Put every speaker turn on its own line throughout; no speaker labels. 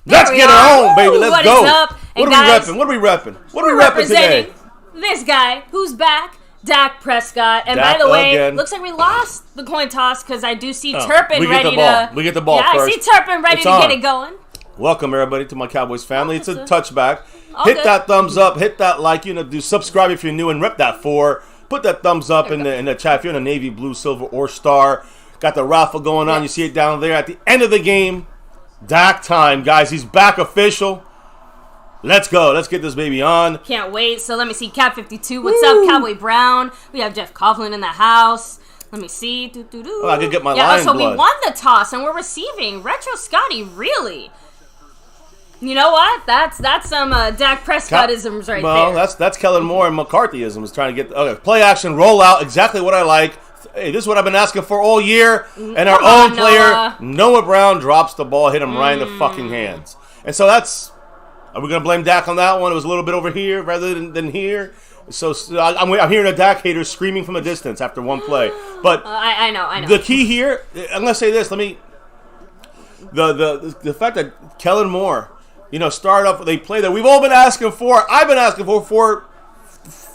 Let's get her home, baby. Let's go.
What is up?
What are we repping? What are we repping? What are we repping today?
This guy who's back, Dak Prescott. And
Dak
by the way,
again.
Looks like we lost the coin toss because I do see Turpin ready to.
We get the ball
yeah,
first.
I see Turpin ready to get it going.
Welcome everybody to my Cowboys family. It's a touchback.
Okay.
Hit that thumbs up. Hit that like. Do subscribe if you're new and rep that 4. Put that thumbs up in the chat if you're in a navy, blue, silver, or star. Got the raffle going on. You see it down there at the end of the game. Dak time, guys. He's back official. Let's go. Let's get this baby on.
Can't wait. So let me see. Cap 52. What's up, Cowboy Brown? We have Jeff Coughlin in the house. Let me see.
Oh, I could get my lion
so
blood.
we won the toss and we're receiving. Retro Scotty, really? You know what? That's some Dak Prescott-isms right there.
Well, that's Kellen Moore and McCarthyisms trying to get play action, roll out, exactly what I like. Hey, this is what I've been asking for all year. And our own player, Noah Brown, drops the ball, hit him right in the fucking hands. And so that's, are we going to blame Dak on that one? It was a little bit over here rather than here. So I'm hearing a Dak hater screaming from a distance after one play. But
I know.
The key here, I'm going to say this. The fact that Kellen Moore, start up with a play that we've all been asking for. I've been asking for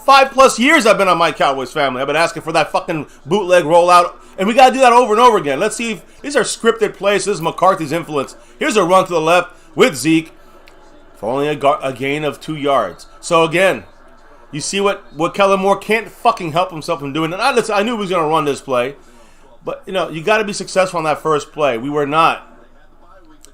5+ years. I've been on my Cowboys family. I've been asking for that fucking bootleg rollout, and we got to do that over and over again. Let's see if these are scripted plays. This is McCarthy's influence. Here's a run to the left with Zeke for only a gain of 2 yards. So again, you see what Kellen Moore can't fucking help himself from doing. And I knew he was going to run this play, but you got to be successful on that first play. We were not.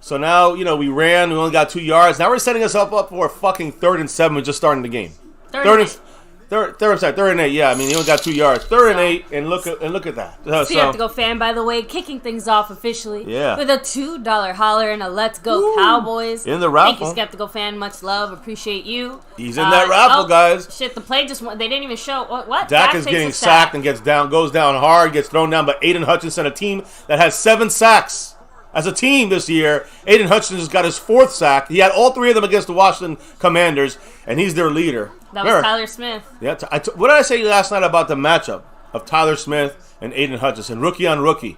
So now, we ran. We only got 2 yards. Now we're setting ourselves up for a fucking 3rd and 7. We're just starting the game.
Third
and 8. Yeah, I mean, you only got 2 yards. 3rd and 8, and look at that.
So you have to go fan, by the way, kicking things off officially.
Yeah.
With a $2 holler and a Let's Go Cowboys.
In the raffle.
Thank you, Skeptical Fan. Much love. Appreciate you.
He's in that raffle, guys.
Shit, the play just went. They didn't even show. What?
Dak is getting sacked and goes down hard, gets thrown down by Aiden Hutchinson, a team that has 7 sacks. As a team this year, Aiden Hutchinson has got his 4th sack. He had all 3 of them against the Washington Commanders, and he's their leader.
That was Tyler Smith.
Yeah, what did I say last night about the matchup of Tyler Smith and Aiden Hutchinson? Rookie on rookie.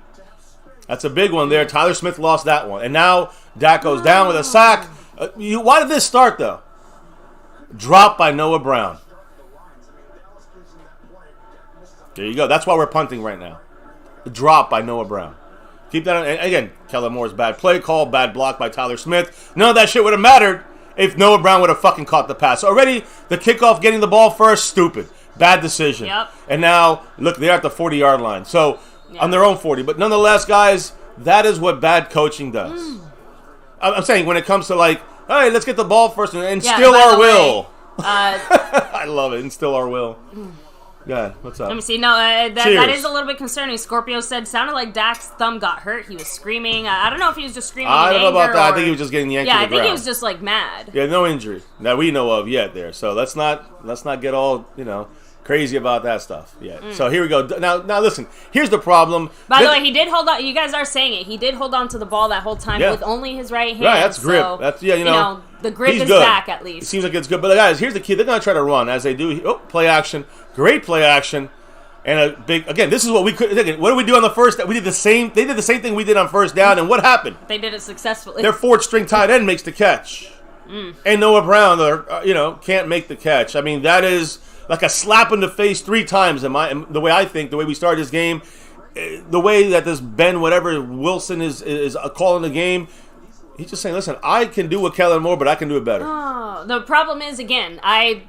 That's a big one there. Tyler Smith lost that one. And now Dak goes down with a sack. Why did this start, though? Drop by Noah Brown. There you go. That's why we're punting right now. Drop by Noah Brown. Keep that on. And again, Kellen Moore's bad play call, bad block by Tyler Smith. None of that shit would have mattered if Noah Brown would have fucking caught the pass. Already, the kickoff, getting the ball first, stupid. Bad decision.
Yep.
And now, look, they're at the 40-yard line. So, on their own 40. But nonetheless, guys, that is what bad coaching does. I'm saying when it comes to hey, let's get the ball first and instill our will. I love it. Instill our will. Yeah, what's up?
Let me see. No, that is a little bit concerning. Scorpio sounded like Dak's thumb got hurt. He was screaming. I don't know if he was just screaming in anger. I don't know about that.
I think he was just getting yanked to the ground.
Yeah, I think he was just mad.
Yeah, no injury that we know of yet there. So let's not get all crazy about that stuff yet. So here we go. Now listen. Here's the problem.
By the way, he did hold on. You guys are saying it. He did hold on to the ball that whole time with only his right hand.
Right, that's grip.
So,
that's
the grip is
good.
back at least.
It seems like it's good. But guys, here's the key. They're gonna try to run as they do. Oh, play action. Great play action. And a big again. This is what we could. What did we do on the first? We did the same. They did the same thing we did on first down. And what happened?
They did it successfully.
Their 4th string tight end makes the catch, and Noah Brown, can't make the catch. I mean, that is like a slap in the face 3 times. The way I think, the way we started this game, the way that this Ben whatever Wilson is calling the game. He's just saying, listen, I can do what Kellen Moore, but I can do it better.
Oh, the problem is again, I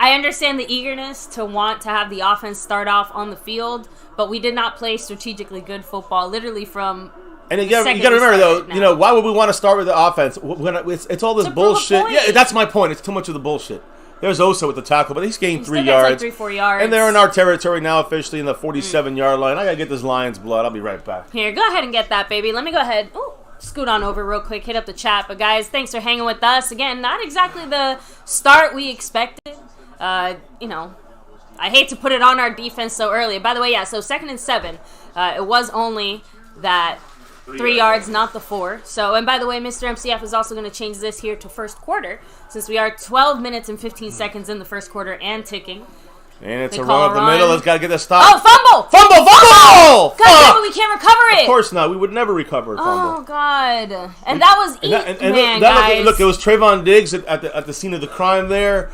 understand the eagerness to want to have the offense start off on the field, but we did not play strategically good football, literally from. And you got to
remember though, why would we want to start with the offense when it's all this bullshit? Yeah, that's my point. It's too much of the bullshit. There's Osa with the tackle, but he's gained 3 yards.
3-4 yards.
And they're in our territory now, officially in the 47-yard line. I gotta get this Lions blood. I'll be right back.
Here, go ahead and get that, baby. Let me go ahead. Scoot on over real quick, hit up the chat. But guys, thanks for hanging with us. Again, not exactly the start we expected. I hate to put it on our defense so early. By the way, so 2nd and 7. It was only that 3 yards, not the 4. So, and by the way, Mr. MCF is also going to change this here to first quarter, since we are 12 minutes and 15 seconds in the first quarter and ticking.
And it's
They
a
call
run up
a
the
run.
middle. Let's got to get the stop.
Oh, fumble!
Fumble!
God damn it, we can't recover it.
Of course not. We would never recover a fumble.
Oh, God. And that was man, guys.
Look, it was Trayvon Diggs at the scene of the crime there.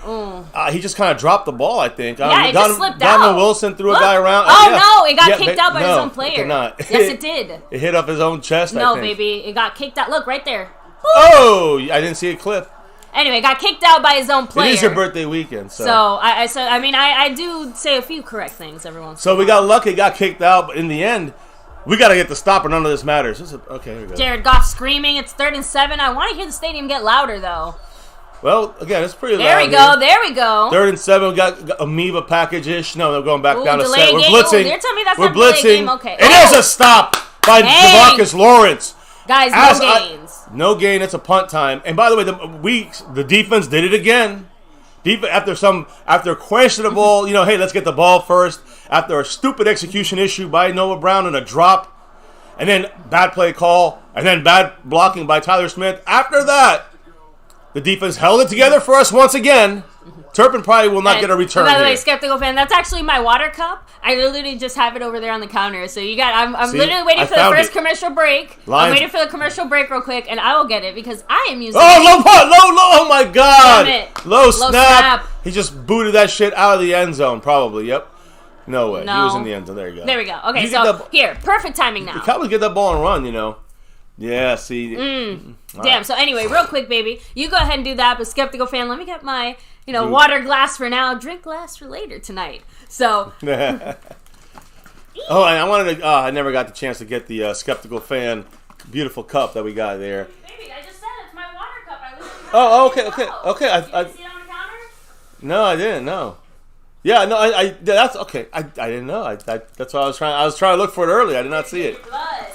He just kind of dropped the ball, I think.
Yeah, it just slipped out.
Donovan Wilson threw a guy around.
Oh, no, it got kicked out by his own player.
It did not.
Yes, it did.
It hit off his own chest,
No,
I think.
baby, it got kicked out. Look, right there.
Oh, I didn't see a clip.
Anyway, got kicked out by his own player.
It is your birthday weekend, so.
I do say a few correct things every once in a while.
So we got lucky, got kicked out, but in the end, we got to get the stop, or none of this matters. Okay, here we go.
Jared Goff screaming. It's 3rd and 7. I want to hear the stadium get louder, though.
Well, again, it's pretty
There
loud
we go.
here.
There we go.
3rd and 7. We got amoeba package-ish. No, they're going back
Ooh,
down to
delay
set. We're
game.
blitzing.
Ooh, you're telling me that's
We're
not delay
blitzing.
game? Okay.
It is a stop by DeMarcus Lawrence.
Guys, no gains.
No gain. It's a punt time. And by the way, the defense did it again. After questionable, hey, let's get the ball first. After a stupid execution issue by Noah Brown and a drop, and then bad play call, and then bad blocking by Tyler Smith. After that, the defense held it together for us once again. Turpin probably will not get a return.
By the way,
here.
skeptical fan, that's actually my water cup. I literally just have it over there on the counter. So I'm literally waiting for the first commercial break. I'm waiting for the commercial break real quick, and I will get it because I am using.
Oh, low punt, low! Oh my God!
Damn it.
Low snap. He just booted that shit out of the end zone. Probably. Yep. No way.
No.
He was in the end zone. There you go.
There we go. Okay, so here, perfect timing now.
The Cowboys get that ball and run. Yeah. See.
Damn. Right. So anyway, real quick, baby, you go ahead and do that. But skeptical fan, let me get my water glass for now, drink glass for later tonight. So.
Oh, and I wanted to. I never got the chance to get the skeptical fan beautiful cup that we got there.
Baby, I just said it's my water cup. I literally
Okay.
You see it on the counter?
No, I didn't. No. Yeah, no, that's okay. I didn't know. That's why I was trying. I was trying to look for it earlier. I did not see it.
Blood.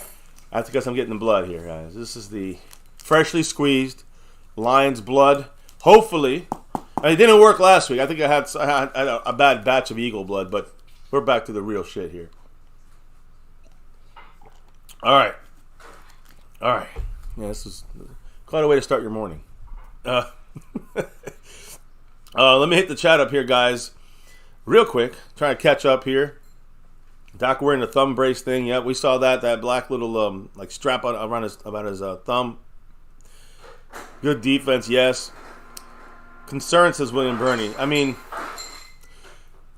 That's because I'm getting the blood here, guys. This is the freshly squeezed lion's blood. Hopefully, it didn't work last week. I think I had a bad batch of eagle blood, but we're back to the real shit here. All right. Yeah, this is quite a way to start your morning. Let me hit the chat up here, guys. Real quick, trying to catch up here. Doc wearing the thumb brace thing. Yeah, we saw that black little strap around his thumb. Good defense, yes. Concern, says William Burney. I mean,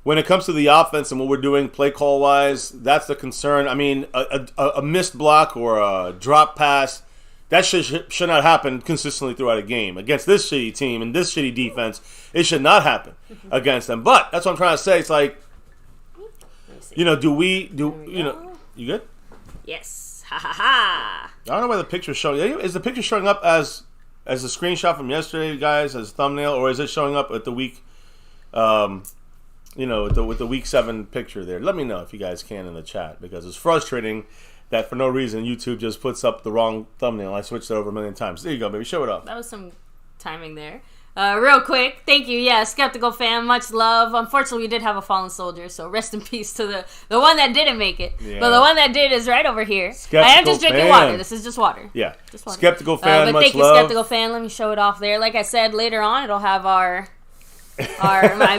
when it comes to the offense and what we're doing play call wise, that's the concern. I mean, a missed block or a drop pass, that should not happen consistently throughout a game. Against this shitty team and this shitty defense, it should not happen against them. But that's what I'm trying to say. It's like, you good?
Yes. Ha ha ha.
I don't know why the picture's showing. Is the picture showing up as a screenshot from yesterday, guys, as a thumbnail, or is it showing up at the week, with the week 7 picture there? Let me know if you guys can in the chat, because it's frustrating that for no reason YouTube just puts up the wrong thumbnail. I switched it over a million times. There you go, baby. Show it off.
That was some timing there. Real quick, thank you. Yeah, skeptical fan, much love. Unfortunately, we did have a fallen soldier, so rest in peace to the one that didn't make it. Yeah. But the one that did is right over here. I am just drinking water. This is just water.
Yeah.
Just water.
Skeptical fan,
but
much
thank you,
love.
skeptical fan. Let me show it off there. Like I said, later on, it'll have my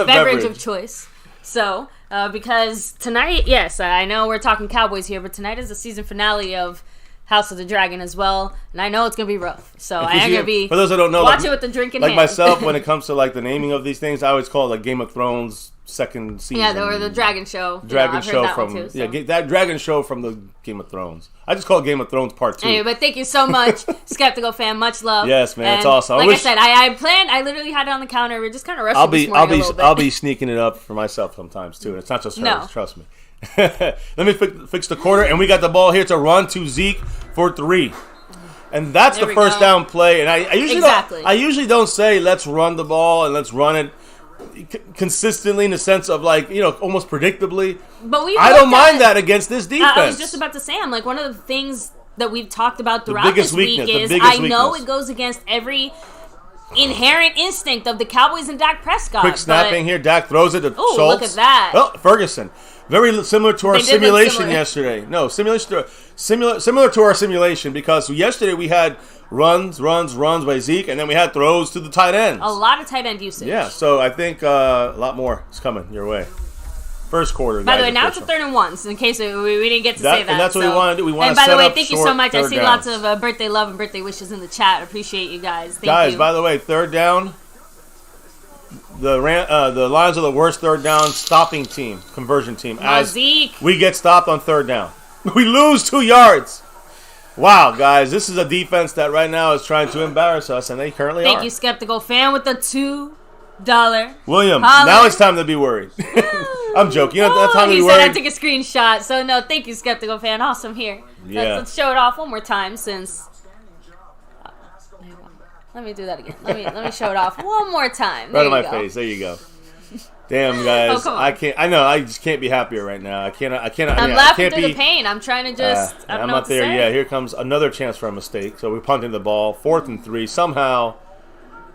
beverage of choice. So, because tonight, yes, I know we're talking Cowboys here, but tonight is the season finale of House of the Dragon as well, and I know it's gonna be rough. So I am gonna be,
for those that don't know,
watch it with the drink in hand.
Myself, when it comes to the naming of these things, I always call it Game of Thrones second season.
Yeah, or the Dragon Show.
That Dragon Show from the Game of Thrones. I just call it Game of Thrones Part 2.
Anyway, but thank you so much, skeptical fan. Much love.
Yes, man, it's awesome.
Like I said, I planned. I literally had it on the counter. We're just kind of rushing this morning a little bit.
I'll be sneaking it up for myself sometimes too. And it's not just hers. Trust me. Let me fix the corner, and we got the ball here to run to Zeke for 3, and that's the first down play. And I usually don't say let's run the ball and let's run it consistently in the sense of almost predictably.
But
I don't mind that against this defense.
I was just about to say, like one of the things that we've talked about throughout this week is know it goes against every inherent instinct of the Cowboys and Dak Prescott.
Quick snapping here. Dak throws it to Schultz.
Look at that.
Oh, Ferguson. Very similar to our simulation yesterday. No, similar to our simulation, because yesterday we had runs by Zeke, and then we had throws to the tight ends.
A lot of tight end usage.
Yeah, so I think a lot more is coming your way. First quarter.
By the way, now it's a 3rd and 1, so in case we didn't get to say that.
And that's what we want to do. We want
and
to
by
set
the way,
up
thank you so much. I see
downs.
lots of birthday love and birthday wishes in the chat. Appreciate you guys. Thank you.
Guys, by the way, 3rd down. The Lions are the worst 3rd down stopping team, conversion team. As
Zeke.
we get stopped on 3rd down. We lose 2 yards. Wow, guys, this is a defense that right now is trying to embarrass us, and they currently are.
Thank you, Skeptical Fan, with the $2.
William,
holler.
now it's time to be worried. I'm joking. You know, that's time to be
He
worried.
said I took a screenshot, so no, thank you, Skeptical Fan. Awesome here.
Yeah.
Let's show it off one more time since... Let me do that again. Let me show it off one more time.
Right on my face. There you go. Damn, guys,
come on.
I can't. I know. I just can't be happier right now. I can't.
I'm laughing through the pain. I'm trying to just. I don't
I'm
know
not
what
there.
to say.
Yeah, here comes another chance for a mistake. So we're punting the ball. 4th and 3. Somehow,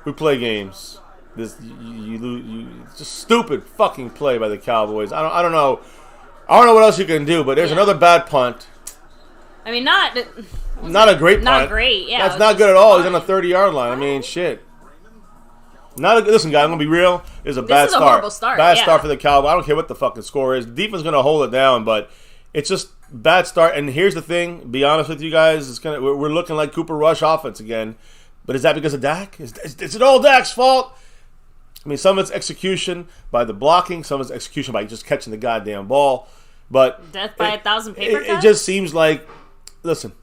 we play games. This you just stupid fucking play by the Cowboys. I don't know. I don't know what else you can do. But there's another bad punt.
I mean, not
a great punt.
Not great. Yeah,
that's not good at all. He's on the 30-yard line. I mean, shit. Listen, guys, I'm gonna be real. It's a bad start.
A horrible start.
Bad start for the Cowboys. I don't care what the fucking score is. The defense is gonna hold it down, but it's just bad start. And here's the thing: be honest with you guys, we're looking like Cooper Rush offense again. But is that because of Dak? Is it all Dak's fault? I mean, some of it's execution by the blocking, some of it's execution by just catching the goddamn ball. But
death by 1,000 paper cuts?
It just seems like, listen,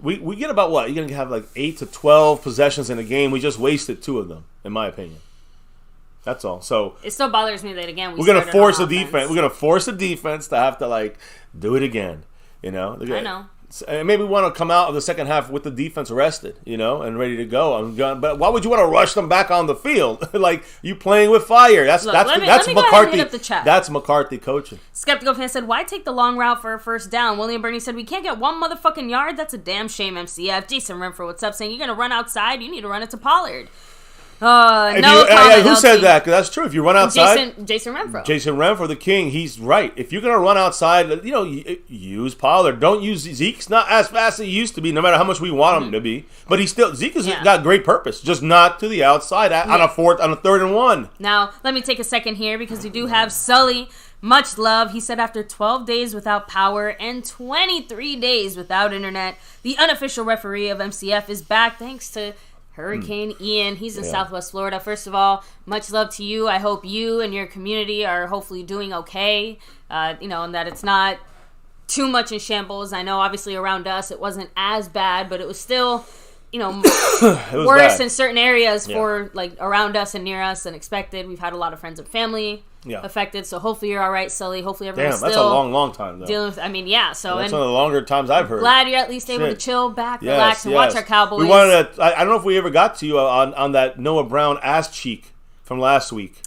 we get about what? You're going to have like 8 to 12 possessions in a game. We just wasted 2 of them, in my opinion. That's all. So
it still bothers me that, again,
we're going to force the defense. We're going to force the defense to have to, like, do it again. You know?
I know.
And maybe we want to come out of the second half with the defense rested, you know, and ready to go. But why would you want to rush them back on the field? Like, you playing with fire. That's McCarthy. That's McCarthy coaching.
Skeptical Fan said, why take the long route for a 1st down? William Bernie said, we can't get 1 motherfucking yard? That's a damn shame, MCF. Jason Renfro, what's up? Saying, you're going to run outside? You need to run it to Pollard. Who
said that? Because that's true. If you run outside,
Jason Renfro.
Jason Renfro, the king, he's right. If you're gonna run outside, you know, use Pollard. Don't use Zeke's not as fast as he used to be. No matter how much we want him to be, but Zeke has got great purpose, just not to the outside on a 3rd and 1.
Now let me take a second here because we do have Sully. Much love. He said after 12 days without power and 23 days without internet, the unofficial referee of MCF is back thanks to Hurricane Ian. He's in Southwest Florida. First of all, much love to you. I hope you and your community are hopefully doing okay. You know, and that it's not too much in shambles. I know obviously around us it wasn't as bad, but it was still, you know, worse in certain areas for like around us and near us than expected. We've had a lot of friends and family affected, so hopefully you're all right, Sully. Hopefully everyone's
that's a long time though.
Dealing with, I mean, so
that's one of the longer times I've heard.
Glad you're at least able to chill back, relax, and watch our Cowboys.
We wanted to, I don't know if we ever got to you on that Noah Brown ass cheek from last week.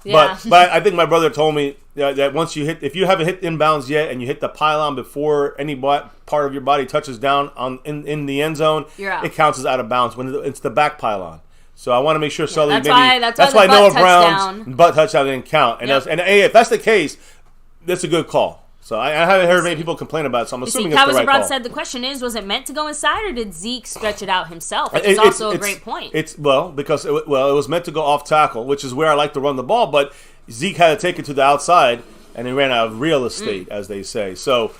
Yeah. But I think my brother told me that once if you haven't hit inbounds yet and you hit the pylon before any part of your body touches down in the end zone,
you're out.
It counts as out of bounds when it's the back pylon. So I want to make sure Sully
that's
why Noah
Brown's
butt touchdown didn't count. And hey, if that's the case, that's a good call. So I haven't heard many people complain about it, so I'm assuming it's the right call.
Said the question is, was it meant to go inside or did Zeke stretch it out himself? Which is also a great point.
Because it was meant to go off tackle, which is where I like to run the ball, but Zeke had to take it to the outside, and he ran out of real estate, as they say. So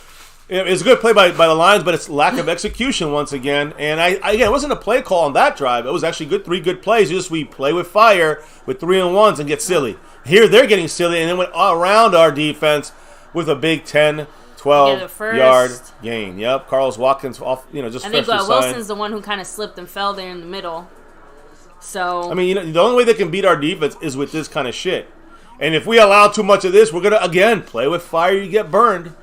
it's a good play by the Lions, but it's lack of execution once again. And again, it wasn't a play call on that drive. It was actually three good plays. Just we play with fire with 3-and-1s and get silly. Here they're getting silly, and then went around our defense with a big 10, 12-yard gain. Yep, Carlos Watkins off. Just. I think
Wilson's the one who kind of slipped and fell there in the middle. So
I mean, the only way they can beat our defense is with this kind of shit. And if we allow too much of this, we're gonna again play with fire. You get burned.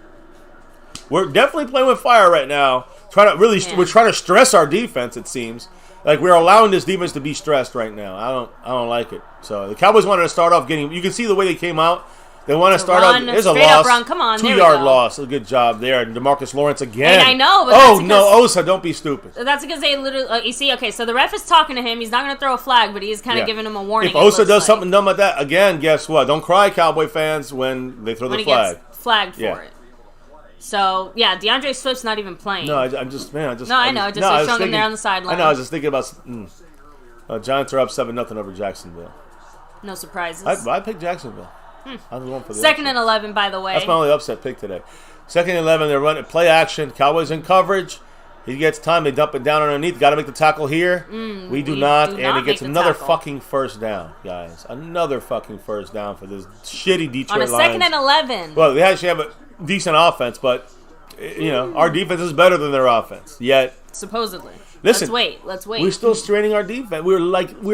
We're definitely playing with fire right now. We're trying to stress our defense. It seems like we're allowing this defense to be stressed right now. I don't like it. So the Cowboys wanted to start off getting. You can see the way they came out. They want to start out. There's a loss.
Run. Come on,
2-yard loss. A good job there. DeMarcus Lawrence again.
And I know. But
Osa, don't be stupid.
That's because they literally. You see, okay, so the ref is talking to him. He's not going to throw a flag, but he's kind of giving him a warning.
If Osa does something dumb like that again, guess what? Don't cry, Cowboy fans, when they throw the flag.
Gets flagged for it. So, yeah, DeAndre Swift's not even playing.
No, I'm just, man, I just...
No, I know. Just showing him there on the sideline.
I know, I was just thinking about... Giants are up 7-0 over Jacksonville.
No surprises.
I picked Jacksonville. I was going for the
Second and 11, by the way.
That's my only upset pick today. Second and 11, they're running play action. Cowboys in coverage. He gets time. They dump it down underneath. Got to make the tackle here. We do not. And he gets another fucking first down, guys. Another fucking first down for this shitty Detroit Lions.
On a second and 11.
Well, they actually have a decent offense, but, you know, our defense is better than their offense. Yet.
Supposedly.
Listen,
let's wait.
We're still straining our defense. We're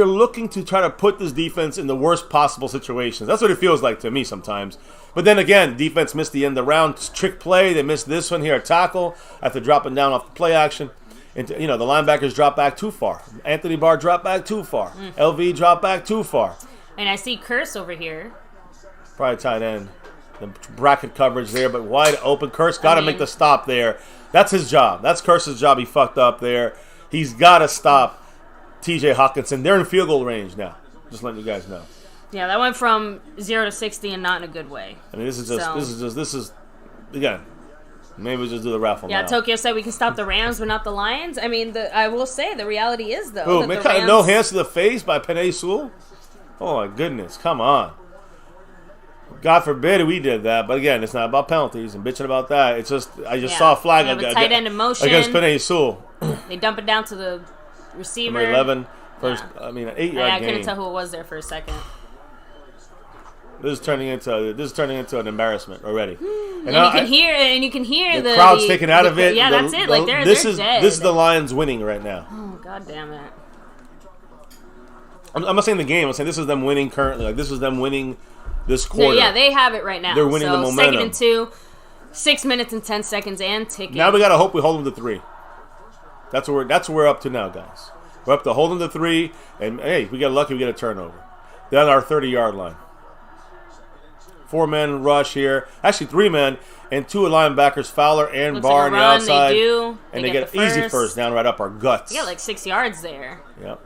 looking to try to put this defense in the worst possible situations. That's what it feels like to me sometimes. But then again, defense missed the end of the round trick play. They missed this one here, a tackle after dropping down off the play action. And you know, the linebackers dropped back too far. Anthony Barr dropped back too far. LV dropped back too far.
And I see Curse over here.
Probably tight end. The bracket coverage there, but wide open. Curse got to make the stop there. That's his job. That's Curse's job. He fucked up there. He's got to stop TJ Hawkinson. They're in field goal range now. Just letting you guys know.
Yeah, that went from 0 to 60 and not in a good way.
I mean, this is again, maybe we just do the raffle now.
Yeah, Tokyo said we can stop the Rams but not the Lions. I mean, I will say the reality is, though, that the Rams...
No hands to the face by Penei Sewell? Oh, my goodness. Come on. God forbid we did that. But again, it's not about penalties and bitching about that. It's just, I just saw a flag
a tight end in motion
against Penei Sewell.
They dump it down to the receiver.
Number 11. First, I mean, an 8-yard game.
I couldn't tell who it was there for a second.
This is turning into an embarrassment already.
And you can hear
the crowd's taken out of it.
Yeah, that's it. Like they're dead.
This is the Lions winning right now.
Oh, God damn it.
I'm not saying the game. I'm saying this is them winning currently. Like this is them winning this quarter.
Yeah, they have it right now.
They're winning the momentum.
2nd and 2, 6 minutes and 10 seconds and ticking.
Now we gotta hope we hold them to 3. That's what we're up to now, guys. We're up to hold them to 3, and hey, we get lucky, we get a turnover. They're on our 30-yard line. 4-man rush here. Actually, 3 men and 2 linebackers, Fowler and Barr on the outside. They get an easy first down right up our guts.
They got like 6 yards there.
Yep.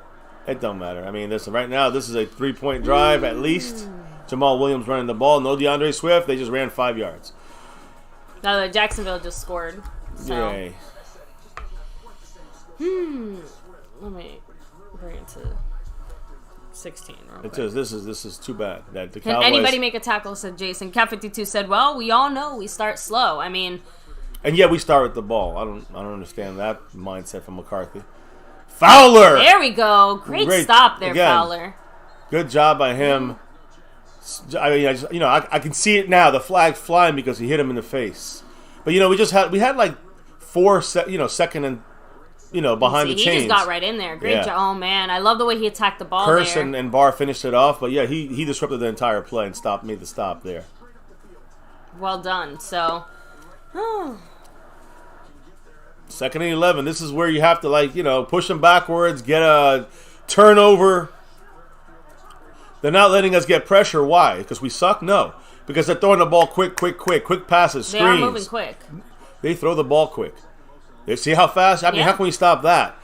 It don't matter. I mean, listen, right now, this is a 3-point drive at least. Jamal Williams running the ball. No DeAndre Swift. They just ran 5 yards.
No, Jacksonville just scored. So.
Yay.
Let me bring it to 16.
This is too bad. That the
Can
Cowboys,
anybody make a tackle, said Jason. Cat 52 said, well, we all know we start slow. I mean...
And yet we start with the ball. I don't understand that mindset from McCarthy. Fowler!
There we go. Great stop there,
again,
Fowler.
Good job by him. I mean, I can see it now. The flag flying because he hit him in the face. But we had like 4 second and behind the chains.
He just got right in there. Great job. Oh man, I love the way he attacked the ball.
Curse
there.
and Barr finished it off, but yeah, he disrupted the entire play and made the stop there.
Well done. So,
2nd and 11. This is where you have to push them backwards, get a turnover. They're not letting us get pressure. Why? Because we suck? No. Because they're throwing the ball quick passes, screens.
They are moving quick.
They throw the ball quick. They see how fast? I mean, how can we stop that?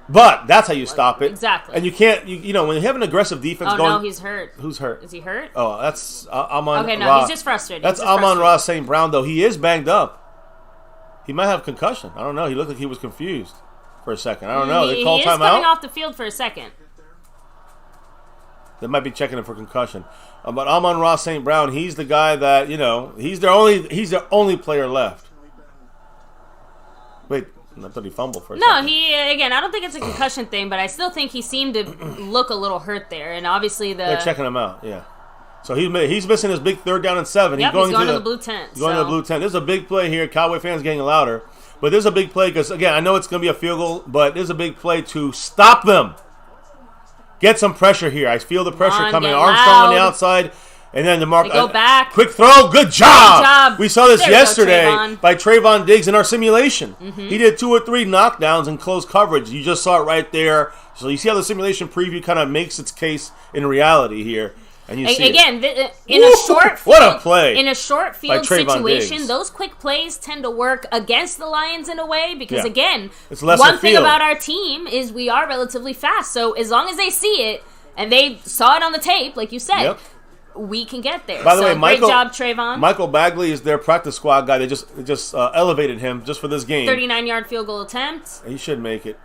But that's how you stop it. Exactly. And you can't, when you have an aggressive defense going...
Oh, no, he's hurt.
Who's hurt?
Is he hurt?
Oh, that's Amon
Okay, no,
Ra.
he's just frustrated.
That's Amon-Ra St. Brown, though. He is banged up. He might have concussion. I don't know. He looked like he was confused for a second. I don't know. They called timeout?
He is coming off the field for a second.
They might be checking him for concussion. But Amon-Ra St. Brown, he's the guy that, he's the only player left. Wait, I thought he fumbled for a second.
No, I don't think it's a concussion thing, but I still think he seemed to look a little hurt there. And obviously
they're checking him out, yeah. So he's missing his big 3rd down and 7.
Yep, he's going to the blue tent.
He's going to the blue tent. There's a big play here. Cowboy fans getting louder. But there's a big play because, again, I know it's going to be a field goal, but there's a big play to stop them. Get some pressure here. I feel the pressure coming. Armstrong on the outside. And then
go back.
Quick throw. Good job. We saw this yesterday by Trayvon Diggs in our simulation. He did 2 or 3 knockdowns in close coverage. You just saw it right there. So you see how the simulation preview kind of makes its case in reality here. And you see
again, in a short field,
what a play.
In a short field situation, those quick plays tend to work against the Lions in a way because, again, one thing about our team is we are relatively fast. So as long as they see it, and they saw it on the tape, like you said, we can get there.
By the way,
great job, Trayvon.
Michael Bagley is their practice squad guy. They just elevated him just for this game.
39-yard field goal attempt.
He should make it.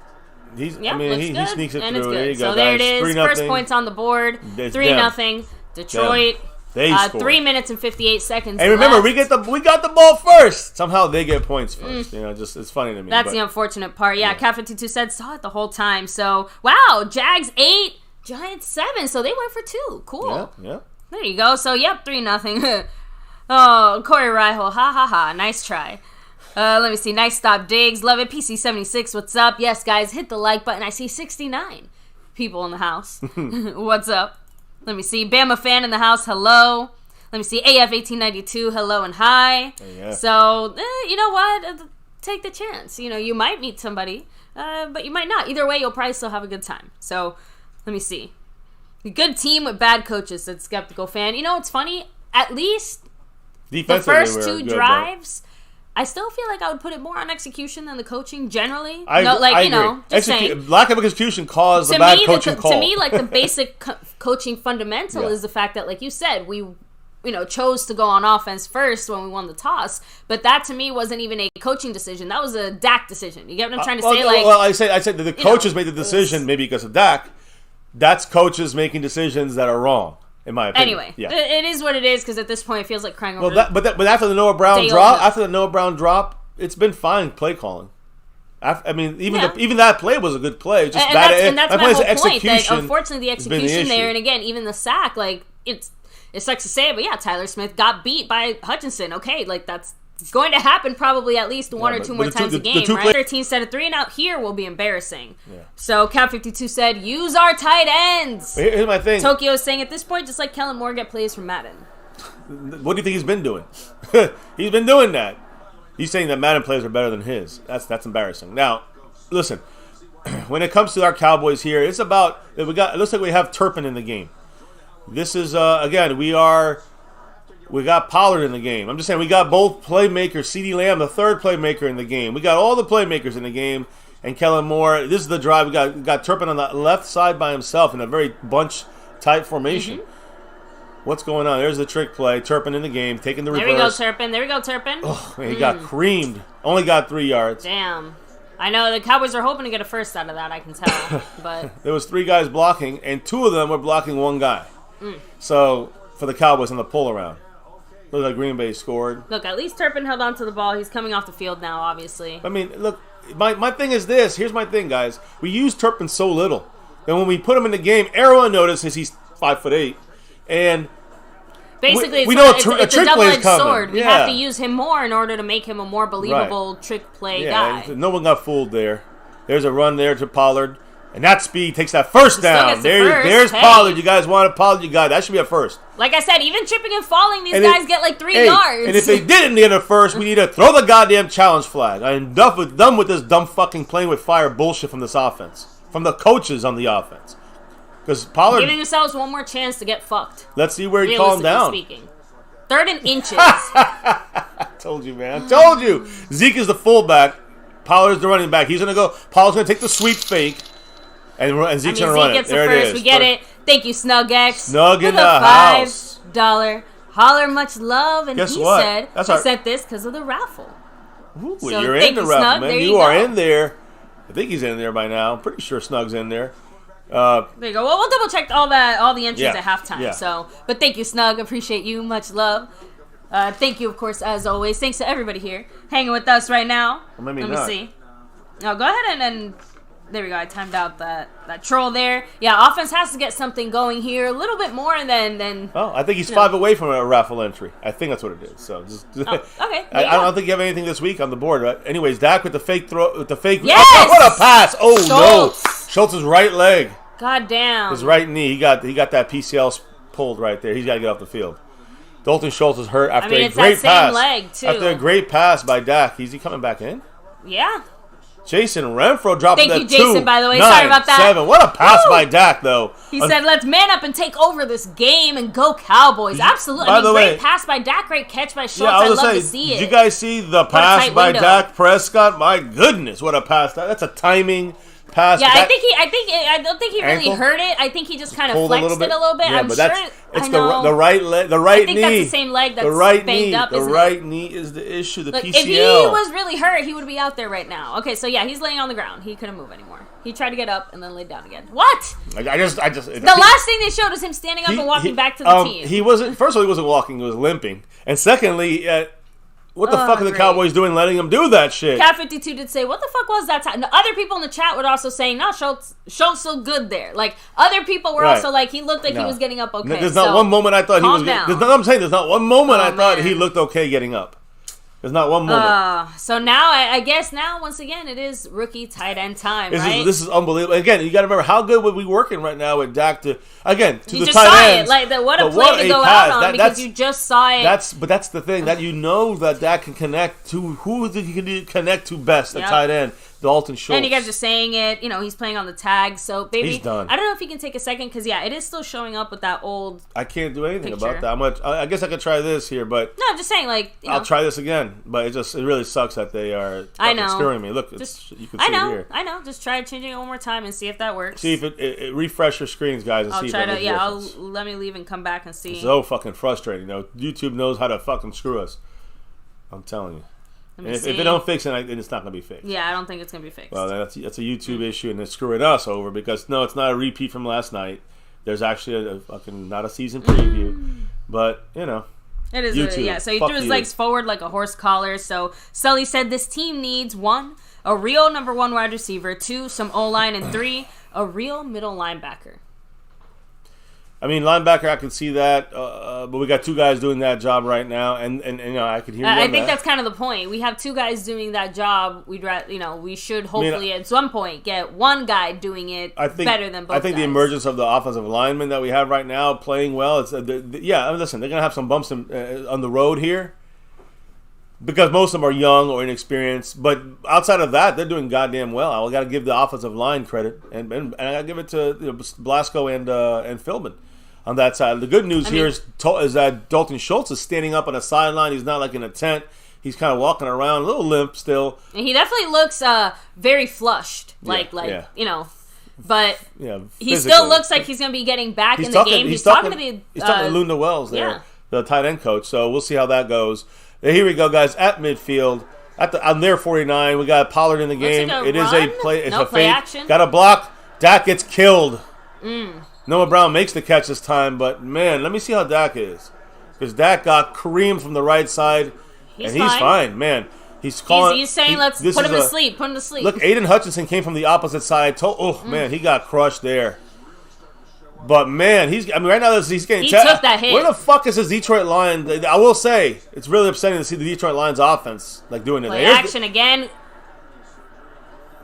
He sneaks it
and
through. There you go,
so there
guys.
it is. First points on the board. 3-0. Detroit.
They scored.
3 minutes and 58 seconds.
And remember,
left.
we got the ball first. Somehow they get points first. You know, it's funny to me.
That's the unfortunate part. Yeah, Cat 52 said saw it the whole time. So wow, Jags 8, Giants 7. So they went for 2. Cool.
Yeah.
There you go. So 3-0. Oh, Corey Reichel. Ha ha ha. Nice try. Let me see. Nice stop, Diggs. Love it. PC76. What's up? Yes, guys, hit the like button. I see 69 people in the house. What's up? Let me see. Bama fan in the house. Hello. Let me see. AF1892. Hello and hi.
Yeah.
So, you know what? Take the chance. You know, you might meet somebody, but you might not. Either way, you'll probably still have a good time. So, let me see. A good team with bad coaches, said Skeptical fan. You know what's funny? At least the first 2 drives, I still feel like I would put it more on execution than the coaching generally.
I agree.
Just saying.
Lack of execution caused the bad coaching call.
To me, like the basic coaching fundamental is the fact that, like you said, we chose to go on offense first when we won the toss. But that to me wasn't even a coaching decision. That was a Dak decision. You get what I'm trying to say?
I said that the coaches made the decision maybe because of Dak. That's coaches making decisions that are wrong. In my opinion.
Anyway, it is what it is because at this point it feels like crying over.
But after the Noah Brown drop, it's been fine play calling. Even that play was a good play. Just
and that's my whole point. That unfortunately, the execution there, and again, even the sack, like it sucks to say it, but yeah, Tyler Smith got beat by Hutchinson. Okay, like that's going to happen probably at least one or two more times a game, right? 13 said a 3 and out here will be embarrassing. Yeah. So Cap 52 said, use our tight ends.
Here's my thing.
Tokyo is saying at this point, just like Kellen Moore get plays from Madden.
What do you think he's been doing? He's been doing that. He's saying that Madden plays are better than his. That's embarrassing. Now, listen, when it comes to our Cowboys here, it looks like we have Turpin in the game. This is again, we got Pollard in the game. I'm just saying we got both playmakers. CeeDee Lamb, the third playmaker in the game. We got all the playmakers in the game. And Kellen Moore, this is the drive. We got Turpin on the left side by himself in a very bunch-type formation. Mm-hmm. What's going on? There's the trick play. Turpin in the game, taking the reverse.
There we go, Turpin.
Oh, man, he got creamed. Only got 3 yards.
Damn. I know the Cowboys are hoping to get a first out of that, I can tell. But
there was 3 guys blocking, and 2 of them were blocking 1 guy. So, for the Cowboys on the pull-around. Looked like Green Bay scored.
Look, at least Turpin held on to the ball. He's coming off the field now, obviously.
I mean, look, my thing is this. Here's my thing, guys. We use Turpin so little. And when we put him in the game, everyone notices he's 5'8", and
basically
we know
it's a
trick
double-edged
play is
sword. We have to use him more in order to make him a more believable trick play guy.
No one got fooled there. There's a run there to Pollard. And that speed takes that first down. There's Pollard. You guys wanted Pollard. You got it. That should be a first.
Like I said, even tripping and falling, these guys get like 3 yards.
And if they didn't get a first, we need to throw the goddamn challenge flag. I'm done with this dumb fucking playing with fire bullshit from this offense. From the coaches on the offense. Because Pollard...
Giving themselves one more chance to get fucked.
Let's see where he calmed down.
Speaking. 3rd and inches.
I told you, man. I told you. Zeke is the fullback. Pollard's the running back. He's going to go... Pollard's going to take the sweep fake. And Zeke's going to run it. There it is.
We get it. Thank you, SnugX.
Snug in the house.
$5 holler, much love. And
guess
he
what?
said, I sent this because of the raffle.
Ooh, so you're in the raffle, man. You are in there. I think he's in there by now. I'm pretty sure Snug's in there.
There you go. Well, we'll double check all the entries at halftime. Yeah. So, but thank you, Snug. Appreciate you. Much love. Thank you, of course, as always. Thanks to everybody here hanging with us right now.
Well, Let
me see. No, go ahead and there we go. I timed out that troll there. Yeah, offense has to get something going here a little bit more, and then.
Oh, I think he's 5 away from a raffle entry. I think that's what it is. So just.
Okay.
I don't think you have anything this week on the board. Right? Anyways, Dak with the fake throw, with the fake.
Yes!
Oh, what a pass! Oh Schultz. No, Schultz's right leg.
God damn.
His right knee. He got that PCL pulled right there. He's got to get off the field. Dalton Schultz is hurt after a great pass.
Leg too.
After a great pass by Dak, is he coming back in?
Yeah.
Jason Renfro dropped that 2.
Thank you, Jason, by the way. Sorry about that.
7. What a pass by Dak, though.
He said, let's man up and take over this game and go Cowboys. Absolutely. Great pass by Dak, great catch by Schultz. I love to see it.
Did you guys see the pass by Dak Prescott? My goodness, what a pass. That's a timing pass.
Yeah, I don't think he really hurt it. I think he just kind of flexed it a little bit.
Yeah,
I'm
but
sure.
It's the right leg, the right knee.
I think that's the same leg that's
the right
banged
knee.
up.
The right knee is the issue. The PCL.
If he was really hurt, he would be out there right now. Okay, so yeah, he's laying on the ground. He couldn't move anymore. He tried to get up and then laid down again. What?
I just. The
last thing they showed was him standing up and walking back to the team.
He wasn't. First of all, he wasn't walking. He was limping. And secondly, what the fuck are the Cowboys doing letting him do that shit?
Cat 52 did say, what the fuck was that? Other people in the chat were also saying, no, Schultz looked good there. Like, other people were also like, he looked like he was getting up okay.
There's not one moment I thought he was
down.
I'm saying there's not one moment I thought he looked okay getting up. There's not one moment.
So now, I guess now, once again, it is rookie tight end time, right?
This is unbelievable. Again, you got to remember, how good would we working right now with Dak to the tight ends.
You just saw it. Like, what a play to go out on because you just saw it.
But that's the thing. That you know that Dak can connect to, who he can connect to best, the tight end. Dalton Schultz.
And you guys are saying it. He's playing on the tag. So, baby,
he's done.
I don't know if you can take a second because, it is still showing up with that old
I can't do anything
picture.
about that. I guess I could try this here, but...
No, I'm just saying,
I'll try this again, but it really sucks that they are screwing me. Look, you can see it here.
I know. Just try changing it one more time and see if that works.
See if it refresh your screens, guys, and see if it makes a difference.
Let me leave and come back and see.
It's so fucking frustrating. YouTube knows how to fucking screw us. I'm telling you. And if they don't fix it, then it's not going to be fixed.
Yeah, I don't think it's going to be fixed.
Well, that's a YouTube issue, and they're screwing us over because, no, it's not a repeat from last night. There's actually a fucking, not a season preview. But, It is,
YouTube. So he threw his legs forward like a horse collar. So Sully said this team needs 1, a real number 1 wide receiver, 2, some O-line, and 3, a real middle linebacker.
I mean, linebacker, I can see that, but we got 2 guys doing that job right now, and I could hear you.
I think that's kind of the point. We have 2 guys doing that job. We should hopefully at some point get 1 guy doing it better than both.
I think
guys.
The emergence of the offensive linemen that we have right now playing well. Listen, they're gonna have some bumps on the road here because most of them are young or inexperienced. But outside of that, they're doing goddamn well. I got to give the offensive line credit, and I got to give it to Blasco and Philbin. On that side, the good news here is that Dalton Schultz is standing up on a sideline. He's not like in a tent. He's kind of walking around, a little limp still.
And he definitely looks very flushed, But he still looks like he's going to be getting back in the game. He's talking to
Luna Wells there, the tight end coach. So we'll see how that goes. Here we go, guys. At midfield, on their 49, we got Pollard in the game. It is a play. It's a
play
fake.
Action.
Got a block. Dak gets killed. Noah Brown makes the catch this time, but man, let me see how Dak is. Because Dak got creamed from the right side, and he's fine, man. He's calling.
He's saying, let's put him to sleep. Put him to sleep.
Look, Aiden Hutchinson came from the opposite side. Man, he got crushed there. But man, right now he's getting.
He took that hit.
Where the fuck is his Detroit Lions? I will say, it's really upsetting to see the Detroit Lions offense doing it.
Play action again.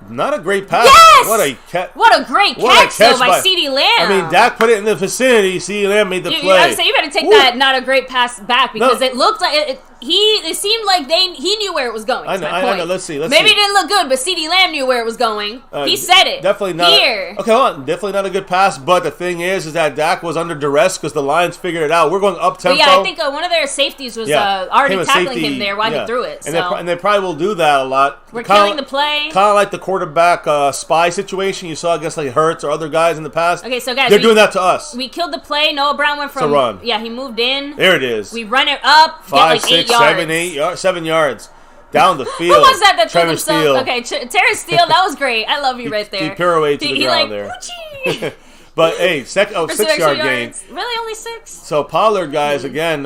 Not a great pass.
Yes!
What
a great catch though by CeeDee Lamb.
I mean, Dak put it in the vicinity. CeeDee Lamb made the play.
I would say you better take that not a great pass back because it looked like it seemed like he knew where it was going.
I know. Let's see.
Maybe it didn't look good, but CeeDee Lamb knew where it was going. He said it.
Definitely not.
Here.
Okay, hold on. Definitely not a good pass, but the thing is that Dak was under duress because the Lions figured it out. We're going up tempo.
Yeah, I think one of their safeties was already tackling him there while he threw it.
And they probably will do that a lot.
We're killing the play.
Kind of like the quarterback spy situation you saw against Hurts or other guys in the past.
Okay, so guys,
they're doing that to us.
We killed the play. Noah Brown went from
run.
Yeah, he moved in.
There it is.
We run it up.
5,
get
6,
8
7 yards down the field.
Who was that threw himself?
Steele.
Okay, Terrence Steele. That was great. I love you right there.
He pirouetted to the ground there. But hey, 6-yard gain.
Really, only 6?
So Pollard, guys, again.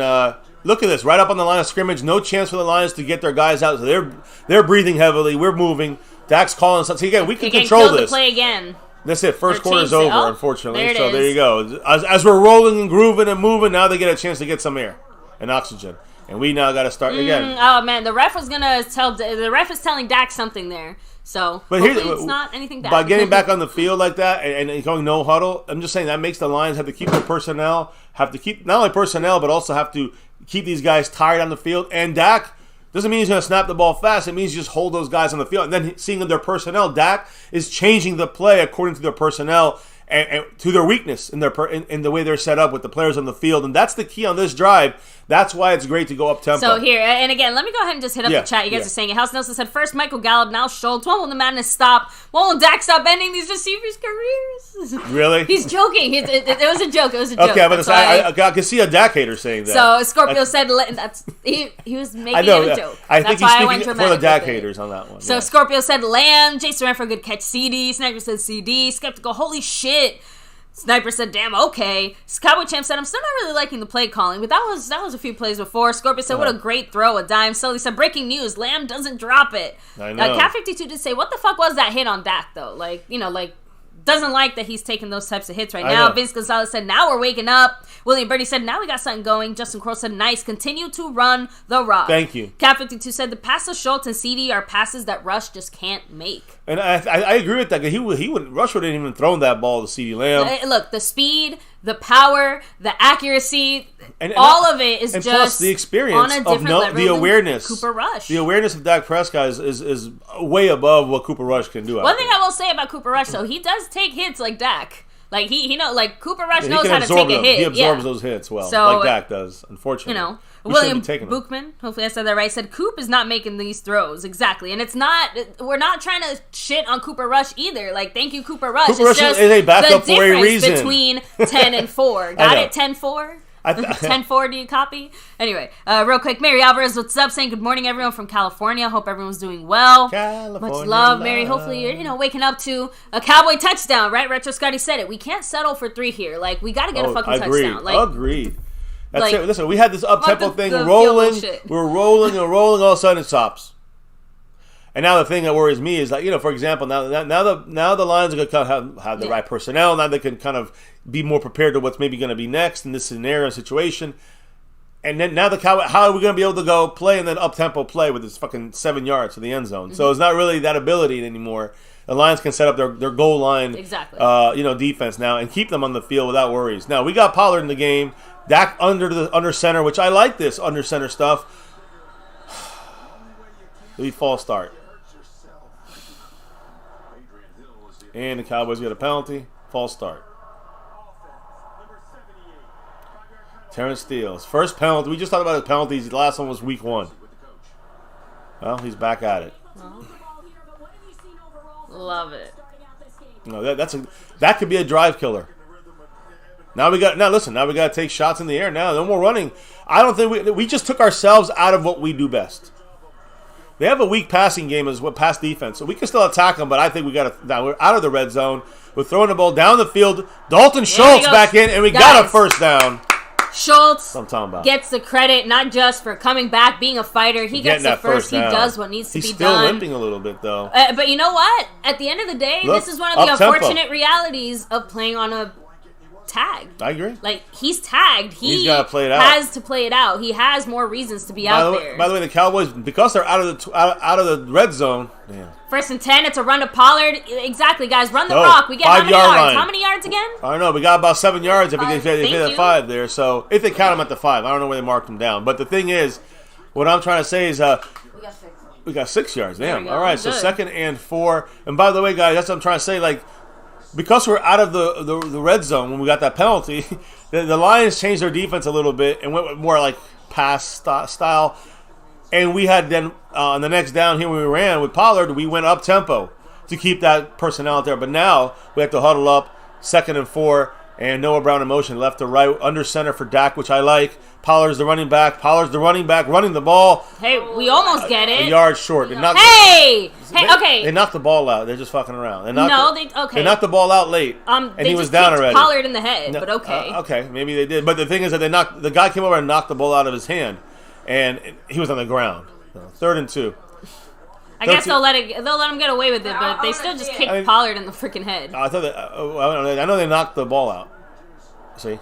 Look at this, right up on the line of scrimmage. No chance for the Lions to get their guys out. So they're breathing heavily. We're moving. Dak's calling something. Again, we can control this.
The play again.
That's it. First quarter is over, unfortunately. There you go. As we're rolling and grooving and moving, now they get a chance to get some air and oxygen. And we now got to start again.
Oh man, the ref was gonna tell. The ref is telling Dak something there. So hopefully it's not anything bad.
By getting back on the field like that and going no huddle, I'm just saying that makes the Lions have to keep their personnel. Have to keep not only personnel but also have to keep these guys tired on the field. And Dak doesn't mean he's going to snap the ball fast. It means you just hold those guys on the field. And then seeing their personnel, Dak is changing the play according to their personnel. and to their weakness in their in the way they're set up with the players on the field, and that's the key on this drive. That's why it's great to go up tempo.
So here, and again, let me go ahead and just hit up the chat. You guys are saying it. House Nelson said, first Michael Gallup, now Schultz. When will the madness stop? When will Dak stop ending these receivers' careers?
Really?
He's joking. It was a joke. It was a joke.
Okay, but I can see a Dak hater saying that.
So Scorpio said he was making it a joke.
I think he's speaking for the Dak haters on that one.
So Scorpio said Lamb. Jason ran for a good catch. CD. Sniper said CD. Skeptical. Holy shit. Sniper said, damn, okay. Cowboy Champ said, I'm still not really liking the play calling, but that was a few plays before. Scorpio said, what a great throw, a dime. Sully said, breaking news, Lamb doesn't drop it.
I know.
Cat 52 did say, what the fuck was that hit on Dak, though? Like, doesn't like that he's taking those types of hits right now. Vince Gonzalez said, now we're waking up. William Birdie said, now we got something going. Justin Crow said, nice. Continue to run the rock.
Thank you.
Cat 52 said, the passes to Schultz and CD are passes that Rush just can't make.
And I agree with that. Rush wouldn't even thrown that ball to CD Lamb.
Look, the speed, the power, the accuracy, and all of it is just
plus the experience
on a different level.
The awareness,
Cooper Rush.
The awareness of Dak Prescott is way above what Cooper Rush can do.
One thing I will say about Cooper Rush, though, he does take hits like Dak. Like he Cooper Rush knows how to take a hit.
He absorbs those hits well, like Dak does. Unfortunately,
William Bookman, hopefully I said that right, said Coop is not making these throws exactly, and we're not trying to shit on Cooper Rush either. Like, thank you, Cooper Rush.
Cooper Rush is a backup for a reason.
Between 10 and 4, got it? 10-4. 10-4, do you copy? Anyway, real quick, Mary Alvarez, what's up? Saying good morning, everyone from California. Hope everyone's doing well. Much love, Mary. Hopefully you're waking up to a Cowboy touchdown, right? Retro Scotty said it. We can't settle for 3 here. Like, we got to get a fucking touchdown. Like,
agreed. That's it. Listen, we had this up-tempo thing rolling. We're rolling and rolling. All of a sudden, it stops. And now the thing that worries me is that, for example, now the Lions are going to have the right personnel. Now they can kind of be more prepared to what's maybe going to be next in this scenario situation. And then now how are we going to be able to go play and then up-tempo play with this fucking 7 yards to the end zone? Mm-hmm. So it's not really that ability anymore. The Lions can set up their goal line defense now and keep them on the field without worries. Now, we got Pollard in the game. Dak under center, which I like this under center stuff. We false start. And the Cowboys get a penalty. False start. Terrence Steele's first penalty. We just talked about his penalties. The last one was week 1. Well, he's back at it.
Love it.
No, that could be a drive killer. Now we got to take shots in the air. Now no more running. I don't think we just took ourselves out of what we do best. They have a weak passing game as well, pass defense, so we can still attack them. But I think now we're out of the red zone. We're throwing the ball down the field. Dalton Schultz back in, and we got a first down.
Schultz gets the credit not just for coming back, being a fighter. He gets the first. He does what needs to be done.
He's still limping a little bit, though.
But you know what? At the end of the day, this is one of the unfortunate realities of playing on a tag.
I agree.
Like, he's tagged. He's
got to play it out.
Has to play it out. He has more reasons to be out there.
By the way, the Cowboys, because they're out of the red zone. Man.
1st and 10. It's a run to Pollard. Exactly, guys. Run the rock. We get how many yards?
Line.
How many yards again?
I don't know. We got about 7 yards if they hit the 5 there. So if they count them at the 5, I don't know where they marked them down. But the thing is, what I'm trying to say is, we got 6 yards. Damn. All right. So 2nd and 4. And by the way, guys, that's what I'm trying to say. Like, because we're out of the red zone when we got that penalty, the Lions changed their defense a little bit and went with more like pass style. And we had then on the next down here when we ran with Pollard, we went up tempo to keep that personnel out there. But now we have to huddle up 2nd and 4 and Noah Brown in motion left to right under center for Dak, which I like. Pollard's the running back. Running the ball.
Hey, we almost get it.
A yard short.
Okay.
They knocked the ball out. They're just fucking around. They knocked the ball out late, and he was down already.
Pollard in the head, but okay.
Okay, maybe they did. But the thing is that the guy came over and knocked the ball out of his hand, and he was on the ground. 3rd and 2.
I guess they'll let him get away with it, but they still just kicked Pollard in the freaking head.
I thought I know they knocked the ball out. See.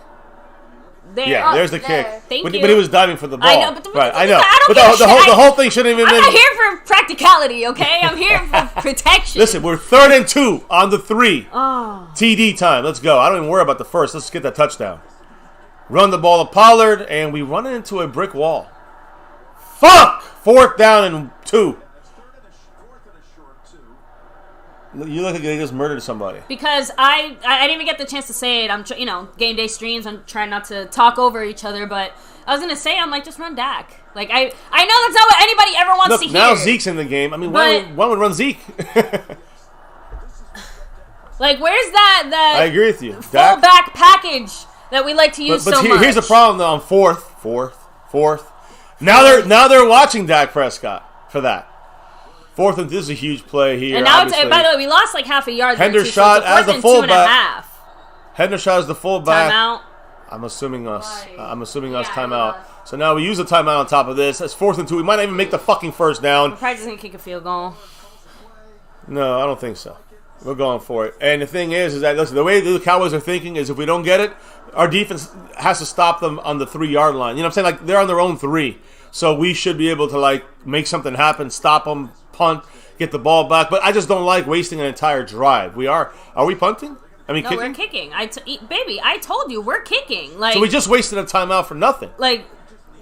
There's the kick. But he was diving for the ball.
I know, but
I know.
But
the whole thing shouldn't even.
I'm not here for practicality, okay? I'm here for protection.
Listen, we're 3rd and 2 on the 3. TD time. Let's go. I don't even worry about the first. Let's get that touchdown. Run the ball to Pollard, and we run into a brick wall. Fuck! 4th down and 2. You look like they just murdered somebody.
Because I didn't even get the chance to say it. I'm game day streams. I'm trying not to talk over each other, but I was gonna say I'm like just run Dak. Like I know that's not what anybody ever wants to hear.
Now Zeke's in the game. I mean, one would run Zeke. Like where's that? I agree with you.
Fullback package that we like to use so much.
Here's the problem though. On fourth. Now they're watching Dak Prescott for that. Fourth and this is a huge play here.
And now, by the way, we lost like half a yard.
Hendershot as the fullback.
2.5.
Hendershot as the fullback.
Timeout.
I'm assuming us timeout. So now we use a timeout on top of this. That's 4th and 2. We might not even make the fucking first down.
We're probably just gonna kick a field goal.
No, I don't think so. We're going for it. And the thing is that listen, the way the Cowboys are thinking is if we don't get it, our defense has to stop them on the 3-yard line. You know what I'm saying? Like they're on their own 3. So we should be able to like make something happen, stop them, punt, get the ball back. But I just don't like wasting an entire drive. Are we punting? I mean,
no, we're kicking. Baby, I told you we're kicking. Like,
so we just wasted a timeout for nothing.
Like,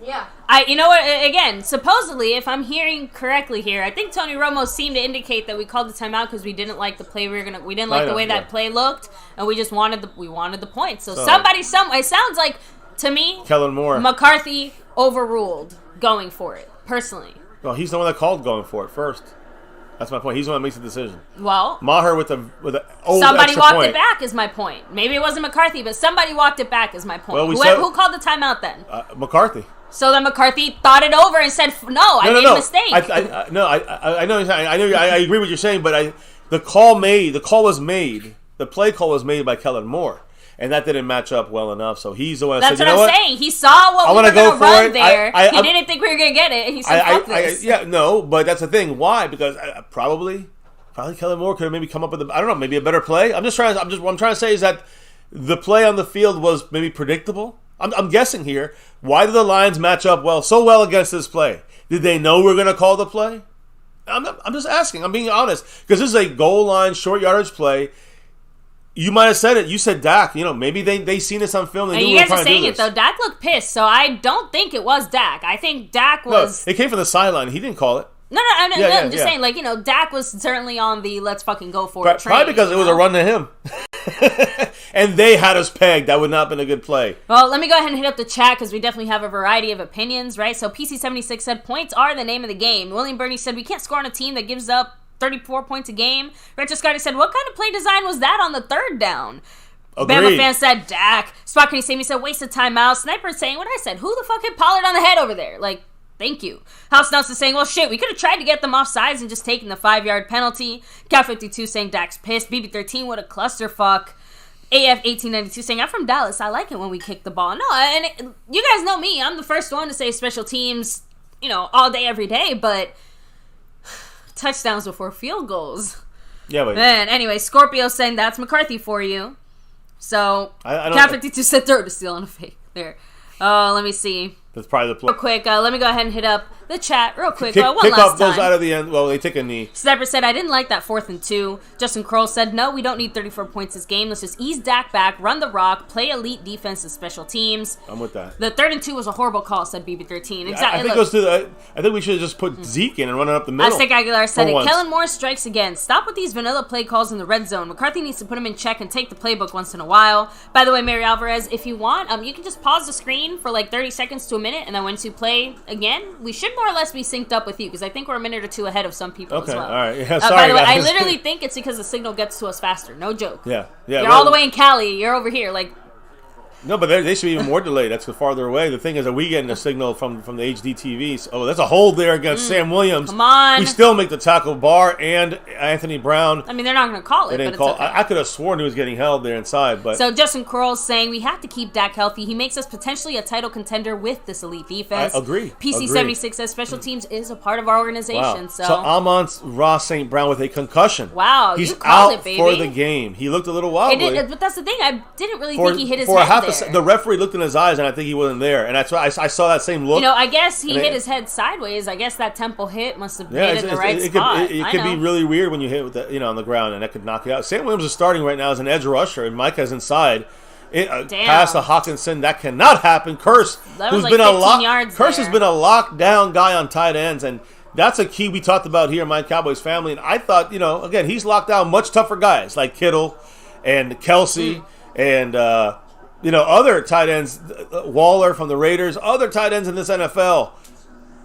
yeah. You know what? Again, supposedly, if I'm hearing correctly here, I think Tony Romo seemed to indicate that we called the timeout because we didn't like the play. We didn't like the way that play looked, and we just wanted the points. So somebody, it sounds like to me,
Kellen Moore,
McCarthy overruled going for it. Personally,
well, he's the one that called going for it first. That's my point. He's the one that makes the decision.
Well,
Maher with
somebody walked it back is my point. Maybe it wasn't McCarthy, but somebody walked it back is my point. Well, who called the timeout then?
McCarthy.
So then McCarthy thought it over and said, "No, I made a mistake."
I know. I agree with what you're saying, but the play call was made by Kellen Moore. And that didn't match up well enough, so he's the one that said,
That's what I'm saying. He saw what we were going to run there. He didn't think we were going to get it. And he said, fuck this.
But that's the thing. Why? Because probably Kellen Moore could have maybe come up with maybe a better play. What I'm trying to say is that the play on the field was maybe predictable. I'm guessing here. Why did the Lions match up so well against this play? Did they know we were going to call the play? I'm just asking. I'm being honest. Because this is a goal line, short yardage play. You might have said it. You said Dak. Maybe they seen this on film.
And you guys are saying it, though. Dak looked pissed, so I don't think it was Dak. I think Dak was...
No, it came from the sideline. He didn't call it.
No, I'm just saying, Dak was certainly on the let's fucking go for it train.
Probably because it was a run to him. And they had us pegged. That would not have been a good play.
Well, let me go ahead and hit up the chat because we definitely have a variety of opinions, right? So PC76 said, points are the name of the game. William Burney said, we can't score on a team that gives up 34 points a game. Richard Scotty said, what kind of play design was that on the 3rd down?
Agreed.
Bama fan said, Dak. Spot Can You Save Me said, waste of timeout. Sniper saying what I said. Who the fuck hit Pollard on the head over there? Thank you. House Nelson saying, well, shit, we could have tried to get them off sides and just taken the 5-yard penalty. Cat52 saying, Dak's pissed. BB13, what a clusterfuck. AF1892 saying, I'm from Dallas. I like it when we kick the ball. No, and you guys know me. I'm the first one to say special teams, all day, every day, but... touchdowns before field goals.
Yeah, but...
Man, anyway, Scorpio saying that's McCarthy for you. So, Cat 52 said throw to steal on a fake. There. Let me see.
That's probably the play.
Real quick, let me go ahead and hit up the chat real quick. One
pick
last
up
time.
those out of the end. Well, they take a knee.
Sniper said, I didn't like that 4th and 2. Justin Kroll said, no, we don't need 34 points this game. Let's just ease Dak back, run the rock, play elite defense and special teams.
I'm with that.
The 3rd and 2 was a horrible call, said BB13. Exactly.
I think we should have just put Zeke in and run it up the middle.
Aztec Aguilar said it. Kellen Moore strikes again. Stop with these vanilla play calls in the red zone. McCarthy needs to put him in check and take the playbook once in a while. By the way, Mary Alvarez, if you want, you can just pause the screen for 30 seconds to a minute, and then once you play again, we should more or less be synced up with you because I think we're a minute or two ahead of some people as well.
All right. Yeah, sorry,
by the way,
guys.
I literally think it's because the signal gets to us faster. No joke.
Yeah.
You're all the way in Cali. You're over here.
No, but they should be even more delayed. That's farther away. The thing is that we getting a signal from the HD TVs. Oh, that's a hold there against Sam Williams.
Come on.
We still make the tackle. Barr and Anthony Brown.
I mean, they're not going to call it, but it's okay.
I could have sworn he was getting held there inside. But
so Justin Kroll's saying we have to keep Dak healthy. He makes us potentially a title contender with this elite defense.
I agree.
PC76 says special teams is a part of our organization.
Wow.
So
Amon Ross St. Brown with a concussion.
Wow,
he's
you called
out
it, baby.
for the game. He looked a little wobbly.
But that's the thing. I didn't really think he hit his head there.
The referee looked in his eyes, and I think he wasn't there. And that's why I saw that same look.
I guess he hit his head sideways. I guess that temple hit must have hit in the right spot.
It could be really weird when you hit with on the ground, and that could knock you out. Sam Williams is starting right now as an edge rusher, and Micah's inside. Pass to Hawkinson. That cannot happen. Curse, who's been a lockdown guy on tight ends, and that's a key we talked about here in My Cowboys Family. And I thought, again, he's locked down much tougher guys like Kittle and Kelsey and, other tight ends, Waller from the Raiders, other tight ends in this NFL.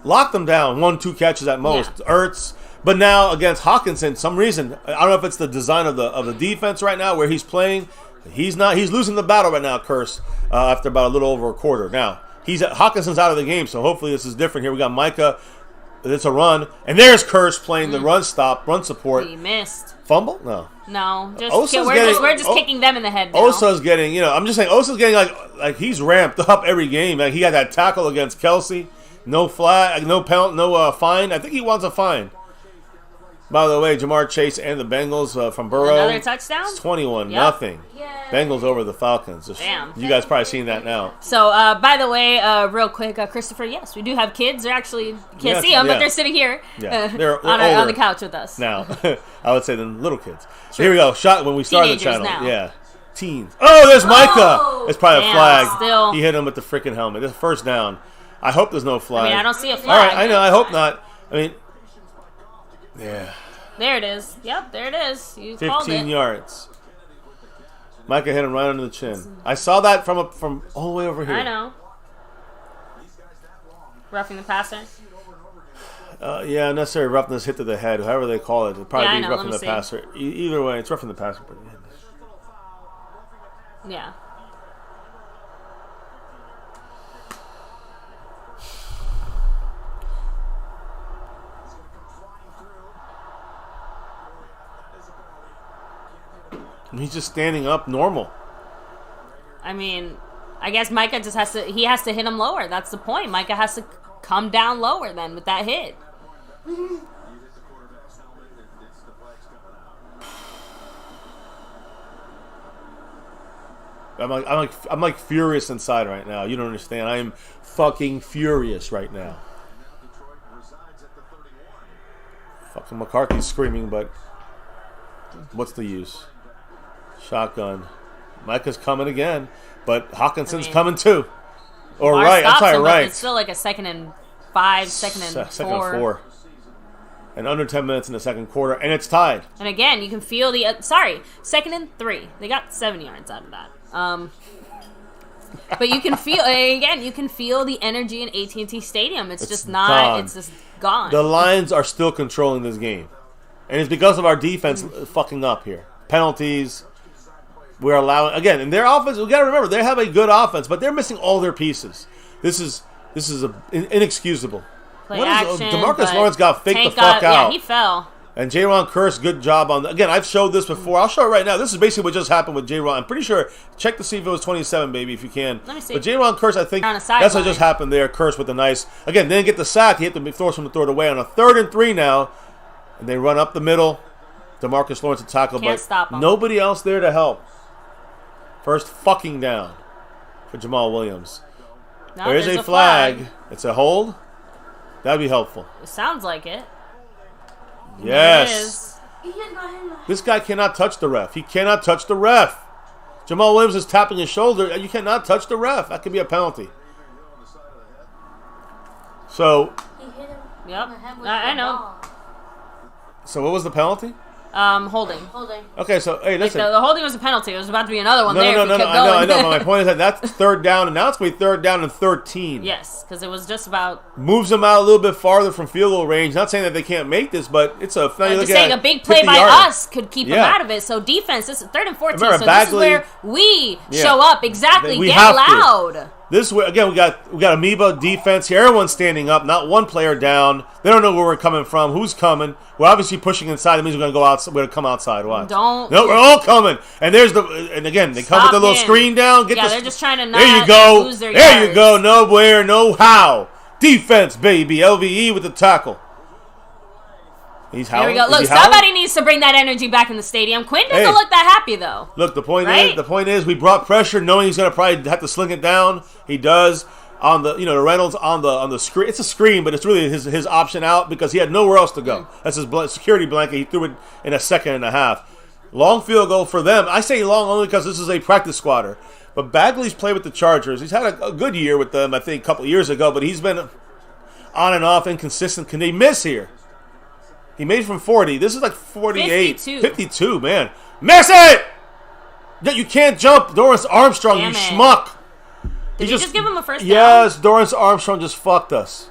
Locked them down, 1-2 catches at most.
Yeah.
Ertz. But now against Hawkinson, some reason, I don't know if it's the design of the defense right now where he's playing. He's losing the battle right now, Curse, after about a little over a quarter. Now, Hawkinson's out of the game, so hopefully this is different here. We got Micah. It's a run. And there's Curse playing the run support.
He missed.
Fumble? No.
No.
We're
just kicking them in the head now.
Osa's getting, I'm just saying, Osa's getting like he's ramped up every game. Like he had that tackle against Kelsey. No flag, no penalty, no fine. I think he wants a fine. By the way, Jamar Chase and the Bengals from Burrow.
Another touchdown?
It's 21-0. Bengals over the Falcons.
Damn.
You guys probably seen that now.
So, by the way, real quick, Christopher, yes, we do have kids. They're actually, you can't see them, but they're sitting here
they're
on the couch with us.
Now, I would say the little kids. So here we go. Shot when we started the channel.
Now.
Yeah. Teens. Oh, there's Micah. It's probably a flag.
Still.
He hit him with the freaking helmet. This first down. I hope there's no flag.
I mean, I don't see a flag.
All right, I know. I hope not. I mean, yeah.
There it is. Yep, there it is. You called it.
15 yards. Micah hit him right under the chin. I saw that from all the way over here.
I know. Roughing the passer.
Yeah, necessary roughness, hit to the head, however they call it. It'd probably be roughing the
see.
passer. Either way, it's roughing the passer. But
yeah.
He's just standing up normal.
I mean, I guess Micah just has to hit him lower. That's the point. Micah has to come down lower then with that hit.
I'm like furious inside right now. You don't understand. I am fucking furious right now. Fucking McCarthy's screaming, but what's the use? Shotgun. Micah's coming again, but Hawkinson's coming too. Or right, I'm sorry, right.
It's still like a 2nd and 5, 2nd and 4.
Second and 4. And under 10 minutes in the second quarter, and it's tied.
And again, you can feel the 2nd and 3. They got 7 yards out of that. But you can feel the energy in AT&T Stadium. It's just not.
Gone.
It's just gone.
The Lions are still controlling this game, and it's because of our defense fucking up here. Penalties. We're allowing again, and their offense. We got to remember they have a good offense, but they're missing all their pieces. This is inexcusable.
Play action,
DeMarcus Lawrence got faked the fuck out.
Yeah, he fell.
And J-Ron Curse, good job on. Again, I've showed this before. I'll show it right now. This is basically what just happened with J-Ron. I'm pretty sure. Check to see if it was 27, baby, if you can.
Let me see.
But J-Ron Curse, I think that's what just happened there. Curse with a nice. Again, didn't get the sack. He hit the force him to throw it away on a 3rd and 3 now, and they run up the middle. DeMarcus Lawrence to tackle,
Can't
but
stop him.
Nobody else there to help. First fucking down for Jamal Williams.
No,
There's a flag. It's a hold. That'd be helpful.
It sounds like it.
Yes. This guy cannot touch the ref. He cannot touch the ref. Jamal Williams is tapping his shoulder. You cannot touch the ref. That could be a penalty. So.
Yep. I know.
So what was the penalty?
Holding.
Okay, so hey, listen.
The holding was a penalty. There was about to be another one
No,
there.
I know. But my point is that that's 3rd down, and now it's going to be 3rd down and 13.
Yes, because it was just about.
Moves them out a little bit farther from field goal range. Not saying that they can't make this, but it's a.
I'm just saying a big play by us could keep them out of it. So defense, this is 3rd and 14.
Remember,
so
Bagley,
this is where we show up. Exactly.
We
Get
have
loud.
To. This way again. We got amoeba defense here. Everyone's standing up. Not one player down. They don't know where we're coming from. Who's coming? We're obviously pushing inside. That means we're going to go outside. We're going to come outside. Watch.
Don't.
No, we're all coming. And there's and again they come with the little screen down.
They're just trying to not
there you go.
lose their
there
yards.
You go. Nowhere, no how. Defense, baby. LVE with the tackle. He's howling.
Here we go. Look, somebody needs to bring that energy back in the stadium. Quinn doesn't look that happy though.
Look, the point is we brought pressure, knowing he's going to probably have to sling it down. He does. On the Reynolds on the screen. It's a screen, but it's really his option out because he had nowhere else to go. That's his security blanket. He threw it in a 2.5 seconds. Long field goal for them. I say long only because this is a practice squatter. But Bagley's played with the Chargers. He's had a good year with them, I think, a couple of years ago. But he's been on and off, inconsistent. Can they miss here? He made from 40. This is like 48. 52, man. Miss it! You can't jump Dorrance Armstrong, you schmuck.
Did he just give him a first down?
Yes, Dorrance Armstrong just fucked us.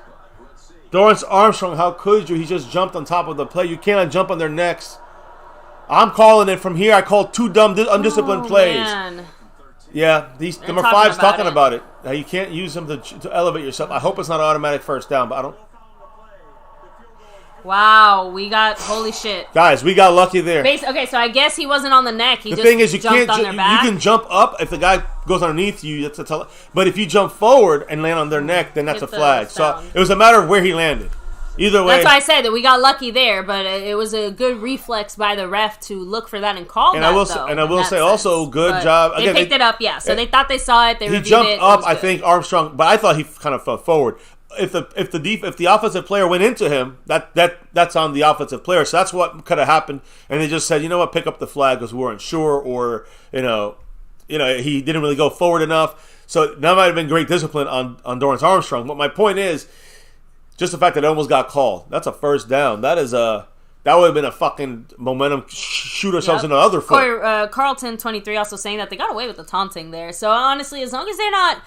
Dorrance Armstrong, how could you? He just jumped on top of the play. You cannot jump on their necks. I'm calling it from here. I call 2 dumb, undisciplined plays. Man. Yeah, number 5's talking about it. Now, you can't use them to elevate yourself. I hope it's not an automatic first down, but I don't.
Wow, we got holy shit,
guys. We got lucky there.
Okay, so I guess he wasn't on the neck. He
the
just
thing is, you
jumped
can't.
On their back.
You can jump up if the guy goes underneath you. That's a tell. But if you jump forward and land on their neck, then that's a flag. So it was a matter of where he landed. Either way,
that's why I said that we got lucky there. But it was a good reflex by the ref to look for that and call that.
I will say also good job.
Again, they picked it up. Yeah, so they thought they saw it. They reviewed it.
He jumped up. I think Armstrong, but I thought he kind of fell forward. If the offensive player went into him, that's on the offensive player. So that's what could have happened. And they just said, you know what, pick up the flag because we weren't sure, or you know, he didn't really go forward enough. So that might have been great discipline on Dorrance Armstrong. But my point is, just the fact that it almost got called. That's a first down. That would have been a fucking momentum shoot ourselves in the other foot.
Carlton 23 also saying that they got away with the taunting there. So honestly, as long as they're not,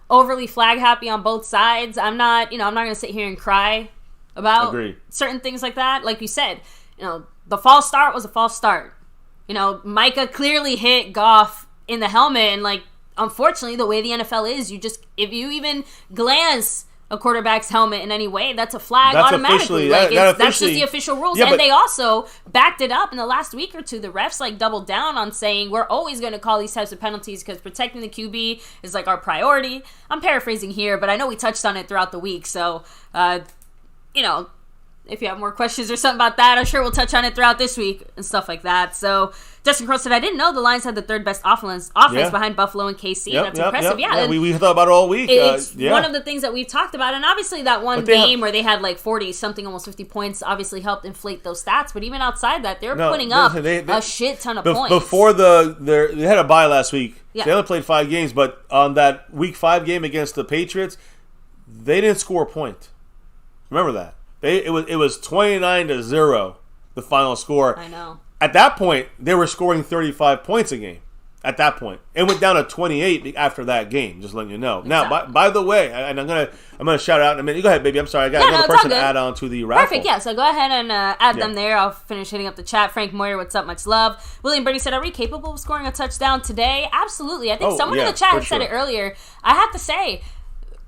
overly flag happy on both sides, I'm not going to sit here and cry about certain things like that. Like you said, the false start was a false start. Micah clearly hit Goff in the helmet, and unfortunately, the way the NFL is, if you even glance a quarterback's helmet in any way, that's a flag automatically. That's just the official rules. And they also backed it up in the last week or two. The refs doubled down on saying we're always going to call these types of penalties because protecting the QB is our priority. I'm paraphrasing here, but I know we touched on it throughout the week. So, if you have more questions or something about that, I'm sure we'll touch on it throughout this week and stuff like that. So, Justin Crow said, I didn't know the Lions had the 3rd best offense behind Buffalo and KC. That's impressive. Yeah,
we thought about it all week.
It's one of the things that we've talked about. And obviously that one game where they had 40-something, almost 50 points obviously helped inflate those stats. But even outside that, they were putting up a shit ton of points.
Before they had a bye last week. Yeah. They only played 5 games. But on that week 5 game against the Patriots, they didn't score a point. Remember that. It was 29-0, the final score.
I know.
At that point, they were scoring 35 points a game. At that point, it went down to 28 after that game. Just letting you know. Exactly. Now, by the way, and I'm gonna shout out in a minute. You go ahead, baby. I'm sorry, I got another person to add on to the raffle.
Perfect. Yeah. So go ahead and add them there. I'll finish hitting up the chat. Frank Moyer, what's up? Much love. William Birdie said, "Are we capable of scoring a touchdown today?" Absolutely. I think someone in the chat said it earlier. I have to say,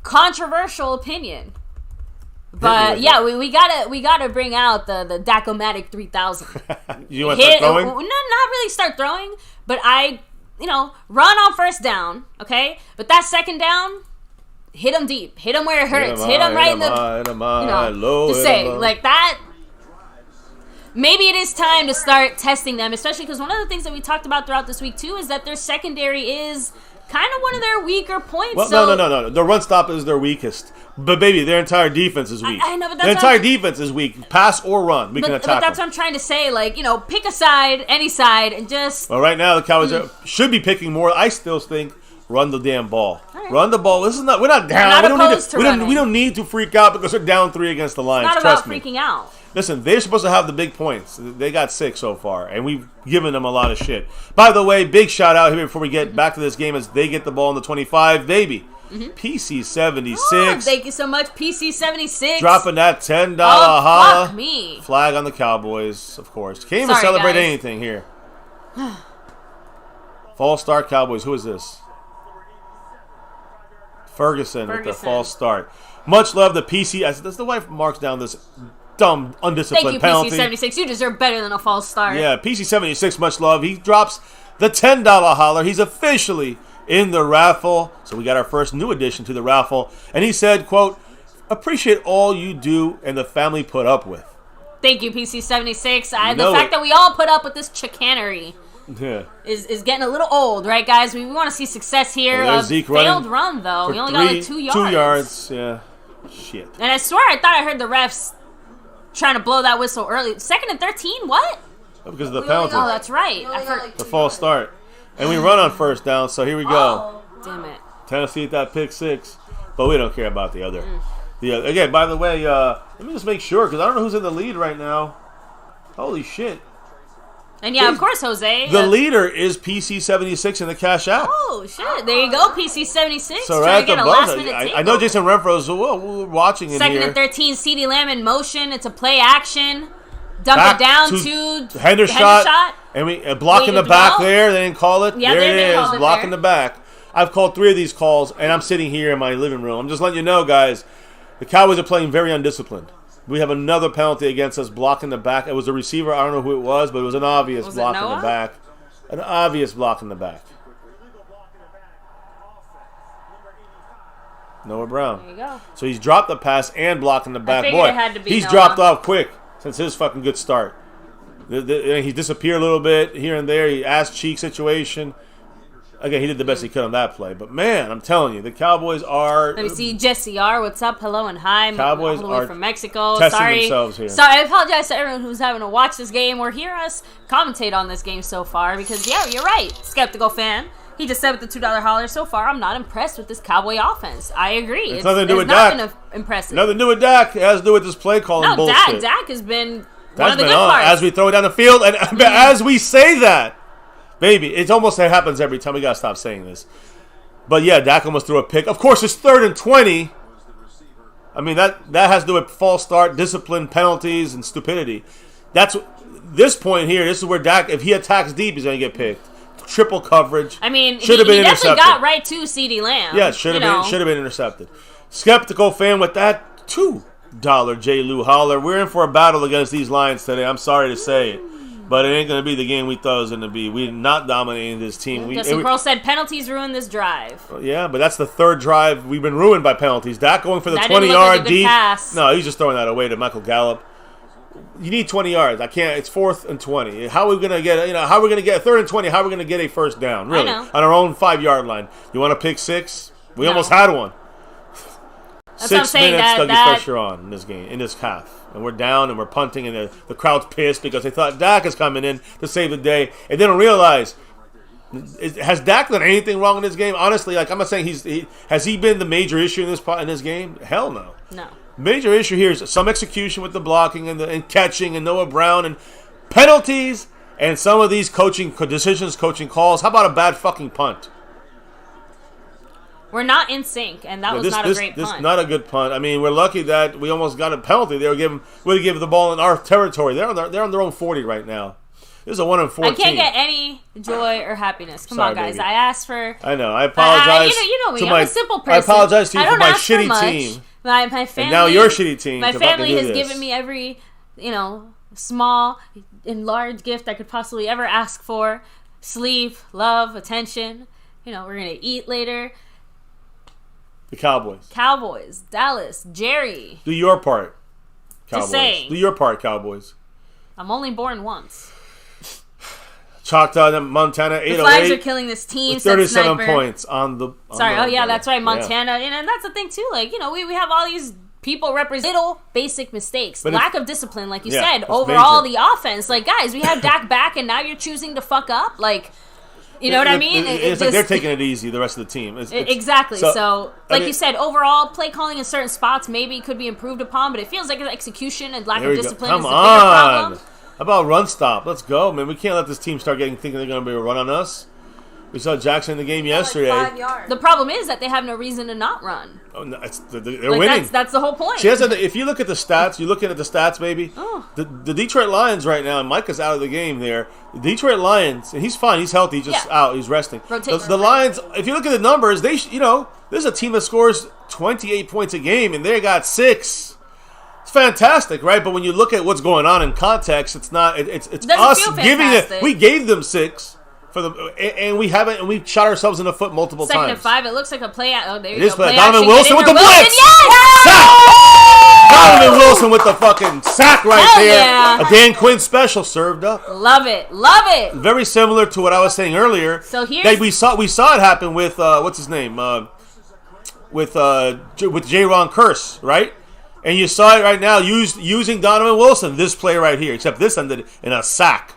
controversial opinion. But yeah, we gotta bring out the Dacomatic 3000.
You want to start throwing?
No, not really start throwing, but run on first down, okay? But that second down, hit them deep, hit them where it hurts, hit them right in the, just say like that. Maybe it is time to start testing them, especially because one of the things that we talked about throughout this week too is that their secondary is kind of one of their weaker points.
Well, no. The run stop is their weakest. But, baby, their entire defense is weak.
I know, but
their entire defense is weak. Pass or run. We can attack
But that's what I'm trying to say. Pick a side, any side, and just...
Well, right now, the Cowboys should be picking more. I still think run the damn ball.
Right.
Run the ball. We're not down. We don't need to freak out because we're down 3 against the Lions.
It's not about freaking out.
Listen, they're supposed to have the big points. They got 6 so far, and we've given them a lot of shit. By the way, big shout out here before we get back to this game as they get the ball in the 25, baby. PC76.
Oh, thank you so much, PC76.
Dropping that $10 holla.
Fuck me.
Flag on the Cowboys, of course. Can't even celebrate anything here. False start Cowboys. Who is this? Ferguson with the false start. Much love to PC. Does the wife marks down this dumb, undisciplined penalty?
Thank you, PC76. You deserve better than a false start.
Yeah, PC76, much love. He drops the $10 holler. He's officially in the raffle. So we got our first new addition to the raffle. And he said, quote, appreciate all you do and the family put up with.
Thank you, PC76. The fact that we all put up with this chicanery is getting a little old, right, guys? We want to see success here. Failed run, though. We only got 2 yards.
2 yards, yeah. Shit.
And I swear I thought I heard the refs trying to blow that whistle early. 2nd and 13? What?
Because of the penalty.
Oh, that's right.
The false start. And we run on first down, so here we go.
Damn it.
Tennessee at that pick 6. But we don't care about the other. Again, by the way, let me just make sure because I don't know who's in the lead right now. Holy shit!
And yeah, of course, Jose.
The leader is PC76 in the cash out.
Oh shit! There you go, PC76.
So
trying to get a last minute takeover.
I know Jason Renfro's watching in
Second
here.
and 13, CeeDee Lamb in motion. It's a play action. Dump it down to
Hendershot. And we blocking the back there. They didn't call it.
Yeah,
there it is, blocking the back. I've called 3 of these calls, and I'm sitting here in my living room. I'm just letting you know, guys, the Cowboys are playing very undisciplined. We have another penalty against us blocking the back. It was a receiver. I don't know who it was, but it was an obvious block in the back. An obvious block in the back. Noah Brown.
There you go.
So he's dropped the pass and blocking the back.
Boy, it had to be
he's
Noah.
dropped off quick since his fucking good start. He disappeared a little bit here and there. He ass cheek situation. Again, he did the best he could on that play. But, man, I'm telling you, the Cowboys are...
Let me see. Jesse R., what's up? Hello and hi.
Cowboys
all the way
are
from Mexico.
testing
Sorry.
themselves here.
Sorry, I apologize to everyone who's having to watch this game or hear us commentate on this game so far because, yeah, you're right. Skeptical fan. He just said with the $2 holler, so far, I'm not impressed with this Cowboy offense. I agree.
It's nothing to do with
Dak.
Dak.
It's not been impressive.
Nothing to do with Dak. It has to do with this play calling bullshit.
Dak has been
That's
one of the
been
good
on
parts.
as we throw it down the field. And as we say that, baby, it happens every time. We got to stop saying this. But, yeah, Dak almost threw a pick. Of course, it's 3rd and 20. I mean, that has to do with false start, discipline, penalties, and stupidity. This point here, this is where Dak, if he attacks deep, he's going to get picked. Triple coverage.
I mean,
should have been
definitely
intercepted.
got right to CeeDee Lamb.
Yeah, should have been intercepted. Skeptical fan with that $2 J. Lou holler. We're in for a battle against these Lions today. I'm sorry to say it. But it ain't going to be the game we thought it was going to be. We're not dominating this team.
Justin Kroll said penalties ruined this drive.
Yeah, but that's the 3rd drive. We've been ruined by penalties. Dak going for the 20-yard deep.
Pass.
No, he's just throwing that away to Michael Gallup. You need 20 yards. I can't. It's 4th and 20. How are we going to get? How are we going to get 3rd and 20? How are we going to get a first down? Really, on our own 5-yard line. You want to pick 6? We almost had one.
That's
6 minutes. Dougie's pressure on in this game, in this half. And we're down and we're punting and the crowd's pissed because they thought Dak is coming in to save the day. And they don't realize, has Dak done anything wrong in this game? Honestly, like I'm not saying has he been the major issue in this game? Hell no.
No.
Major issue here is some execution with the blocking and catching and Noah Brown and penalties and some of these coaching calls. How about a bad fucking punt?
We're not in sync, and that was not a great punt.
This not a good punt. I mean, we're lucky that we almost got a penalty. They would give the ball in our territory. They're on their own 40 right now. This is a 1-14.
I can't get any joy or happiness. Come on, guys. Baby. I asked for.
I know. I apologize.
You know me. I'm a simple person.
I apologize to you for my shitty team.
My family.
And now your shitty team.
My family has given me every small and large gift I could possibly ever ask for: sleep, love, attention. We're gonna eat later.
The Cowboys,
Dallas, Jerry.
Do your part, Cowboys.
Just saying.
Do your part, Cowboys.
I'm only born once.
Choctaw, Montana, 808.
The Flags are killing this team.
37 points on the.
That's right, Montana, and that's the thing too. Like we have all these people represent little basic mistakes, lack of discipline, like you said. Overall, the offense, like guys, we have Dak back, and now you're choosing to fuck up, like. You know what I mean?
It's like they're taking it easy, the rest of the team.
Exactly. So you said, overall, play calling in certain spots maybe could be improved upon, but it feels like execution and lack of discipline is the bigger problem.
How about run stop? Let's go, man. We can't let this team start thinking they're going to be a run on us. We saw Jackson in the game yesterday.
Like 5 yards. The problem is that they have no reason to not run.
Oh, no, they're winning.
That's the whole point.
If you look at the stats, you're looking at the stats, baby. Oh. The Detroit Lions right now, and Micah's out of the game there. The Detroit Lions, and he's fine. He's healthy. He's just out. He's resting. The Lions, if you look at the numbers, this is a team that scores 28 points a game, and they got 6. It's fantastic, right? But when you look at what's going on in context, it's not. It's us giving it. We gave them 6. And we haven't, and we shot ourselves in the foot multiple times.
2nd and 5. It looks like a play. Oh, there you go.
Play Donovan Wilson with the blitz.
Yes!
Sack! Donovan Wilson with the fucking sack there.
Yeah.
A Dan Quinn special served up.
Love it.
Very similar to what I was saying earlier.
So here
we saw it happen with what's his name with J-Ron Curse, right? And you saw it right now using Donovan Wilson. This play right here, except this ended in a sack,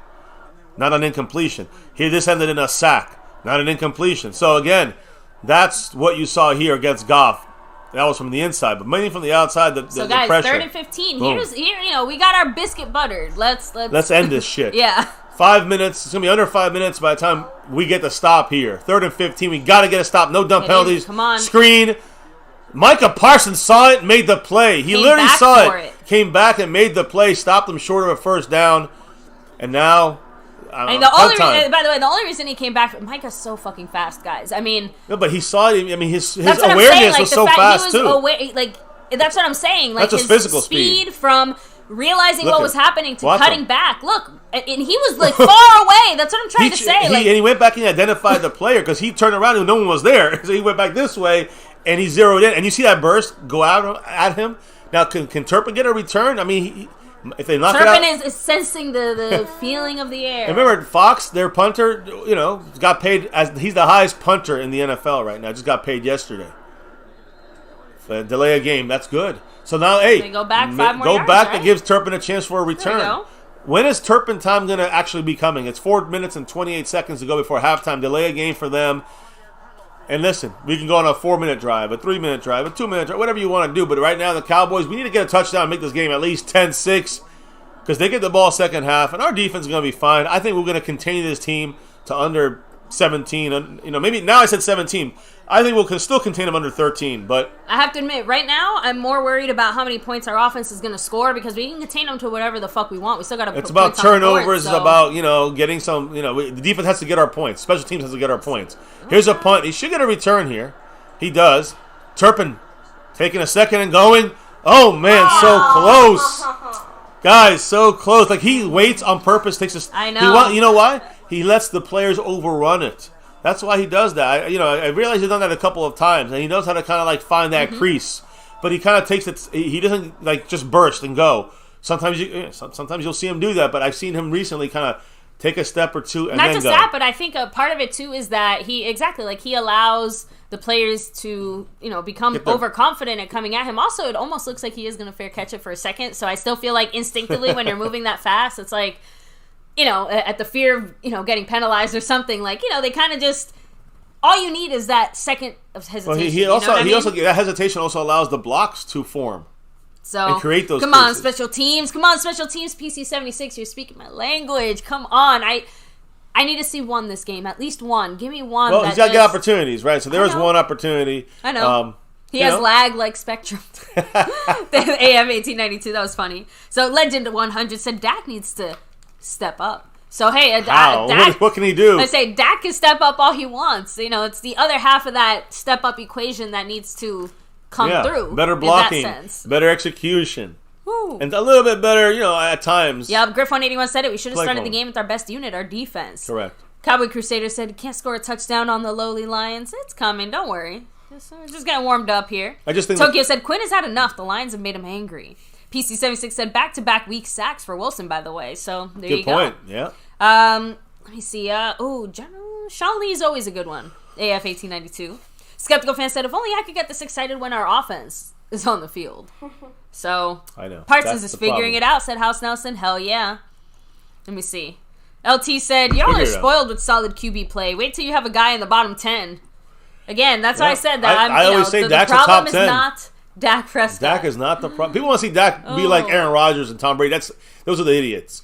not an incompletion. Here, this ended in a sack, not an incompletion. So, again, that's what you saw here against Goff. That was from the inside, but mainly from the outside.
So
the
guys,
pressure.
3rd and 15.
Boom.
Here, we got our biscuit buttered. Let's
end this shit.
Yeah.
5 minutes. It's gonna be under 5 minutes by the time we get the stop here. 3rd and 15. We gotta get a stop. No dumb penalties.
Come on.
Screen. Micah Parsons saw it, made the play. He literally saw it. Came back and made the play. Stopped them short of a first down. And now.
By the way, the only reason he came back, Micah's so fucking fast, guys. I mean,
no, but he saw it. I mean, his
awareness
was so fast too.
That's what I'm saying. Like
that's his physical
speed from realizing what was happening to cutting back. Look, and he was like far away. That's what I'm trying to say.
And he went back and identified the player because he turned around and no one was there. So he went back this way and he zeroed in. And you see that burst go out at him. Now, can Turpin get a return? I mean, if they knock
Turpin
it out,
is sensing the feeling of the air.
And remember, Fox, their punter, got paid he's the highest punter in the NFL right now. Just got paid yesterday. Delay a game, that's good. So now, hey,
go back 5 more
go
yards,
back.
Right?
That gives Turpin a chance for a return. When is Turpin time going to actually be coming? It's 4 minutes and 28 seconds to go before halftime. Delay a game for them. And listen, we can go on a 4-minute drive, a 3-minute drive, a 2-minute drive, whatever you want to do. But right now, the Cowboys, we need to get a touchdown and make this game at least 10-6 because they get the ball second half, and our defense is going to be fine. I think we're going to continue this team to under 17. Maybe now I said 17. I think we'll still contain them under 13. But
I have to admit, right now, I'm more worried about how many points our offense is going to score because we can contain them to whatever the fuck we want. We still got to.
It's about turnovers. It's about getting some. The defense has to get our points. Special teams has to get our points. Here's a punt. He should get a return here. He does. Turpin taking a second and going. Oh man, so close, guys, so close. Like he waits on purpose.
I know.
You know why? He lets the players overrun it. That's why he does that. I realize he's done that a couple of times, and he knows how to kind of find that crease. But he kind of takes it. He doesn't just burst and go. Sometimes you'll see him do that. But I've seen him recently kind of take a step or two and
not
then
just
go.
that, but I think a part of it too is that he allows the players to become overconfident at coming at him. Also, it almost looks like he is going to fair catch it for a second. So I still feel like instinctively when you're moving that fast, it's like. At the fear of, getting penalized or something, they kind of just, all you need is that second of hesitation.
Well, that hesitation also allows the blocks to form.
So,
and create those
Come on, special teams, PC76, you're speaking my language. Come on, I need to see one this game, at least one. Give me one.
Well, he's got to get opportunities, right? So there was one opportunity.
I know. He has lag like Spectrum. The AM 1892, that was funny. So, Legend 100 said Dak needs to step up. So hey, Dak,
what can he do?
I say Dak can step up all he wants. It's the other half of that step up equation that needs to come through.
Better blocking, better execution, and a little bit better, at times.
Yeah, Griff 181 said it. We should have started the game with our best unit, our defense.
Correct.
Cowboy Crusader said can't score a touchdown on the lowly Lions. It's coming. Don't worry. Just getting warmed up here.
I just think
Tokyo said Quinn has had enough. The Lions have made him angry. PC76 said back-to-back weak sacks for Wilson, by the way. So there you go.
Good point. Yeah.
Let me see. General Sean Lee is always a good one. AF 1892. Skeptical fan said, if only I could get this excited when our offense is on the field. So
I know.
Parsons is figuring it out, said House Nelson. Hell yeah. Let me see. LT said, y'all are spoiled with solid QB play. Wait till you have a guy in the bottom 10. Again, that's why I said that.
I always say Dak's
the problem
a top 10.
is not Dak Prescott.
Dak is not the problem. People want to see Dak be like Aaron Rodgers and Tom Brady. Those are the idiots.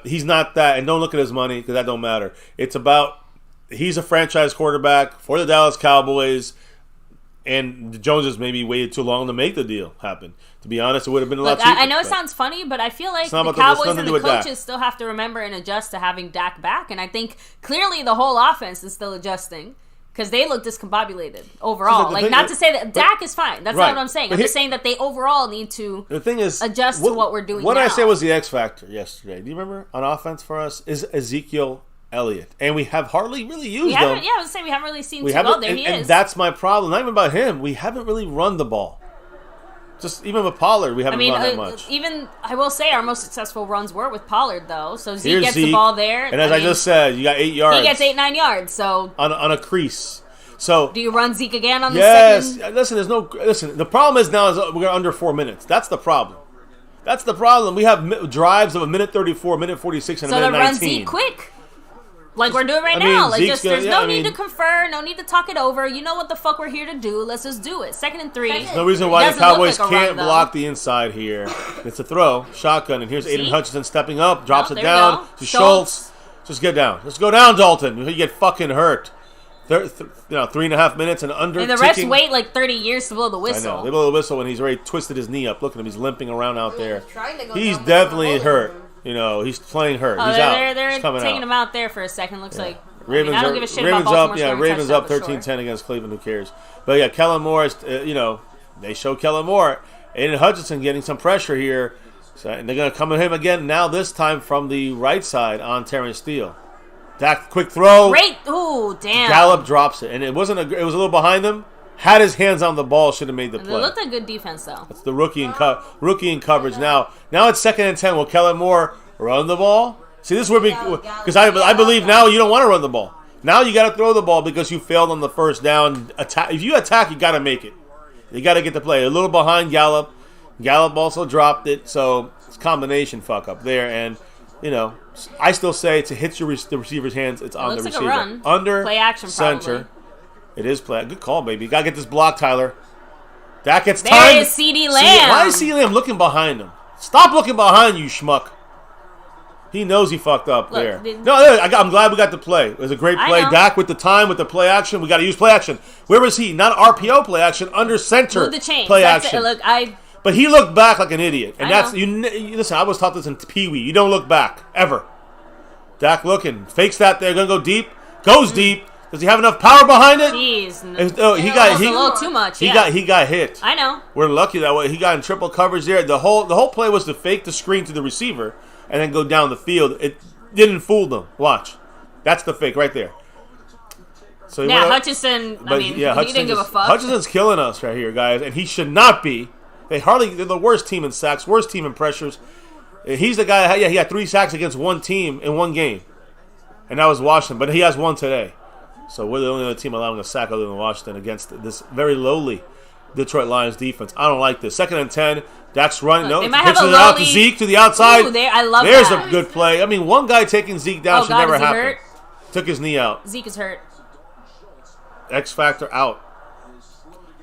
He's not that, and don't look at his money because that don't matter. It's about he's a franchise quarterback for the Dallas Cowboys, and the Joneses maybe waited too long to make the deal happen. To be honest, it would have been a lot cheaper.
I know it sounds funny, but I feel like the Cowboys and the coaches still have to remember and adjust to having Dak back, and I think clearly the whole offense is still adjusting. Because they look discombobulated overall. Not to say that Dak is fine. That's not what I'm saying. I'm just saying that they overall need to adjust to what we're doing now.
What I say was the X factor yesterday. Do you remember on offense for us is Ezekiel Elliott, and we have hardly really used him.
Yeah, I was saying we haven't really seen too well. There he is.
And that's my problem. Not even about him. We haven't really run the ball. Just even with Pollard, we haven't run that much.
Even I will say our most successful runs were with Pollard, though. So Zeke gets the ball there,
and as I just said, you got 8 yards.
He gets 9 yards. So
on a crease. So
do you run Zeke again on the second?
Yes. Listen. The problem is now is we're under 4 minutes. That's the problem. We have drives of a minute 34, minute 46, and a minute 19.
So run Zeke quick. Like we're doing right now. Like
Zeke's
there's no need to confer, no need to talk it over. You know what the fuck we're here to do. Let's just do it. 2nd and 3.
There's no reason why the Cowboys can't block the inside here. It's a throw, shotgun, and here's Aiden Hutchinson stepping up, drops it down to Schultz. Just get down. Just go down, Dalton. You get fucking hurt. 3.5 minutes and under.
And the refs wait like 30 years to blow the whistle.
I know. They blow the whistle when he's already twisted his knee up. Look at him. He's limping around out there. He's definitely hurt. You know, he's playing hurt. He's out.
They're taking him out there for a second. Looks like.
Ravens
I don't give a shit about Baltimore.
Ravens up 13-10 against Cleveland. Who cares? But yeah, Kellen Moore. They show Kellen Moore. Aiden Hutchinson getting some pressure here. So, and they're going to come at him again. Now this time from the right side on Terrence Steele. Dak, quick throw.
Great. Ooh, damn.
Gallup drops it, and it was a little behind him. Had his hands on the ball, should have made the play.
It looked like good defense though.
It's the rookie in coverage. Now it's 2nd and 10. Will Kellen Moore run the ball? See, this is where because I believe now you don't want to run the ball. Now you got to throw the ball because you failed on the first down. If you attack, you got to make it. You got to get the play. A little behind Gallup. Gallup also dropped it, so it's a combination fuck up there. And I still say to hit the receiver's hands, it's on the receiver.
Like a run.
Under
play action,
center.
Probably.
It is play. Good call, baby. You got to get this block, Tyler. That gets time.
There is CeeDee Lamb.
Why is CeeDee Lamb looking behind him? Stop looking behind you, schmuck. He knows he fucked up there. I'm glad we got the play. It was a great play. Dak with the time, with the play action. We got to use play action. Where was he? Not RPO play action. Under center
Move the chains.
play action. But he looked back like an idiot. And listen, I was taught this in Pee Wee. You don't look back. Ever. Dak looking. Fakes that there. Going to go deep. Goes deep. Does he have enough power behind it?
Jeez.
He got
a little too much.
He got hit.
I know.
We're lucky that way. He got in triple coverage there. The whole play was to fake the screen to the receiver and then go down the field. It didn't fool them. Watch. That's the fake right there. So
Hutchinson, he didn't give a fuck.
Hutchinson's killing us right here, guys, and he should not be. They're the worst team in sacks, worst team in pressures. He's the guy, he had 3 sacks against one team in one game, and that was Washington, but he has one today. So we're the only other team allowing a sack other than Washington against this very lowly Detroit Lions defense. I don't like this. 2nd and 10. Dak's running. Pitches it out to Zeke to the outside.
Ooh, I love
There's
that.
A good play. I mean, one guy taking Zeke down should never happen. Hurt? Took his knee out.
Zeke is hurt.
X Factor out.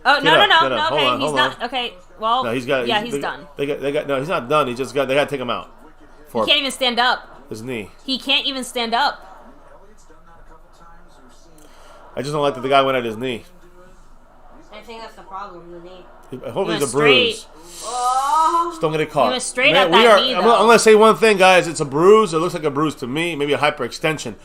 Oh, no. Okay, he's not. Okay, well,
no, he's done. No, he's not done. They got to take him out.
He can't even stand up.
His knee.
He can't even stand up.
I just don't like that the guy went at his knee.
I think that's the problem, the knee.
Hopefully it's a bruise. Just don't get it caught.
He went straight at that knee, though.
I'm going to say one thing, guys. It's a bruise. It looks like a bruise to me. Maybe a hyperextension.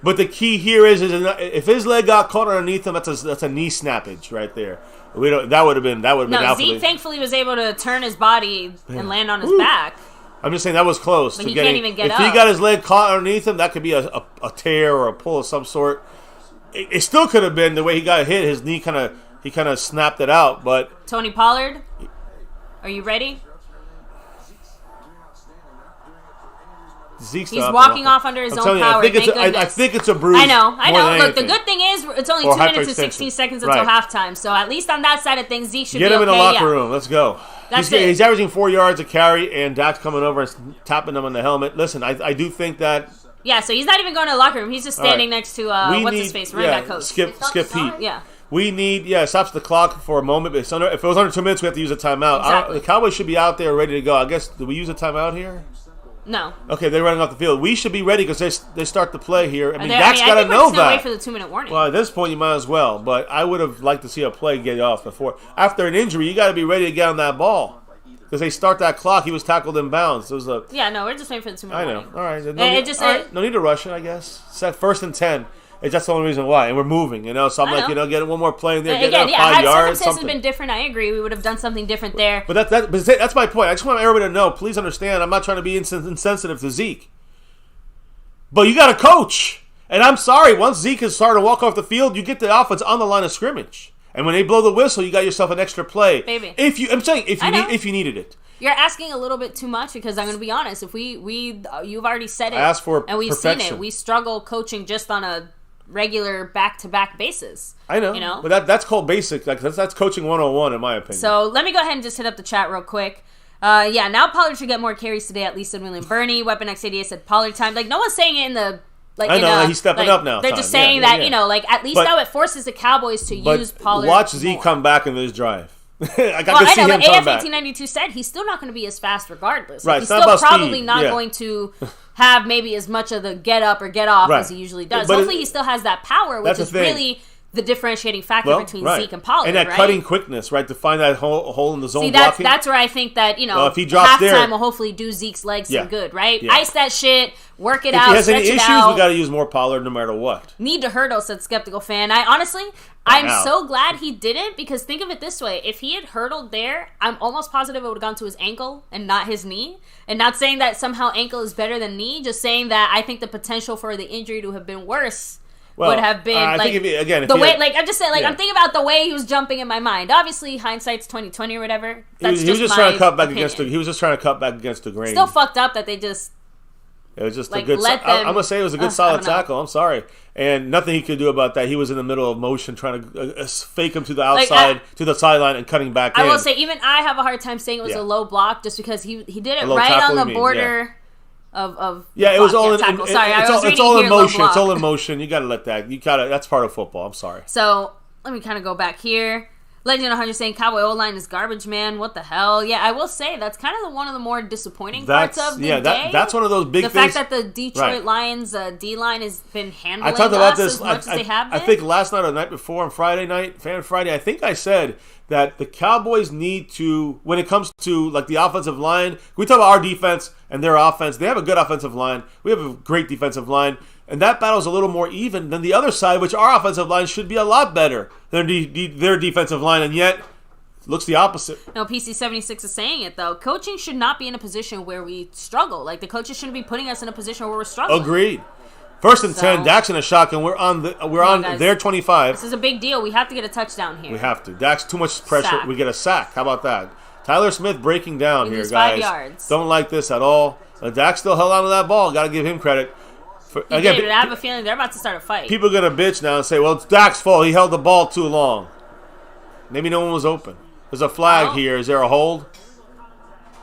But the key here is if his leg got caught underneath him, that's a knee snappage right there. That would have been out.
Zeke thankfully was able to turn his body and land on his back.
I'm just saying that was close.
But he can't even get up.
If he got his leg caught underneath him, that could be a tear or a pull of some sort. It still could have been the way he got hit. His knee kind of snapped it out. But
Tony Pollard, are you ready?
He's
walking off under his own power.
I think it's a bruise.
I know. Look, the good thing is it's only 2 minutes and 16 seconds until halftime. So at least on that side of things, Zeke should be okay.
Get him in the locker room. Let's go.
He's
averaging 4 yards a carry, and Dak's coming over and tapping him on the helmet. Listen, I do think that.
Yeah, so he's not even going to the locker room. He's just standing next to what's his face, running back coach.
Skip Pete.
Yeah.
We need, stops the clock for a moment. But if it was under 2 minutes, we have to use a timeout.
Exactly.
The Cowboys should be out there ready to go. I guess, do we use a timeout here?
No.
Okay, they're running off the field. We should be ready because they start the play here. Dak's got to know that.
Wait for the 2-minute warning.
Well, at this point, you might as well. But I would have liked to see a play get off before. After an injury, you got to be ready to get on that ball. Because they start that clock, he was tackled in bounds. It was we're
just waiting for the 2-minute warning.
I know. All right. No need to rush it, I guess. Set 1st and 10. That's the only reason why. And we're moving, So I'm get one more play in there. Get 5 yards.
Had circumstances been different, I agree. We would have done something different there.
But that's my point. I just want everybody to know. Please understand, I'm not trying to be insensitive to Zeke. But you got to coach. And I'm sorry, once Zeke is starting to walk off the field, you get the offense on the line of scrimmage. And when they blow the whistle, you got yourself an extra play.
Baby.
If you needed it.
You're asking a little bit too much because I'm going to be honest. If you've already said it,
ask for
and we've
perfection.
seen it. We struggle coaching just on a regular back-to-back basis.
I know. But that's called basic. That's coaching 101 in my opinion.
So let me go ahead and just hit up the chat real quick. Now Pollard should get more carries today, at least, than William Burney. Weapon X88 said Pollard time. No one's saying it in the Like,
I know he's stepping up now.
They're just saying that, you know, like at least now it forces the Cowboys to use Pollard.
Watch Z
more.
come back in this drive. I got to see him
but
come
AF
back.
1892 said he's still not going to be as fast regardless.
Right,
Like, he's
it's not
still
about
probably
speed.
not going to have maybe as much of the get up or get off as he usually does.
But
hopefully he still has that power, which is really the differentiating factor between Zeke and Pollard,
and that cutting quickness, right, to find that hole in the zone.
See,
blocking.
that's where I think that, you know,
if he drops
halftime will hopefully do Zeke's legs some good, right?
Yeah.
Ice that shit, work it
if
out,
he has
stretch
any
it
issues,
out.
we got to use more Pollard no matter what.
Need to hurdle, said Skeptical Fan. I'm so glad he didn't, because think of it this way. If he had hurdled there, I'm almost positive it would have gone to his ankle and not his knee. And not saying that somehow ankle is better than knee, just saying that I think the potential for the injury to have been worse would have been
I think
I'm just saying, I'm thinking about the way he was jumping in my mind. Obviously, hindsight's 20/20 or whatever.
He was just trying to cut back against the grain.
Still fucked up that they just.
It was just a good. I'm gonna say it was a good solid tackle. I'm sorry, and nothing he could do about that. He was in the middle of motion, trying to fake him to the outside, to the sideline, and cutting back.
I will say, even I have a hard time saying it was a low block, just because he did it right on the border. Of
it was all in
tackle.
it's all in motion. It's all in motion. You got to let that. That's part of football. I'm sorry.
So let me kind of go back here. Legend 100 saying Cowboy O-line is garbage, man. What the hell? Yeah, I will say that's kind of one of the more disappointing parts of the day.
That's one of those big things.
The fact that the Detroit Lions D-line has been handling
I talked about
us
this
as much as they have been.
I think last night or the night before on Friday night, Fan Friday, I think I said that the Cowboys need to, when it comes to like the offensive line, we talk about our defense and their offense. They have a good offensive line. We have a great defensive line. And that battle's a little more even than the other side, which our offensive line should be a lot better than their defensive line. And yet, it looks the opposite.
No, PC76 is saying it, though. Coaching should not be in a position where we struggle. Like, the coaches shouldn't be putting us in a position where we're struggling.
Agreed. First and 10, Dak's in a shotgun. We're on their 25.
This is a big deal. We have to get a touchdown here.
We have to. Dak's too much pressure. Sack. We get a sack. How about that? Tyler Smith breaking down here, guys.
5 yards.
Don't like this at all. Dak still held on to that ball. Got to give him credit.
I have a feeling they're about to start a fight.
People are going to bitch now and say, well, it's Dak's fault. He held the ball too long. Maybe no one was open. There's a flag here. Is there a hold?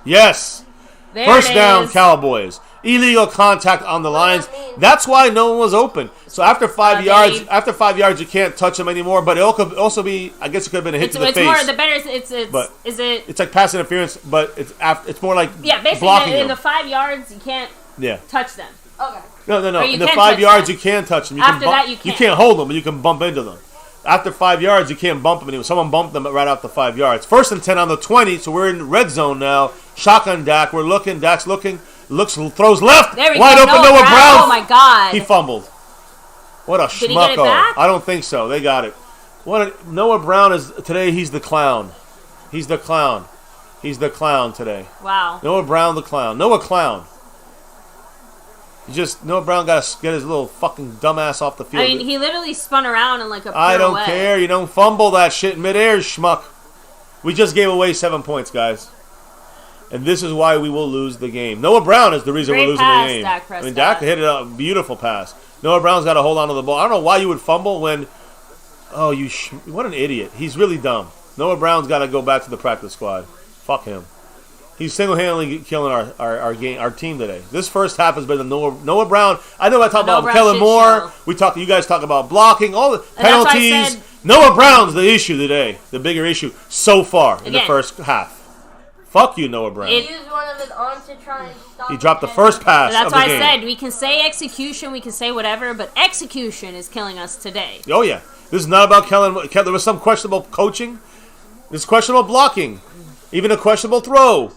Yes. First down, Cowboys. Illegal contact on the lines. That's why no one was open. So after 5 yards, you can't touch them anymore. But it could also be, I guess it could have been a hit to the face. It's like pass interference, but it's more like
basically
blocking
in the 5 yards, you can't touch them.
Okay.
No. In the 5 yards, you can touch them.
After that, you can't.
You can't hold them, but you can bump into them. After 5 yards, you can't bump them anymore. Someone bumped them right off the 5 yards. First and 10 on the 20, so we're in red zone now. Shotgun Dak. We're looking. Dak's looking. Throws left.
There we
wide
go.
open. Noah Brown.
Oh, my God.
He fumbled. What a schmucko.
Did he get it back?
I don't think so. They got it. Noah Brown is today. He's the clown. He's the clown. He's the clown today.
Wow.
Noah Brown, the clown. Noah Clown. Noah Brown got to get his little fucking dumbass off the field.
I mean, he literally spun around in like a pirouette.
I don't care. You don't fumble that shit in midair, schmuck. We just gave away 7 points, guys. And this is why we will lose the game. Noah Brown is the reason we're losing the game. Dak hit a beautiful pass. Noah Brown's got to hold on to the ball. I don't know why you would fumble when... Oh, what an idiot. He's really dumb. Noah Brown's got to go back to the practice squad. Fuck him. He's single-handedly killing our game, our team today. This first half has been the Noah Brown. I know I talk about Kellen Moore. You guys talk about blocking, all the penalties. Noah Brown's the issue today, the bigger issue so far in the first half. Fuck you, Noah Brown.
He used one of his arms to try and stop.
He dropped the first pass.
That's
of the
why
game.
I said we can say execution, we can say whatever, but execution is killing us today.
Oh yeah, this is not about Kellen. There was some questionable coaching. There's questionable blocking, even a questionable throw.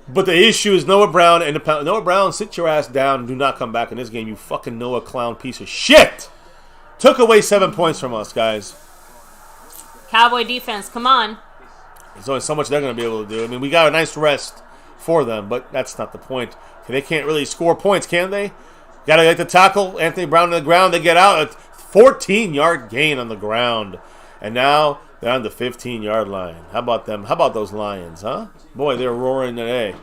But the issue is Noah Brown and Noah Brown, sit your ass down and do not come back in this game, you fucking Noah Clown piece of shit. Took away 7 points from us, guys.
Cowboy defense, come on.
There's only so much they're going to be able to do. I mean, we got a nice rest for them, but that's not the point. They can't really score points, can they? Got to get the tackle. Anthony Brown on the ground. They get out. A 14-yard gain on the ground. And now they're on the 15-yard line. How about them? How about those Lions, huh? Boy, they're roaring today.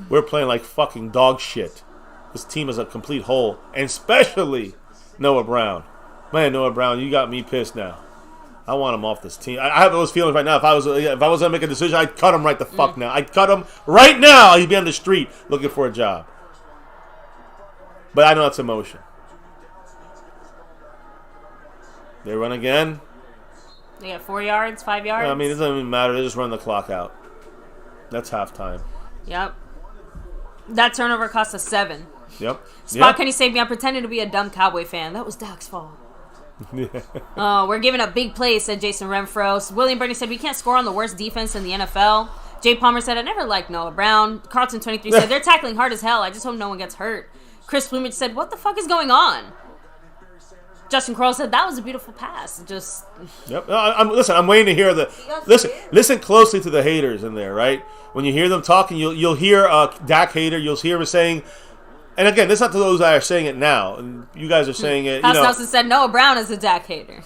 We're playing like fucking dog shit. This team is a complete hole. And especially Noah Brown. Man, Noah Brown, you got me pissed now. I want him off this team. I have those feelings right now. If I was going to make a decision, I'd cut him right the fuck now. I'd cut him right now. He'd be on the street looking for a job. But I know it's emotion. They run again.
They got 4 yards, 5 yards.
I mean, it doesn't even matter. They just run the clock out. That's halftime.
Yep. That turnover cost us 7.
Yep.
Spot Kenny saved me. I'm pretending to be a dumb Cowboy fan. That was Dak's fault. We're giving up big plays, said Jason Renfro. William Bernie said, we can't score on the worst defense in the NFL. Jay Palmer said, I never liked Noah Brown. Carlton 23 said, they're tackling hard as hell. I just hope no one gets hurt. Chris Plumage said, what the fuck is going on? Justin Kroll said, that was a beautiful pass. Just...
Yep. Listen, I'm waiting to hear the... Listen closely to the haters in there, right? When you hear them talking, you'll hear a Dak hater. You'll hear him saying... And again, this is not to those that are saying it now. And you guys are saying it,
House Nelson said, Noah Brown is a Dak hater.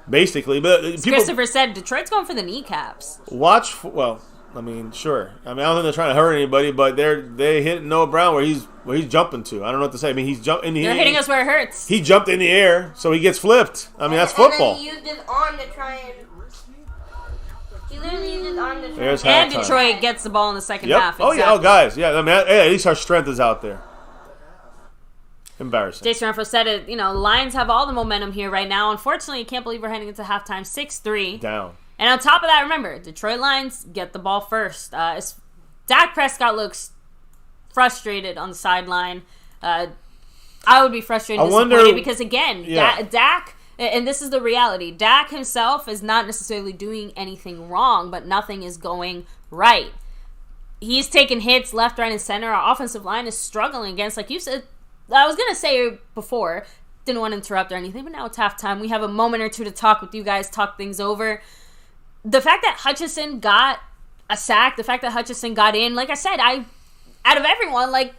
Basically. But people,
Christopher said, Detroit's going for the kneecaps.
Well, I mean, sure. I mean, I don't think they're trying to hurt anybody, but they hit Noah Brown where he's jumping to. I don't know what to say. I mean, he's jumping.
They're hitting us where it hurts.
He jumped in the air, so he gets flipped. I mean, that's football.
And then he used his arm to try and... He literally used his arm to try
and Detroit gets the ball in the second half.
Oh, yeah. Oh, guys. Yeah, I mean, at least our strength is out there. Embarrassing.
Jason Renfro said it. The Lions have all the momentum here right now. Unfortunately, you can't believe we're heading into halftime 6-3.
Down.
And on top of that, remember, Detroit Lions get the ball first. Dak Prescott looks frustrated on the sideline. I would be frustrated and disappointed because, again, Dak, and this is the reality, Dak himself is not necessarily doing anything wrong, but nothing is going right. He's taking hits left, right, and center. Our offensive line is struggling against, like you said, I was going to say before, didn't want to interrupt or anything, but now it's halftime. We have a moment or two to talk with you guys, talk things over. The fact that Hutchinson got a sack, the fact that Hutchinson got in, like I said, out of everyone, like,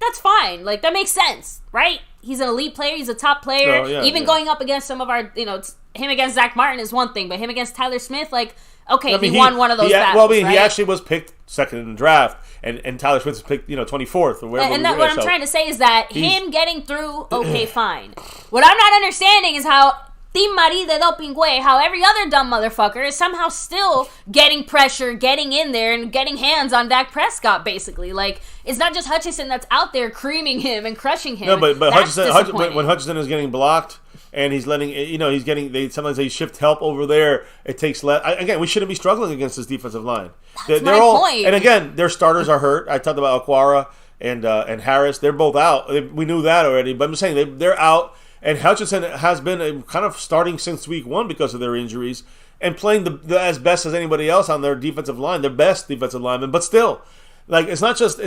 that's fine. Like, that makes sense, right? He's an elite player. He's a top player. Going up against some of our, him against Zach Martin is one thing, but him against Tyler Smith, like, okay, he won one of those battles, right?
He actually was picked second in the draft, and Tyler Smith was picked, 24th or wherever.
And what I'm trying to say is that him getting through, okay, fine. What I'm not understanding is how Team Marie de Dopingüe, how every other dumb motherfucker is somehow still getting pressure, getting in there, and getting hands on Dak Prescott, basically. Like, it's not just Hutchinson that's out there creaming him and crushing him.
No, but Hutchinson, when Hutchinson is getting blocked, and he's letting, he's getting, sometimes they shift help over there, it takes less. Again, we shouldn't be struggling against this defensive line.
That's my point.
And again, their starters are hurt. I talked about Aquara and Harris. They're both out. We knew that already, but I'm saying they're out. And Hutchinson has been kind of starting since week 1 because of their injuries and playing as best as anybody else on their defensive line, their best defensive lineman. But still, like, it's not just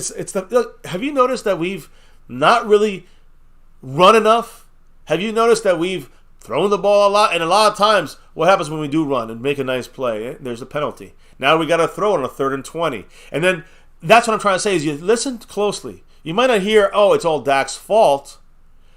have you noticed that we've not really run enough? Have you noticed that we've thrown the ball a lot? And a lot of times, what happens when we do run and make a nice play? There's a penalty. Now we got to throw on a 3rd and 20. And then that's what I'm trying to say is you listen closely. You might not hear, it's all Dak's fault.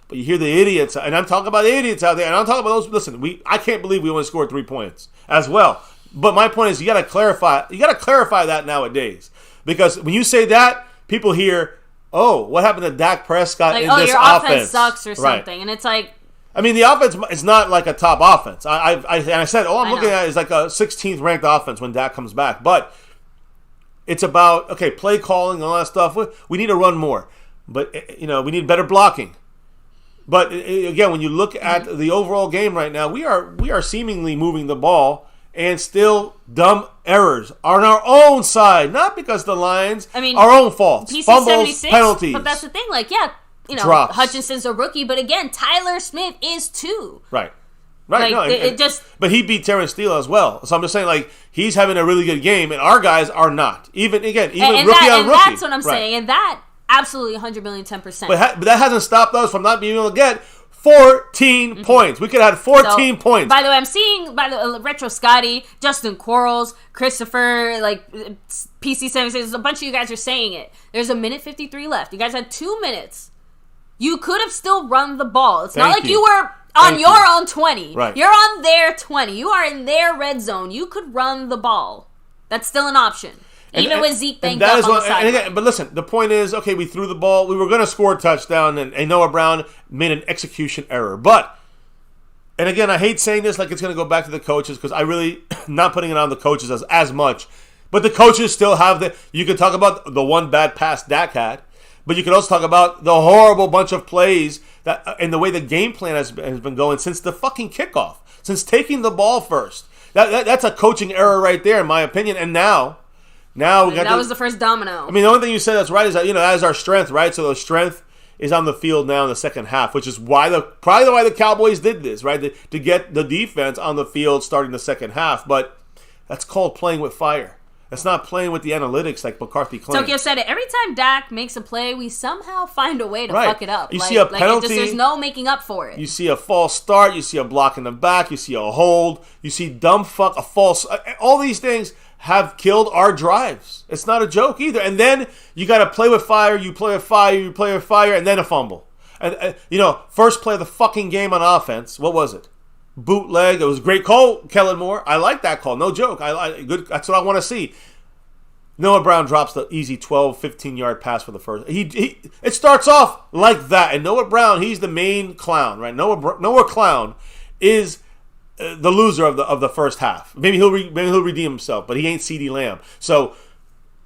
But you hear the idiots, and I'm talking about the idiots out there, and I'm talking about those. Listen, I can't believe we only scored 3 points as well. But my point is, you got to clarify. You got to clarify that nowadays, because when you say that, people hear, what happened to Dak Prescott in this
your offense sucks or something,
right.
And it's like,
I mean, the offense is not like a top offense. I said, I'm looking at it is like a 16th ranked offense when Dak comes back, but it's about play calling and all that stuff. We need to run more, but we need better blocking. But again, when you look at the overall game right now, we are seemingly moving the ball, and still dumb errors on our own side, not because the Lions. Our own faults, fumbles, penalties.
But that's the thing,
drops.
Hutchinson's a rookie, but again, Tyler Smith is too.
Right.
Like,
but he beat Terrence Steele as well. So I'm just saying, he's having a really good game, and our guys are not. Even rookie on rookie.
And that's what I'm saying, and that. Absolutely, 100,000,000%.
But that hasn't stopped us from not being able to get 14 points. We could have had 14 points.
By the way, I'm seeing Retro Scotty, Justin Quarles, Christopher, PC76. There's a bunch of you guys are saying it. There's 1:53 left. You guys had 2 minutes. You could have still run the ball. It's not like you were on your own 20.
Right.
You're on their 20. You are in their red zone. You could run the ball. That's still an option. Even with Zeke banged up on the sideline.
But listen, the point is, we threw the ball. We were going to score a touchdown, and Noah Brown made an execution error. And again, I hate saying this like it's going to go back to the coaches, because I really, not putting it on the coaches as much. But the coaches still have you can talk about the one bad pass Dak had, But you could also talk about the horrible bunch of plays that and the way the game plan has been going since the fucking kickoff, since taking the ball first. That's a coaching error right there, in my opinion. And now
that was the first domino.
I mean, the only thing you said that's right is that that is our strength, right? So the strength is on the field now in the second half, which is probably why the Cowboys did this, right? To get the defense on the field starting the second half. But that's called playing with fire. That's not playing with the analytics like McCarthy claims.
Tokyo said it. Every time Dak makes a play, we somehow find a way to fuck it up.
You see a penalty.
There's no making up for it.
You see a false start. You see a block in the back. You see a hold. You see a false. All these things have killed our drives. It's not a joke either. And then you got to play with fire. You play with fire. You play with fire. And then a fumble. And first play of the fucking game on offense. What was it? Bootleg. It was a great call, Kellen Moore. I like that call. No joke. Good. That's what I want to see. Noah Brown drops the easy 12, 15-yard pass for the first. It starts off like that. And Noah Brown, he's the main clown, right? Noah Clown is the loser of the first half. Maybe he'll redeem himself, but he ain't CeeDee Lamb. So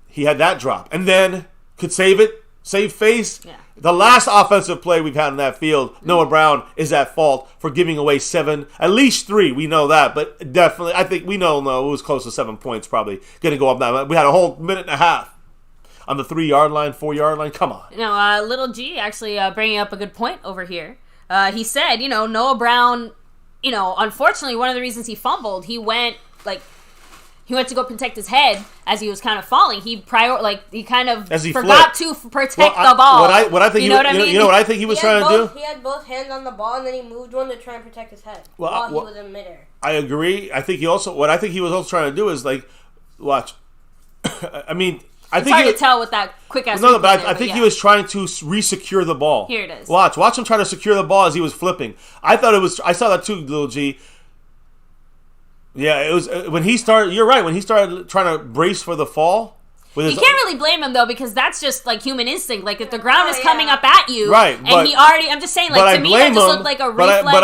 he had that drop. And then could save face. Yeah. The last offensive play we've had in that field, Noah Brown is at fault for giving away 7, at least 3. We know that, but definitely, I think we know it was close to 7 points probably. Going to go up now. We had a whole minute and a half on the 3-yard line, 4-yard line. Come on.
Little G actually bringing up a good point over here. He said, Noah Brown, unfortunately, one of the reasons he fumbled, he went to go protect his head as he was kind of falling. He kind of forgot to protect the ball.
What I think what I think he was trying to do?
He had both hands on the ball, and then he moved one to try and protect his head while he was in midair.
I agree. I think he was also trying to do is watch. I mean, I think
it's hard to tell with that quick ass.
No, but I think he was trying to re-secure the ball.
Here it is.
Watch him try to secure the ball as he was flipping. I saw that too, little G. Yeah, it was when he started. You're right. When he started trying to brace for the fall,
you can't really blame him though, because that's just like human instinct. Like if the ground is coming up at you,
right?
I'm just saying, like to me, that just looked like a reflex.
But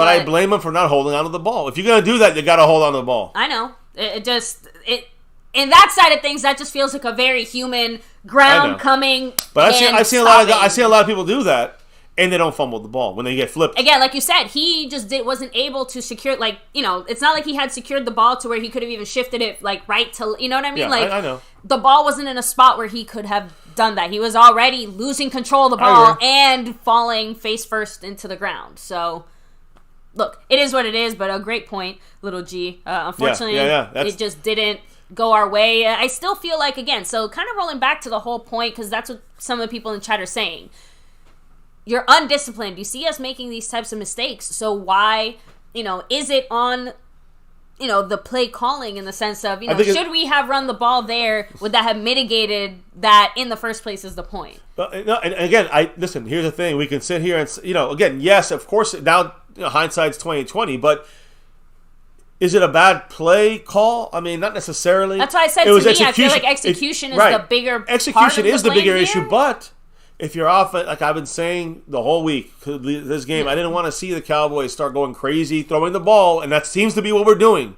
I blame him for not holding on to the ball. If you're gonna do that, you got to hold on to the ball.
I know. It in that side of things, that just feels like a very human ground coming. But
I've seen a lot of people do that. And they don't fumble the ball when they get flipped.
Again, like you said, he just wasn't able to secure, it's not like he had secured the ball to where he could have even shifted it, right to, you know what I mean?
Yeah, I know.
The ball wasn't in a spot where he could have done that. He was already losing control of the ball and falling face first into the ground. So, look, it is what it is, but a great point, little G. Unfortunately, it just didn't go our way. I still feel like, again, so kind of rolling back to the whole point, because that's what some of the people in chat are saying. You're undisciplined. You see us making these types of mistakes. So why, is it on, the play calling in the sense of, should we have run the ball there? Would that have mitigated that in the first place is the point?
And again, listen, here's the thing. We can sit here and, again, yes, of course, now hindsight's 20/20, but is it a bad play call? I mean, not necessarily.
That's why I said I feel like execution is the bigger
Execution is the bigger issue, but if you're off it, like I've been saying the whole week, this game, I didn't want to see the Cowboys start going crazy, throwing the ball, and that seems to be what we're doing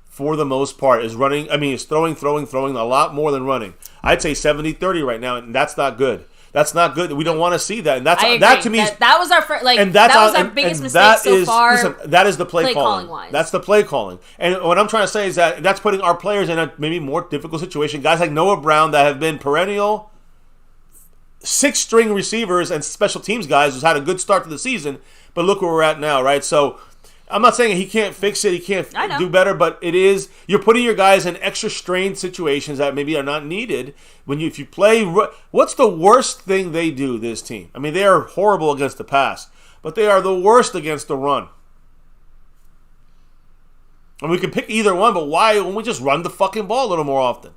for the most part, is running. I mean, it's throwing a lot more than running. I'd say 70-30 right now, and that's not good. That's not good. We don't want to see that, and that to me
that was our first, that was our biggest mistake so far.
Listen, that is the play calling. That's the play calling, and what I'm trying to say is that that's putting our players in a maybe more difficult situation. Guys like Noah Brown that have been perennial 6-string receivers and special teams guys who's had a good start to the season, but look where we're at now, right? So I'm not saying he can't fix it, he can't do better, but it is, you're putting your guys in extra strained situations that maybe are not needed. If you play, what's the worst thing they do, this team? I mean, they are horrible against the pass, but they are the worst against the run. And we can pick either one, but why won't we just run the fucking ball a little more often?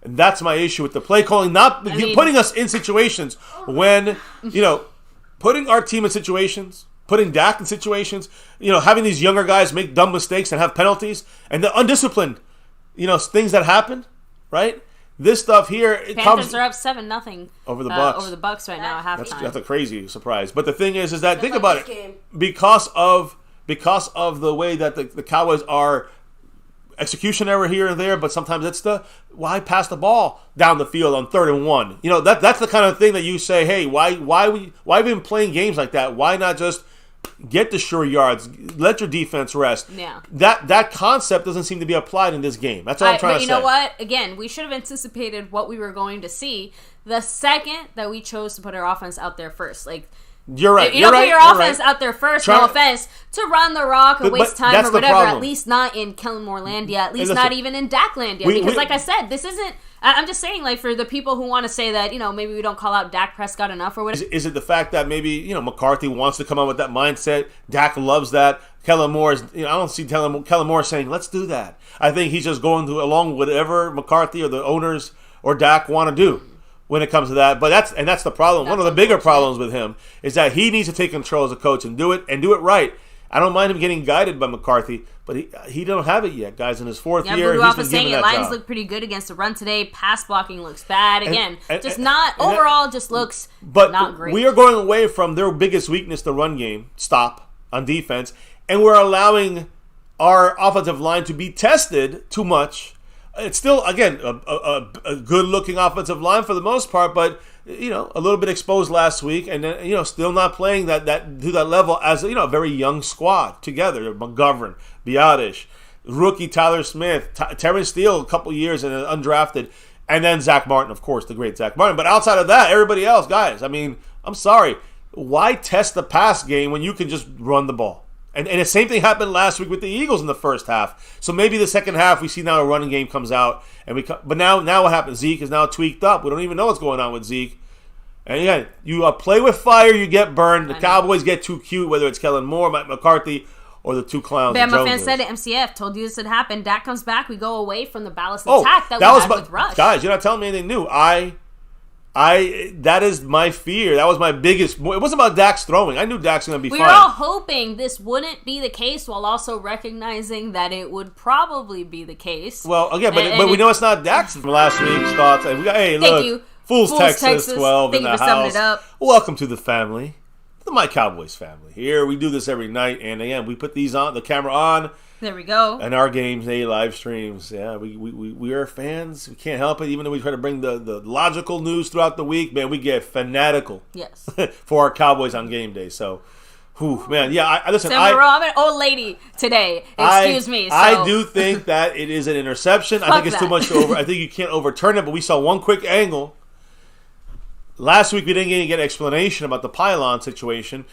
And that's my issue with the play calling, putting us in situations when, putting our team in situations, putting Dak in situations, having these younger guys make dumb mistakes and have penalties, and the undisciplined, things that happen, right? This stuff here,
Panthers are up 7-0
over the Bucs.
Over the Bucs right now at halftime.
That's a crazy surprise. But the thing is that think about it, because of the way that the Cowboys are execution error here and there, but sometimes it's the why pass the ball down the field on 3rd and 1. You know, that's the kind of thing that you say, hey, why have we been playing games like that? Why not just get the sure yards, let your defense rest?
Yeah.
That concept doesn't seem to be applied in this game. That's all I'm trying to say.
But you know what? Again, we should have anticipated what we were going to see the second that we chose to put our offense out there first. Like,
you're right.
You don't put your offense out there first, no offense, to run the rock and waste time or whatever. At least not in Kellen Moorelandia. At least not even in Daklandia. Because like I said, this isn't... I'm just saying, like, for the people who want to say that, you know, maybe we don't call out Dak Prescott enough or whatever.
Is it the fact that maybe, you know, McCarthy wants to come out with that mindset? Dak loves that. Kellen Moore is, you know, I don't see Kellen Moore saying, let's do that. I think he's just going along with whatever McCarthy or the owners or Dak want to do when it comes to that. But that's the problem. One of the bigger problems with him is that he needs to take control as a coach and do it right. I don't mind him getting guided by McCarthy, but he don't have it yet, guys. In his 4th year,
Voodoo
he's
Alpha
been
saying
given
it.
that
Lions
job.
look pretty good against the run today. Pass blocking looks bad. Again, just looks not great.
We are going away from their biggest weakness, the run game, stop on defense, and we're allowing our offensive line to be tested too much. It's still, again, a good-looking offensive line for the most part, but, you know, a little bit exposed last week, and then, you know, still not playing that to that level as, you know, a very young squad together. McGovern, Biotish, rookie Tyler Smith, Terrence Steele, a couple years and undrafted, and then Zach Martin, of course, the great Zach Martin. But outside of that, everybody else, guys, I mean, I'm sorry. Why test the pass game when you can just run the ball? And the same thing happened last week with the Eagles in the first half. So maybe the second half we see now a running game comes out, but now what happens? Zeke is now tweaked up. We don't even know what's going on with Zeke. And again, you play with fire, you get burned. The Cowboys get too cute, whether it's Kellen Moore, Mike McCarthy, or the two clowns.
Bama fan said it. MCF told you this would happen. Dak comes back, we go away from the balanced attack that we had with Rush.
Guys, you're not telling me anything new. That is my fear. That was my biggest. It wasn't about Dak's throwing. I knew Dak's going to be fine.
We were all hoping this wouldn't be the case, while also recognizing that it would probably be the case.
Well, again, but we know it's not Dak's from last week's thoughts. We got, hey, look,
you.
Fools Texas 12
Thank
in the
you for summing
house.
it up.
Welcome to the family, the My Cowboys family. Here we do this every night, and again, we put the camera on.
There we go.
And our games, live streams. Yeah, we are fans. We can't help it. Even though we try to bring the logical news throughout the week, man, we get fanatical.
Yes.
For our Cowboys on game day. So, man, yeah. Listen,
I'm an old lady today. Excuse me. So.
I do think that it is an interception. I think it's too much to over. I think you can't overturn it. But we saw one quick angle. Last week we didn't get an explanation about the pylon situation.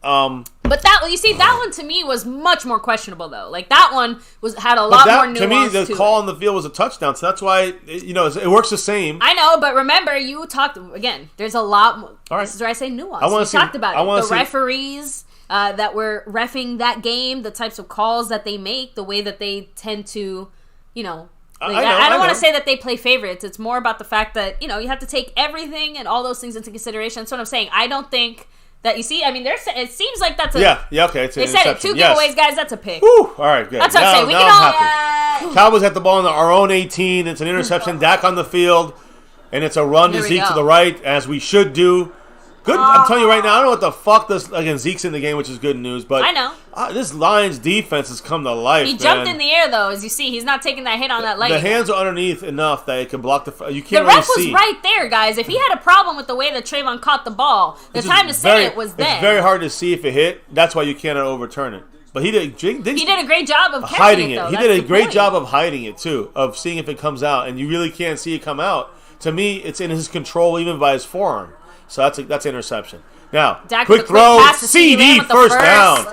But that one to me was much more questionable though. Like that one had a lot more nuance
to me. The call on the field was a touchdown, so that's why it works the same.
I know, but remember you talked again. There's a lot more.
All right.
This is where I say nuance. We talked about it. The referees that were reffing that game, the types of calls that they make, the way that they tend to, I don't want to say that they play favorites. It's more about the fact that you have to take everything and all those things into consideration. That's what I'm saying. I don't think. That you see, I mean, it seems like that's a...
Yeah, okay. It's
they said it, 2 giveaways, guys, that's a pick.
Woo, all right, good.
That's what I'm saying. We can all...
Cowboys have the ball in our own 18. It's an interception. Dak on the field. And it's a run to Zeke to the right, as we should do. Good. I'm telling you right now, I don't know what the fuck this... Again, Zeke's in the game, which is good news, but...
I know.
This Lions defense has come to life,
He jumped in the air, though, as you see. He's not taking that hit on that leg.
The hands are underneath enough that it can block the... You can't
the ref was right there, guys. If he had a problem with the way that Trayvon caught the ball, the time to say it was then.
It's very hard to see if it hit. That's why you cannot overturn it. But he did
a great job of
hiding
it, though.
He did a great job of hiding it, too, of seeing if it comes out. And you really can't see it come out. To me, it's in his control even by his forearm. So that's interception. Now, quick throw, CD, first down.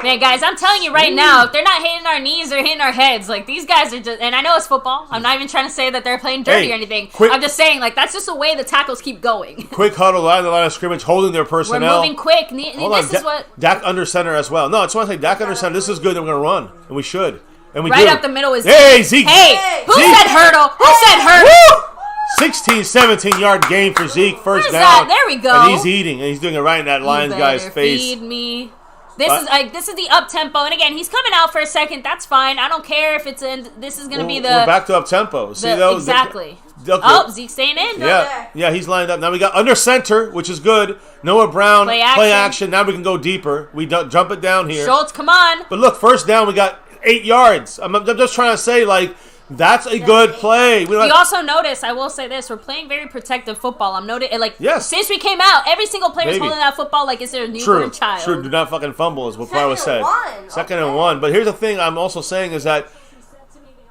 Man, guys, I'm telling you right now, if they're not hitting our knees, they're hitting our heads. Like, these guys are just... And I know it's football. I'm not even trying to say that they're playing dirty or anything. I'm just saying, like, that's just the way the tackles keep going.
Quick huddle, line of scrimmage, holding their personnel.
We're moving quick. This is what...
Dak under center as well. No, I just want to say Dak under center. This is good that we're going to run. And we should. And we do.
Right up the middle is...
Hey, Zeke.
Hey, who said hurdle? Who said hurdle?
Woo! 16, 17-yard gain for Zeke, first down.
There we go.
And he's eating, and he's doing it right in that Lions guy's face.
Feed me. This is the up tempo, and again, he's coming out for a second. That's fine. I don't care if it's in. This is going to be the.
We're back to up tempo. See those
exactly. Zeke's staying in.
Yeah, he's lined up. Now we got under center, which is good. Noah Brown, play action. Now we can go deeper. We jump it down here.
Schultz, come on.
But look, first down. We got 8 yards. I'm just trying to say, like, that's a good play.
You also notice, I will say this, we're playing very protective football. I'm noticing, like, since we came out, every single player is holding that football like it's their newborn child.
True, do not fucking fumble is what I was said. Second and 1. But here's the thing I'm also saying is that,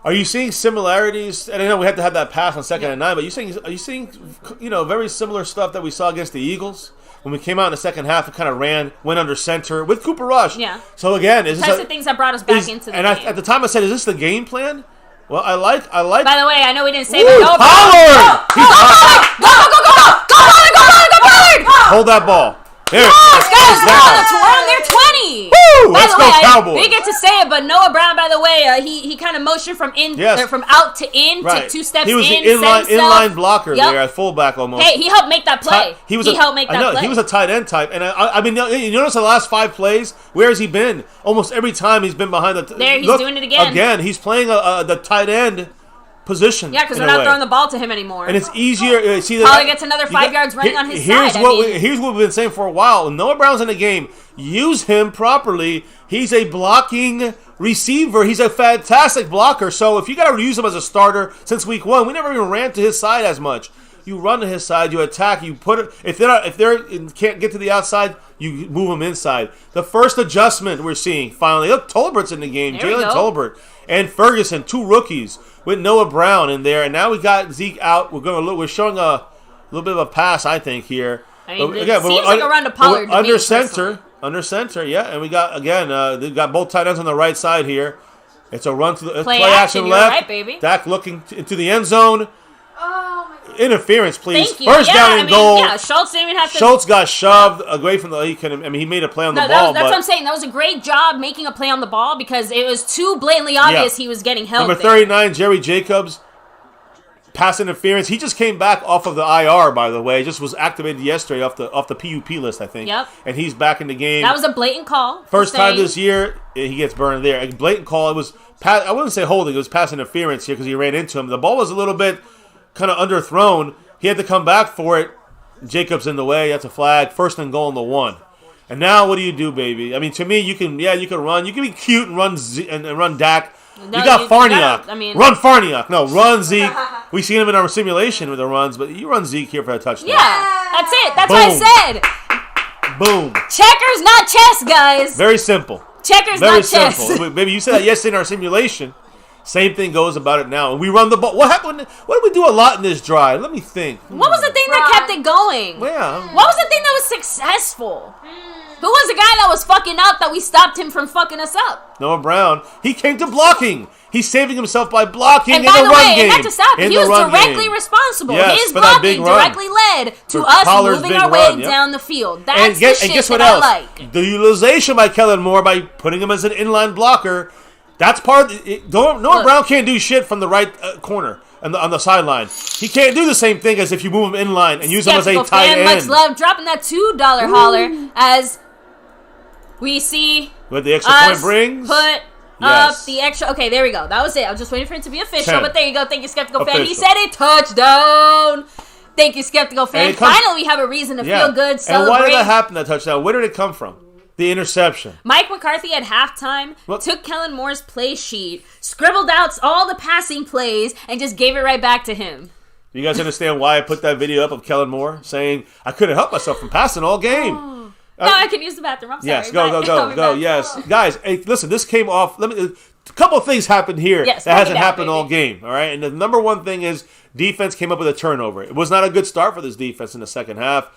are you seeing similarities? And I know we had to have that pass on 2nd and 9, but are you seeing, very similar stuff that we saw against the Eagles? When we came out in the second half, it kind of went under center with Cooper Rush.
Yeah.
So again, is this
types of things that brought us back into the game.
At the time I said, is this the game plan? Well, I like.
By the way, I know we didn't say, but no.
Pollard!
Go,
Hold that ball. There.
Guys, we're on their 20.
Woo!
By
Let's
the
go,
way,
Cowboys.
we didn't get to say it, but Noah Brown, by the way, he kind of motioned from out to in, took 2 steps in.
He was the inline blocker there at fullback almost.
Hey, he helped make that play. He helped make that play.
He was a tight end type, and I mean, you notice the last 5 plays. Where has he been? Almost every time he's been behind the.
There, he's doing it again.
Again, he's playing the tight end position.
Yeah, because we're not throwing the ball to him anymore.
And it's easier. See,
Probably gets another 5 yards running on his side.
Here's what we've been saying for a while. When Noah Brown's in the game, use him properly. He's a blocking receiver. He's a fantastic blocker. So if you got to use him as a starter since week 1, we never even ran to his side as much. You run to his side, you attack, you put it. If they can't get to the outside, you move them inside. The first adjustment we're seeing finally. Look, Tolbert's in the game. Jalen Tolbert and Ferguson, 2 rookies with Noah Brown in there, and now we got Zeke out. We're showing a little bit of a pass, I think here.
I mean, it seems like a run to Pollard.
Under center, yeah, and we got they've got both tight ends on the right side here. It's a run to the play action left.
Right, baby.
Dak looking into the end zone.
Oh, my God.
Interference, please.
Thank you.
First down and goal.
Yeah, Schultz didn't even have to.
Schultz got shoved away from the. He made a play on the ball.
That's what I'm saying. That was a great job making a play on the ball because it was too blatantly obvious he was getting held.
Number 39, Jerry Jacobs. Pass interference. He just came back off of the IR, by the way. Just was activated yesterday off the PUP list, I think.
Yep.
And he's back in the game.
That was a blatant call.
First time this year, he gets burned there. A blatant call. It was I wouldn't say holding. It was pass interference here because he ran into him. The ball was a little bit kind of underthrown. He had to come back for it. Jacobs in the way. That's a flag. First and goal on the 1. And now what do you do, baby? I mean, to me, you can run. You can be cute and run Dak. No, you got Farniok. Run Farniok. No, run Zeke. We seen him in our simulation with the runs, but you run Zeke here for a touchdown.
Yeah, that's it. That's what I said.
Boom.
Checkers, not chess, guys.
Very simple.
Checkers, not chess.
Very simple. Maybe you said that yesterday in our simulation. Same thing goes about it now. And we run the ball. What happened? What did we do a lot in this drive? Let me think.
What was the thing that kept it going?
Yeah.
What was the thing that was successful? Who was the guy that was fucking up that we stopped him from fucking us up?
Noah Brown. He came to blocking. He's saving himself by blocking
and
in the run game.
And by the way, not to stop, he was directly responsible.
Yes,
his blocking directly led to us moving our way down the field. That's the shit that I like.
The utilization by Kellen Moore by putting him as an inline blocker. That's part of it. Noah Brown can't do shit from the right corner on the sideline. He can't do the same thing as if you move him inline and use him as a tight end.
Much love dropping that $2 holler as we see
what the extra point brings.
Put up the extra. Okay, there we go. That was it. I was just waiting for it to be official, but there you go. Thank you, Skeptical Fan. He said it. Touchdown. Thank you, Skeptical Fan. Finally, we have a reason to feel good, celebrate.
And why did that happen, that touchdown? Where did it come from? The interception.
Mike McCarthy at halftime took Kellen Moore's play sheet, scribbled out all the passing plays, and just gave it right back to him.
You guys understand why I put that video up of Kellen Moore saying, I couldn't help myself from passing all game?
No, I can use the bathroom. I'm sorry.
Yes, go. Yes. Guys, hey, listen, this came off. A couple of things happened here that hasn't happened all game. All right. And the number one thing is defense came up with a turnover. It was not a good start for this defense in the second half.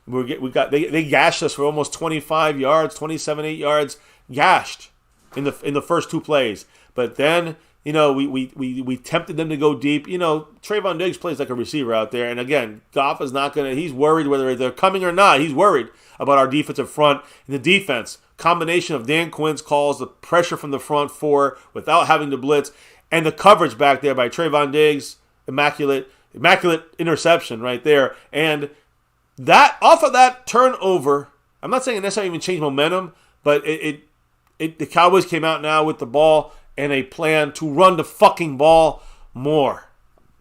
They gashed us for almost 25 yards, 27, 8 yards, gashed in the first 2 plays. But then, we tempted them to go deep. Trayvon Diggs plays like a receiver out there. And again, Goff is not going to, he's worried whether they're coming or not. He's worried about our defensive front. And the defense, combination of Dan Quinn's calls, the pressure from the front 4 without having to blitz, and the coverage back there by Trayvon Diggs, immaculate interception right there. And that off of that turnover, I'm not saying it necessarily even changed momentum, but the Cowboys came out now with the ball and a plan to run the fucking ball more.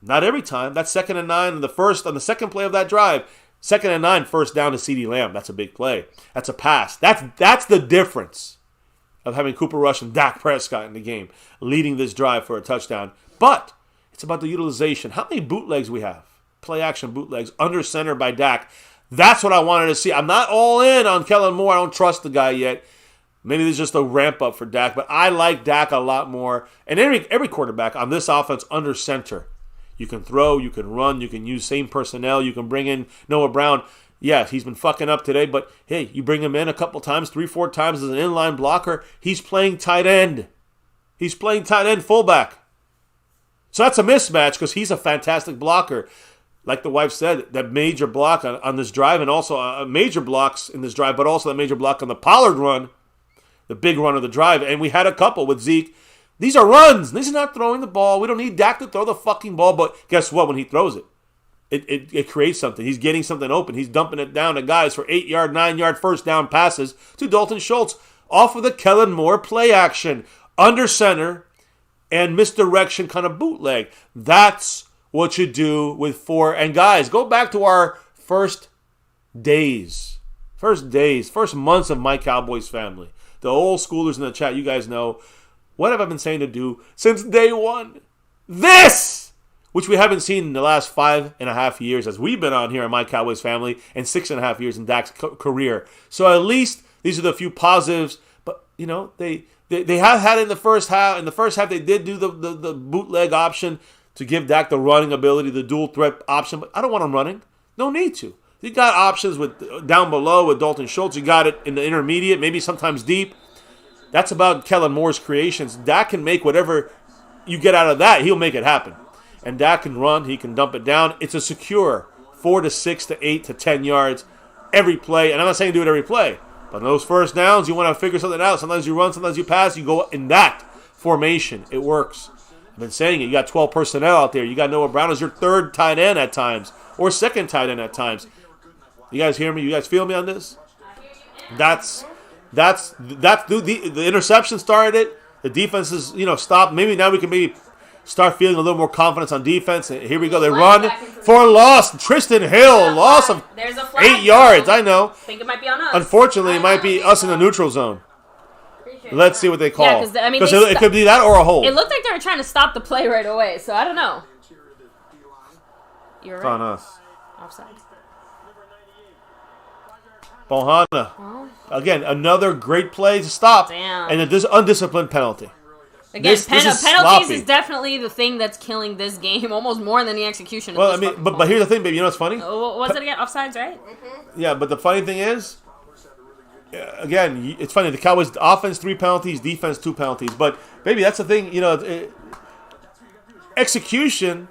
Not every time. That's 2nd and 9 on the second play of that drive. 2nd and 9, first down to CeeDee Lamb. That's a big play. That's a pass. That's the difference. of having Cooper Rush and Dak Prescott in the game, leading this drive for a touchdown. But it's about the utilization. How many bootlegs we have? Play action bootlegs under center by Dak. That's what I wanted to see. I'm not all in on Kellen Moore. I don't trust the guy yet. Maybe there's just a ramp up for Dak, but I like Dak a lot more. And every quarterback on this offense under center. You can throw, you can run, you can use same personnel, you can bring in Noah Brown. Yes, he's been fucking up today, but hey, you bring him in a couple times, 3-4 times as an inline blocker. He's playing tight end. He's playing tight end fullback. So that's a mismatch because he's a fantastic blocker. Like the wife said, that major block on this drive, and also major blocks in this drive, but also that major block on the Pollard run, the big run of the drive. And we had a couple with Zeke. These are runs. This is not throwing the ball. We don't need Dak to throw the fucking ball, but guess what? When he throws it, it creates something. He's getting something open. He's dumping it down to guys for 8-yard, 9-yard first down passes to Dalton Schultz off of the Kellen Moore play action, under center, and misdirection kind of bootleg. That's what you do with 4. And guys, go back to our first months of My Cowboys Family. The old schoolers in the chat, you guys know, what have I been saying to do since day one? This! Which we haven't seen in the last 5.5 years as we've been on here on My Cowboys Family, and 6.5 years in Dak's career. So at least these are the few positives. But, you know, they have had it in the first half. In the first half, they did do the bootleg option to give Dak the running ability, the dual threat option. But I don't want him running. No need to. You got options with down below with Dalton Schultz. You got it in the intermediate, maybe sometimes deep. That's about Kellen Moore's creations. Dak can make whatever you get out of that. He'll make it happen. And Dak can run. He can dump it down. It's a secure 4 to 6 to 8 to 10 yards every play. And I'm not saying do it every play. But on those first downs, you want to figure something out. Sometimes you run, sometimes you pass. You go in that formation. It works. I've been saying it. You got 12 personnel out there. You got Noah Brown as your third tight end at times. Or second tight end at times. You guys hear me? You guys feel me on this? The interception started it. The defense is, stopped. Maybe now we can start feeling a little more confidence on defense. And here we go. They run for a loss. Tristan Hill, loss of 8 yards. I know.
I think it might be on us.
Unfortunately, it might be us in the neutral zone. Let's see what they call.
Yeah,
because it could be that or a hold.
It looked like they were trying to stop the play right away, so I don't know. You're right.
It's on us.
Offside.
Bohanna. Again, another great play to stop.
Damn.
And this undisciplined penalty.
Again,
this is
penalties
sloppy.
is definitely the thing that's killing this game, almost more than the execution.
Well, I mean, but here's the thing, baby. You know what's funny?
What was it again? Offsides, right?
Yeah, but the funny thing is, again, it's funny. The Cowboys offense 3 penalties, defense 2 penalties. But baby, that's the thing. Execution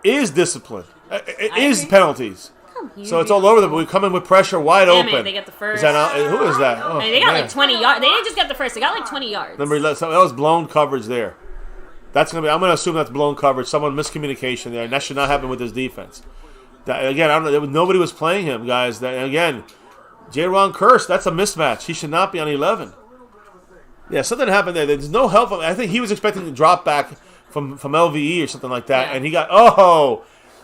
is discipline. It is penalties. So it's all over them, but we come in with pressure wide open.
Man, they get the first.
Who is that? Oh,
they got like 20 yards. They didn't just get the first. They got like 20 yards.
Remember, that was blown coverage there. I'm going to assume that's blown coverage. Someone miscommunication there, and that should not happen with this defense. Again, I don't know. Nobody was playing him, guys. Again, J-Ron Curse, that's a mismatch. He should not be on 11. Yeah, something happened there. There's no help. I think he was expecting to drop back from LVE or something like that, and he got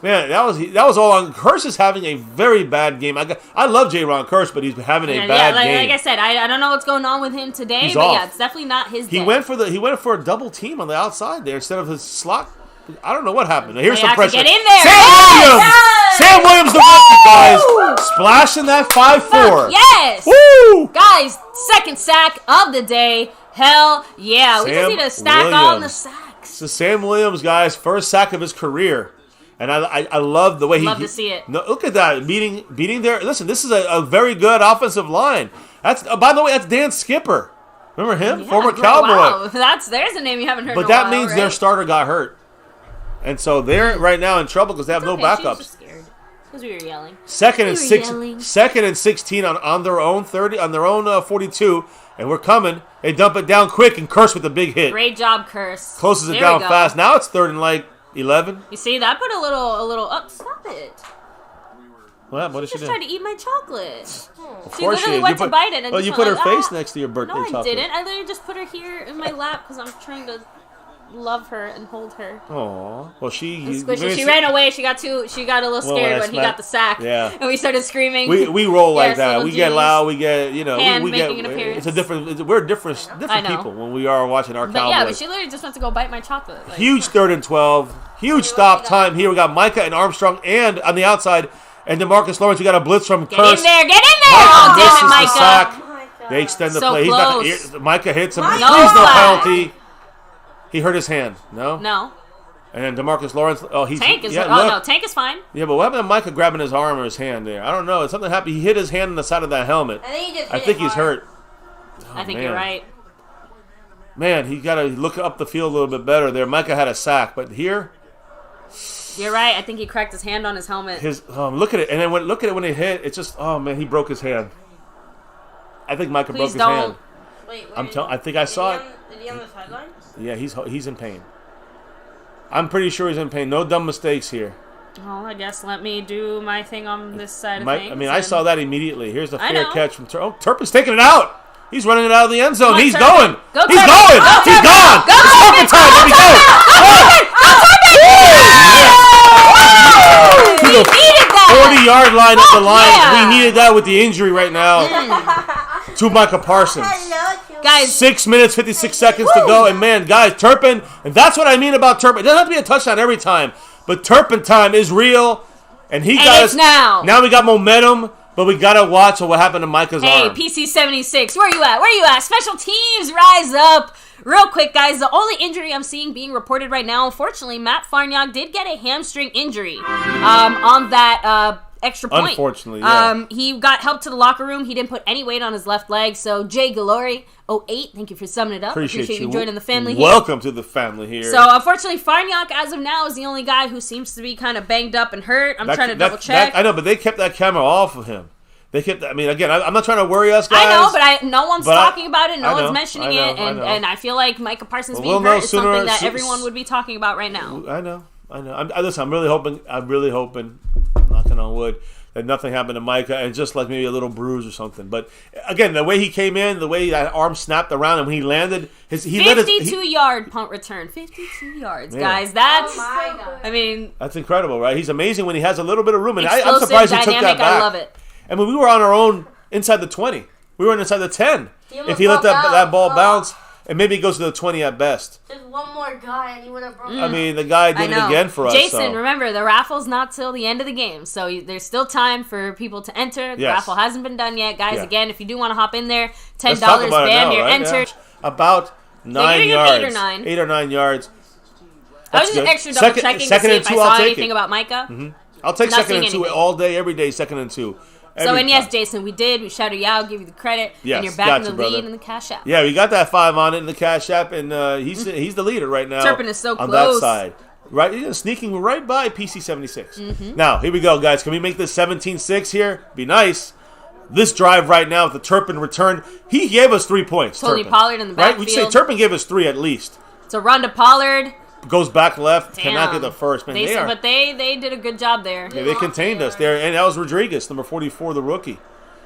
man, that was all on. Curse is having a very bad game. I love J-Ron Curse, but he's having a bad game.
Like I said, I don't know what's going on with him today,
He's
but
off.
yeah, it's definitely not his day.
He went for a double team on the outside there instead of his slot. I don't know what happened. Here's
They
some
have to
pressure.
get in there.
Sam Williams, the rookie, guys, splashing that 5-4.
Yes.
Woo!
Guys, second sack of the day. Hell yeah. We just need to stack on the sacks.
So Sam Williams, guys, first sack of his career. And I love the way
Love to see it.
No, look at that. Beating their... Listen, this is a very good offensive line. That's by the way, that's Dan Skipper. Remember him?
Yeah,
Former Cowboy.
Wow. There's a name you haven't heard
But
in a
that
while,
means
right?
their starter got hurt. And so they're right now in trouble because they have no
Okay, she was
backups.
just scared. Because we were yelling.
Second and
yelling.
16 on their own 30, on their own 42. And we're coming. They dump it down quick and Curse with a big hit.
Great job, Curse.
Closes it
There
down
we go.
fast. Now it's 3rd and like 11.
You see, that put a little up. Stop it.
What did she
Just
do?
tried to eat my chocolate.
Of
She
course
literally
is.
went to bite it. And
Well,
just
you
went
put her
like,
face next to your birthday
No, I
chocolate.
didn't. I literally just put her here in my lap because I'm trying to love her and hold her.
Aw. Well,
She ran away. She got a little scared when he got the sack.
Yeah.
And we started screaming.
We roll like that. We
G's.
get loud. We get, you know,
Hand
we
making
get.
an appearance.
We're different people when we are watching our Cowboys.
Yeah, but she literally just went to go bite my chocolate. Like,
Huge 3rd and 12. Huge stop time here. We got Micah and Armstrong, and on the outside, and DeMarcus Lawrence. You got a blitz from
Get
Curse.
in there! Get in there! Oh, damn it, Micah!
Sack.
Oh my God.
They extend the
So
play.
close.
Micah hits him.
No
Please, no
flag.
penalty. He hurt his hand. No.
No.
And then DeMarcus Lawrence. Oh, he's
Tank is.
yeah,
Oh
look.
no, Tank is fine.
Yeah, but what happened to Micah grabbing his arm or his hand there? I don't know. Something happened. He hit his hand on the side of that helmet.
I think he just
I
hit
think
it
he's
hard.
hurt.
I think
man.
you're right.
Man, he got to look up the field a little bit better there. Micah had a sack, but here,
You're right. I think he cracked his hand on his helmet.
look at it, and then look at it when it hit. It's just, oh man, he broke his hand. I think Micah broke
Please
his
don't.
hand.
Wait,
I think I saw it.
Is he on the sideline?
Yeah, he's in pain. I'm pretty sure he's in pain. No dumb mistakes here.
Well, I guess let me do my thing on this side of things.
I mean, I saw that immediately. Here's the
I
fair
know.
catch from Turpin. Oh, Turpin's taking it out. He's running it out of the end zone.
Come on,
He's
Turpin.
going.
Go,
He's
Turpin.
going.
Go,
He's
Turpin.
gone.
Go,
It's
Turpin.
Turpin time. Here we go.
We needed that.
40-yard line at the line.
yeah.
We needed that with the injury right now to Micah Parsons.
Hello, Children.
Guys,
6 minutes, 56 seconds to go. And man, guys, Turpin, and that's what I mean about Turpin. It doesn't have to be a touchdown every time, but Turpin time is real. And he got
it's
us.
now.
Now we got momentum, but we got to watch what happened to Micah's
hey,
arm.
PC76, where you at? Where you at? Special teams, rise up. Real quick, guys, the only injury I'm seeing being reported right now, unfortunately, Matt Farniok did get a hamstring injury on that extra point.
Unfortunately, yeah.
He got help to the locker room. He didn't put any weight on his left leg. So, Jay Galori, 08, thank you for summing it up.
Appreciate
you joining the family here.
Welcome to the family here.
So, unfortunately, Farniok, as of now, is the only guy who seems to be kind of banged up and hurt. I'm trying to double check.
I know, but they kept that camera off of him. They kept. I mean, again, I'm not trying to worry us, guys.
I know, but no one's talking about it. No
I know,
one's mentioning
I know,
it,
I know.
and I feel like Micah Parsons
Well,
being
we'll know
hurt is something
sooner-
that
so-
everyone would be talking about right now.
I know. Listen, I'm really hoping, knocking on wood, that nothing happened to Micah, and just like maybe a little bruise or something. But again, the way he came in, the way that arm snapped around, and when he landed, he
52-yard punt return. 52 yards, guys. That's,
Oh my God.
I mean,
that's incredible, right? He's amazing when he has a little bit of room, and I'm
explosive,
surprised he took
dynamic.
that back.
I love it.
I mean, we were on our own inside the 20. We were inside the 10. If he let that ball bounce, and maybe it goes to the 20 at best.
Just one more guy and he would have broken.
I mean, the guy did it again for us.
Jason,
so.
remember, the raffle's not till the end of the game, so there's still time for people to enter. The
Yes.
raffle hasn't been done yet. Guys,
Yeah.
again, if you do want to hop in there, $10,
Let's talk about it
bam,
now,
you're
right?
entered.
Yeah. About 9
you're
yards.
8 or 9.
8 or 9 yards.
I was
That's
just
good.
extra double checking to see if I saw anything about Micah.
I'll take
Not
second and
seeing
2
anything.
all day, every day, second and 2.
So, and yes,
time.
Jason, we did. We shouted you out, give you the credit,
Yes,
and you're back in
gotcha,
the lead
brother.
in the cash app.
Yeah, we got that 5 on it in the Cash App, and he's the leader right now.
Turpin is so
on
close.
that side. Right, sneaking right by PC76.
Mm-hmm.
Now, here we go, guys. Can we make this 17-6 here? Be nice. This drive right now with the Turpin return, he gave us 3 points.
Tony
Turpin.
Pollard in the
Right? We'd say
backfield.
Turpin gave us 3 at least.
So, run to Pollard.
Goes back left,
Damn.
cannot get the first. Man,
But they did a good job there.
Yeah, they contained us there, and that was Rodriguez, number 44, the rookie.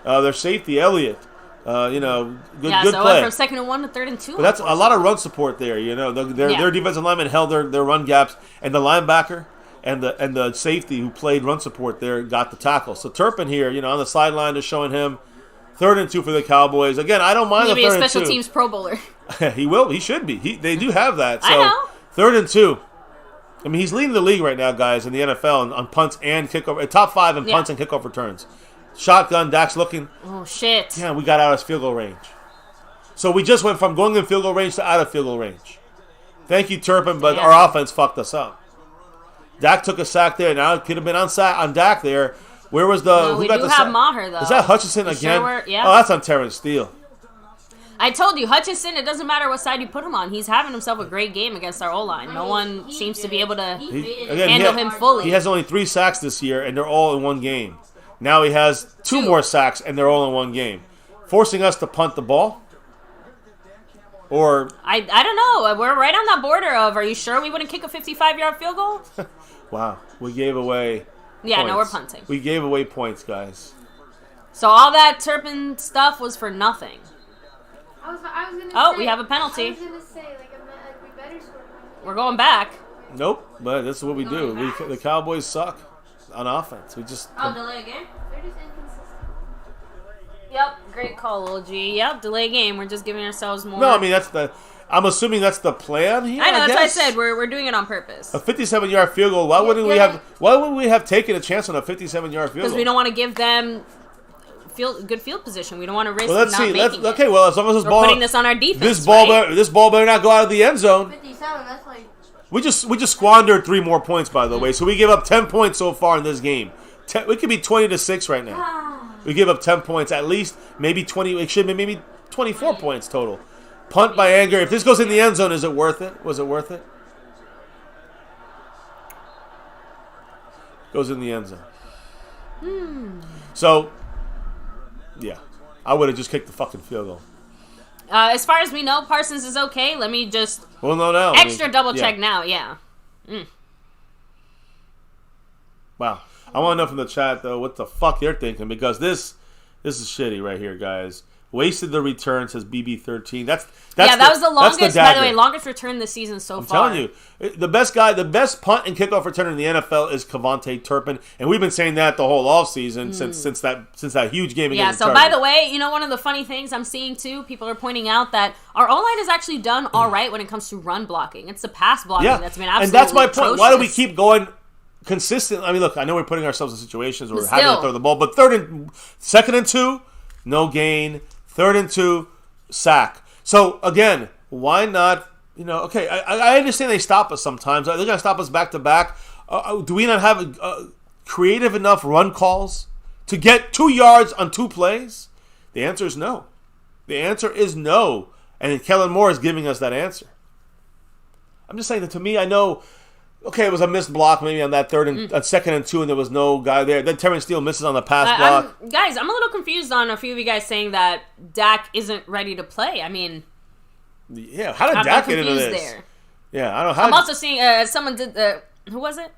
Their safety, Elliott. Good
So
play.
it went from 2nd and 1 to 3rd and 2.
But that's a lot of run support there. Their defensive linemen held their run gaps, and the linebacker and the safety who played run support there got the tackle. So Turpin here, on the sideline, just showing him 3rd and 2 for the Cowboys. Again, I don't mind
He'll
the
be a
3rd and 2.
special teams Pro Bowler.
He will. He should be. They do have that. So
I know.
3rd and 2. I mean, he's leading the league right now, guys, in the NFL on punts and kickoff. Top 5 in punts and kickoff returns. Shotgun, Dak's looking.
Oh, shit.
Yeah, we got out of field goal range. So we just went from going in field goal range to out of field goal range. Thank you, Turpin, but our offense fucked us up. Dak took a sack there. Now it could have been on Dak there. Where was the?
No,
who
we
got
do
the
have
sack?
Maher, though.
Is that Hutchinson
You
again?
sure yeah.
Oh, that's on Terrence Steele.
I told you, Hutchinson, it doesn't matter what side you put him on. He's having himself a great game against our O-line. No one seems to be able to handle him fully.
He has only 3 sacks this year, and they're all in one game. Now he has 2 more sacks, and they're all in one game. Forcing us to punt the ball? Or...
I don't know. We're right on that border of, are you sure we wouldn't kick a 55-yard field goal?
Wow. We gave away
Yeah,
points.
no, we're punting.
We gave away points, guys.
So all that Turpin stuff was for nothing.
I was gonna
Oh,
say,
we have a penalty.
I was gonna say, we better score.
We're going back.
Nope, but this is what we do. The Cowboys suck on offense. We just...
delay game? They're just inconsistent. Yep, great call, Lil G. Yep, delay game. We're just giving ourselves more...
No, I mean, I'm assuming that's the plan here.
I know, that's what I said. We're doing it on purpose.
A 57-yard field goal. Why wouldn't we have taken a chance on a 57-yard field goal?
Because we don't want to give them good field position. We don't want to risk not making it.
Okay, well, as long as
we're putting this on our defense.
This ball better not go out of the end zone.
57. That's like.
We just squandered 3 more points, by the way. So we give up 10 points so far in this game. We could be 20-6 right now. We give up 10 points, at least maybe 20. It should be maybe 24 points total. Punt by Anger. If this goes in the end zone, is it worth it? Was it worth it? Goes in the end zone. So, yeah. I would have just kicked the fucking field goal.
As far as we know, Parsons is okay. Let me just extra double check now. Yeah.
Wow. I want to know from the chat, though, what the fuck they're thinking, because this is shitty right here, guys. Wasted the return, says BB13. That was the longest, by the way, longest return this season so far. I'm telling you, the best punt and kickoff returner in the NFL is Kevontae Turpin, and we've been saying that the whole offseason since that huge game against the Chargers.
By the way, one of the funny things I'm seeing too, people are pointing out that our O-line has actually done all right when it comes to run blocking. It's the pass blocking that's been absolutely
and that's my point.
Atrocious.
Why do we keep going consistent? I mean, look, I know we're putting ourselves in situations where we're having to throw the ball, but 2nd and 2, no gain. 3rd and 2, sack. So, again, why not, okay, I understand they stop us sometimes. Are they going to stop us back-to-back? Do we not have creative enough run calls to get 2 yards on 2 plays? The answer is no. The answer is no. And Kellen Moore is giving us that answer. I'm just saying that to me, I know, okay, it was a missed block maybe on that 2nd and 2, and there was no guy there. Then Terrence Steele misses on the pass block.
I'm a little confused on a few of you guys saying that Dak isn't ready to play. I mean,
yeah, how did Dak get into this? There. Yeah, I don't know how.
I'm also seeing someone did who was it?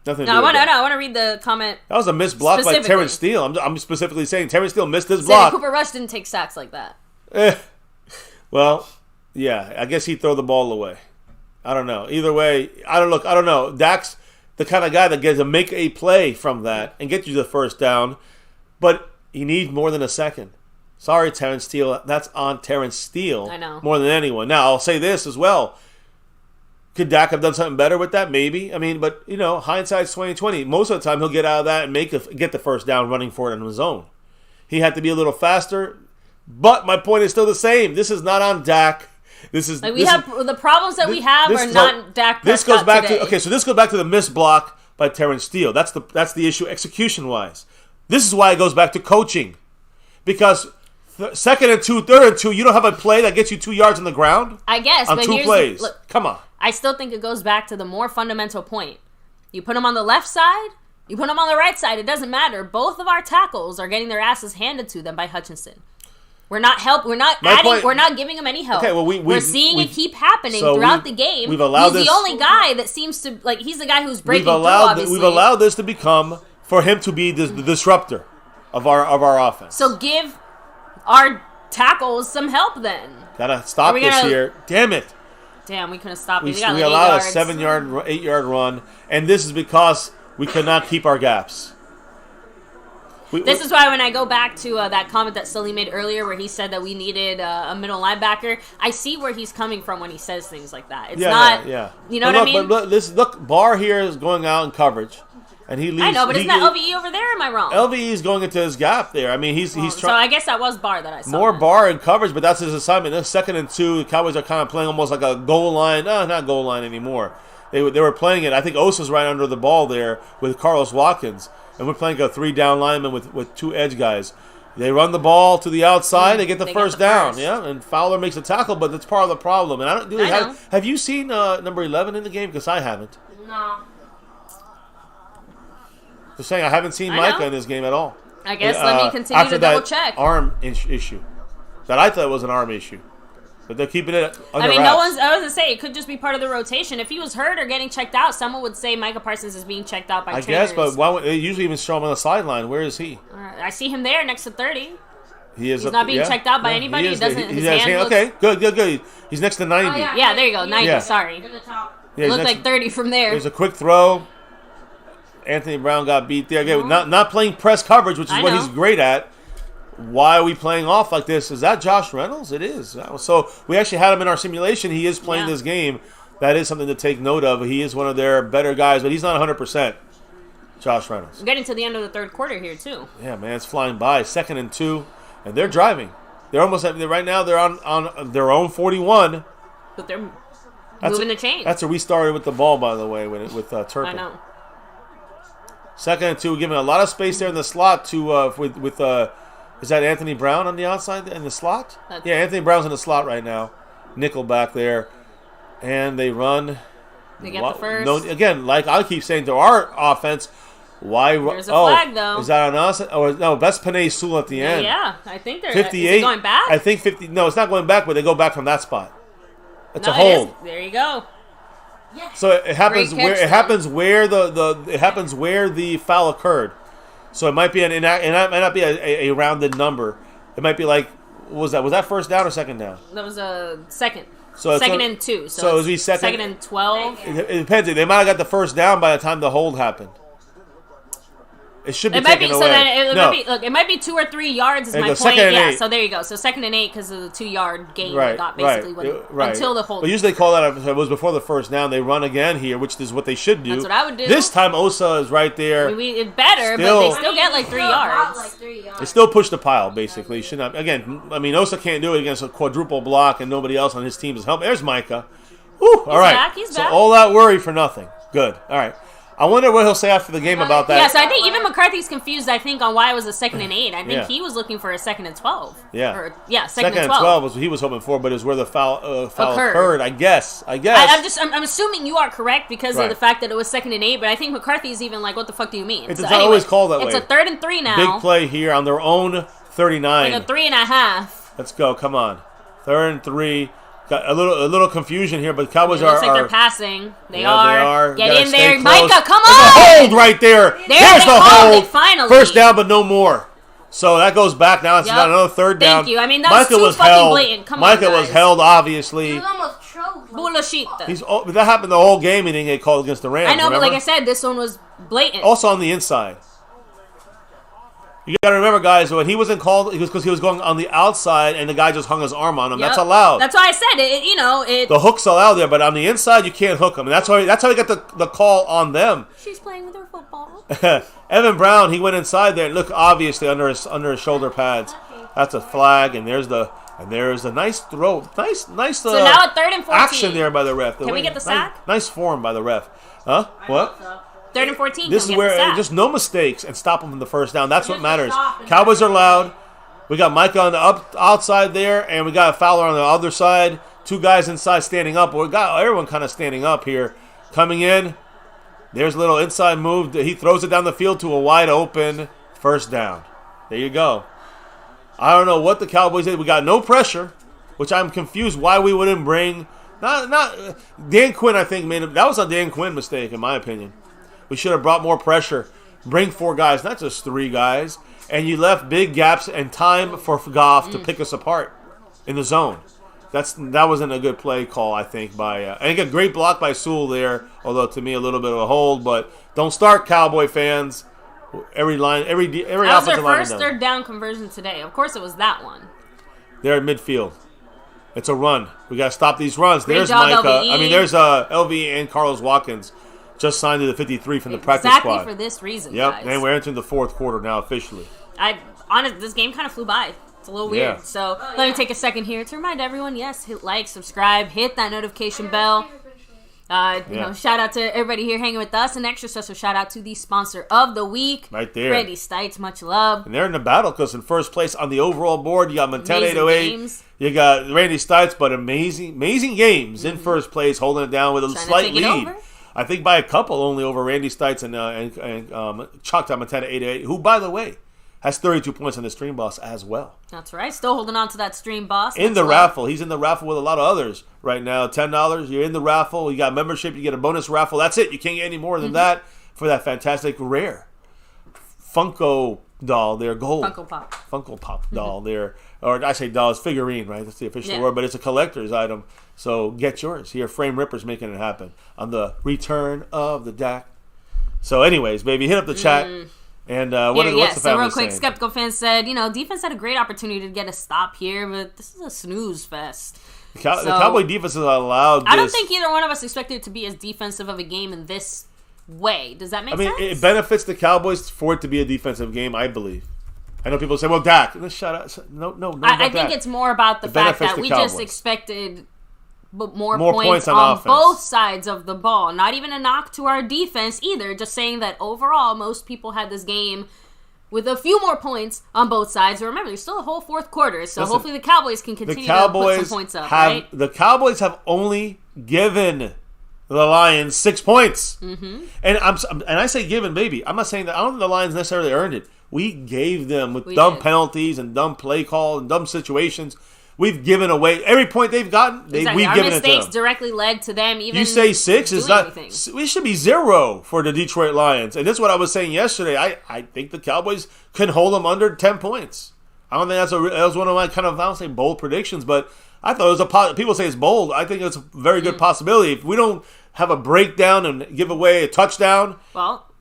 Nothing.
No, I want to read the comment.
That was a missed block by Terrence Steele. I'm specifically saying Terrence Steele missed his block.
Cooper Rush didn't take sacks like that.
Well, yeah, I guess he'd throw the ball away. I don't know. Either way, I don't know. Dak's the kind of guy that gets to make a play from that and get you the first down, but he needs more than a second. Sorry, Terrence Steele. That's on Terrence Steele.
I know.
More than anyone. Now, I'll say this as well. Could Dak have done something better with that? Maybe. I mean, but, hindsight's 20/20. Most of the time, he'll get out of that and get the first down running for it on his own. He had to be a little faster, but my point is still the same. This is not on Dak.
The problems that we have are not Dak Prescott
This goes back
today.
So this goes back to the missed block by Terrence Steele. That's the issue execution-wise. This is why it goes back to coaching. Because 2nd and 2, 3rd and 2, you don't have a play that gets you 2 yards on the ground?
I guess.
On
but
2 plays. Come on.
I still think it goes back to the more fundamental point. You put them on the left side, you put them on the right side, it doesn't matter. Both of our tackles are getting their asses handed to them by Hutchinson. We're not We're not giving him any help.
Okay, well,
we're seeing it keep happening throughout the game. He's the only guy that seems to he's the guy who's breaking through. Obviously,
we've allowed this to become for him to be the disruptor of our offense.
So give our tackles some help then.
Gotta stop this here. Damn it.
Damn, we couldn't stop it.
We allowed a 7-yard, 8-yard run, and this is because we could not keep our gaps.
This is why when I go back to that comment that Sully made earlier where he said that we needed a middle linebacker, I see where he's coming from when he says things like that. It's not, you know what I mean?
But look, Barr here is going out in coverage, and he leaves.
I know, but isn't that LVE over there? Am I wrong?
LVE is going into his gap there. I mean, he's trying.
So I guess that was Barr that I saw.
More Barr in coverage, but that's his assignment. This 2nd and 2, the Cowboys are kind of playing almost like a goal line. No, not goal line anymore. They were playing it. I think Osa's right under the ball there with Carlos Watkins. And we're playing a 3-down lineman with 2 edge guys. They run the ball to the outside. They get the first down. Yeah, and Fowler makes a tackle, but that's part of the problem. And I don't really have you seen number 11 in the game? Because I haven't.
No.
Just saying, I haven't seen Micah in this game at all.
I guess let me continue to double check.
Arm issue that I thought was an arm issue. But they're keeping it under wraps.
I was going to say, it could just be part of the rotation. If he was hurt or getting checked out, someone would say Micah Parsons is being checked out by trainers.
I guess, but they usually even show him on the sideline. Where is he?
I see him there next to 30.
He's
not being checked out by anybody. He doesn't. His hand looks...
Okay, good. He's next to 90.
Yeah, there you go. 90.
Yeah.
Sorry.
In the top.
Yeah,
It looked like 30 from there.
There's a quick throw. Anthony Brown got beat there. Again, not playing press coverage, which is what he's great at. Why are we playing off like this? Is that Josh Reynolds? It is. So we actually had him in our simulation. He is playing this game. That is something to take note of. He is one of their better guys, but he's not 100%. Josh Reynolds.
We're getting to the end of the third quarter here, too.
Yeah, man, it's flying by. 2nd and 2, and they're driving. They're almost right now. They're on their own 41.
But they're moving the chain.
That's where we started with the ball, by the way, with Turpin.
I know.
2nd and 2, giving a lot of space there in the slot to with is that Anthony Brown on the outside in the slot? Yeah, Anthony Brown's in the slot right now. Nickel back there. And they run.
They get the first.
No, again, like I keep saying to our offense, why?
There's a flag, though.
Is that on us? Or no, that's Panay Sewell at the end.
Yeah, I think they're
58.
Is it going back?
I think 50. No, it's not going back, but they go back from that spot. It's
No,
a hold.
There you go.
So it happens
Great catch,
it happens where the foul occurred. So it might be it might not be a rounded number. It might be like, what was that? Was that first down or second down?
That was a second.
So
second and 2.
So it would be
second and 12.
It depends. They might have got the first down by the time the hold happened. It should be taken away.
So then it might be 2 or 3 yards is my point. Yeah,
8.
so there you go. So 2nd and 8 because of the 2-yard gain they got basically until the hold.
But usually they call that it was before the first down. They run again here, which is what they should do.
That's what I would do.
This time Osa is right there.
I mean, it's better, but they still get like 3 yards.
Like 3 yards.
They still push the pile, basically. Should not. Again, I mean, Osa can't do it against a quadruple block and nobody else on his team is helping. There's Micah. Woo, all right.
He's
so
back.
all that worry for nothing. Good. All right. I wonder what he'll say after the game about that.
Yeah, so I think even McCarthy's confused, I think, on why it was a 2nd and 8. I think he was looking for a 2nd and 12.
Yeah.
Second and
12 was what he was hoping for, but it was where the foul occurred, I guess.
I'm assuming you are correct because of the fact that it was 2nd and 8, but I think McCarthy's even like, what the fuck do you mean?
It's not always called that way.
It's a 3rd and 3 now.
Big play here on their own 39.
Like a 3.5.
Let's go. Come on. 3rd and 3. Got a little confusion here, but Cowboys
looks like they're passing. They
They
are.
are.
Get in there.
Close.
Micah, come
There's
on!
a hold right there. There's the hold.
Finally.
First down, but no more. So that goes back now. It's not another 3rd down.
Thank you. I mean, that was too fucking blatant. Come on,
Micah was held, obviously.
He was almost choked.
Bullshit.
That happened the whole game. He didn't get called against the Rams.
I know,
remember?
but like I said, this one was blatant.
Also on the inside. You got to remember, guys, when he wasn't called, it was because he was going on the outside, and the guy just hung his arm on him. That's allowed.
That's why I said it.
The hook's allowed there, but on the inside, you can't hook him. And that's how he got the call on them.
She's playing with her football.
Evan Brown, he went inside there and look obviously under his shoulder pads. That's a flag, and there's a nice throw, nice. So
now at 3rd and 14.
Action there by the ref.
Can we get the sack?
Nice form by the ref. Huh? What?
3rd and 14.
This is where just no mistakes and stop them from the first down. That's what matters. Cowboys are loud. We got Micah on the outside there, and we got Fowler on the other side. 2 guys inside standing up. We got everyone kind of standing up here. Coming in. There's a little inside move. He throws it down the field to a wide open first down. There you go. I don't know what the Cowboys did. We got no pressure, which I'm confused why we wouldn't bring. Not Dan Quinn. I think that was a Dan Quinn mistake in my opinion. We should have brought more pressure. Bring 4 guys, not just 3 guys. And you left big gaps and time for Goff to pick us apart in the zone. That wasn't a good play call, I think. And a great block by Sewell there, although to me a little bit of a hold. But don't start, Cowboy fans. Every offensive line.
That was their first 3rd down conversion today. Of course, it was that one.
They're at midfield. It's a run. We got to stop these runs. There's
job,
Micah.
LVE.
There's LV and Carlos Watkins. Just signed to the 53 from the practice squad.
Exactly for this reason, guys.
And we're entering the 4th quarter now officially.
This game kind of flew by. It's a little weird.
Yeah.
So let me take a second here to remind everyone, yes, hit like, subscribe, hit that notification bell. Shout out to everybody here hanging with us. An extra special shout out to the sponsor of the week.
Right there.
Randy Stites, much love.
And they're in the battle because in first place on the overall board, you got Montana 808. You got Randy Stites, but amazing games in first place, holding it down with a slight lead. I think by a couple only over Randy Stites and chalked out Montana 808, who, by the way, has 32 points on the Stream Boss as well.
That's right. Still holding on to that Stream Boss.
In the raffle. He's in the raffle with a lot of others right now. $10. You're in the raffle. You got membership. You get a bonus raffle. That's it. You can't get any more than that for that fantastic rare Funko doll. They're gold.
Funko Pop
doll. They're, or I say doll, it's figurine, right? That's the official word, but it's a collector's item. So get yours. Here, Frame Ripper's making it happen on the return of the Dak. So anyways, baby, hit up the chat. And what's the family
so real quick,
saying?
Skeptical Fan said, defense had a great opportunity to get a stop here, but this is a snooze fest.
The Cowboy defense is allowed this.
I don't think either one of us expected it to be as defensive of a game in this way. Does that make sense? I mean,
it benefits the Cowboys for it to be a defensive game, I believe. I know people say, well, Dak, let's shut up. No,
I think it's more about the fact that we just expected more points on
offense.
Both sides of the ball. Not even a knock to our defense either. Just saying that overall, most people had this game with a few more points on both sides. And remember, there's still a whole fourth quarter, so hopefully the Cowboys can continue to put some points up, right?
The Cowboys have only given the Lions 6 points. Mm-hmm. And I say given, baby. I'm not saying that. I don't think the Lions necessarily earned it. We gave them with dumb penalties and dumb play call and dumb situations. We've given away every point they've gotten. We've given it to them. Our
mistakes directly led to them. Even
you say 6 is not.
Anything.
We should be 0 for the Detroit Lions, and this is what I was saying yesterday. I think the Cowboys can hold them under 10 points. I don't think that was one of my kind of, I don't say bold predictions, but I thought it was people say it's bold. I think it's a very good possibility. If we don't have a breakdown and give away a touchdown,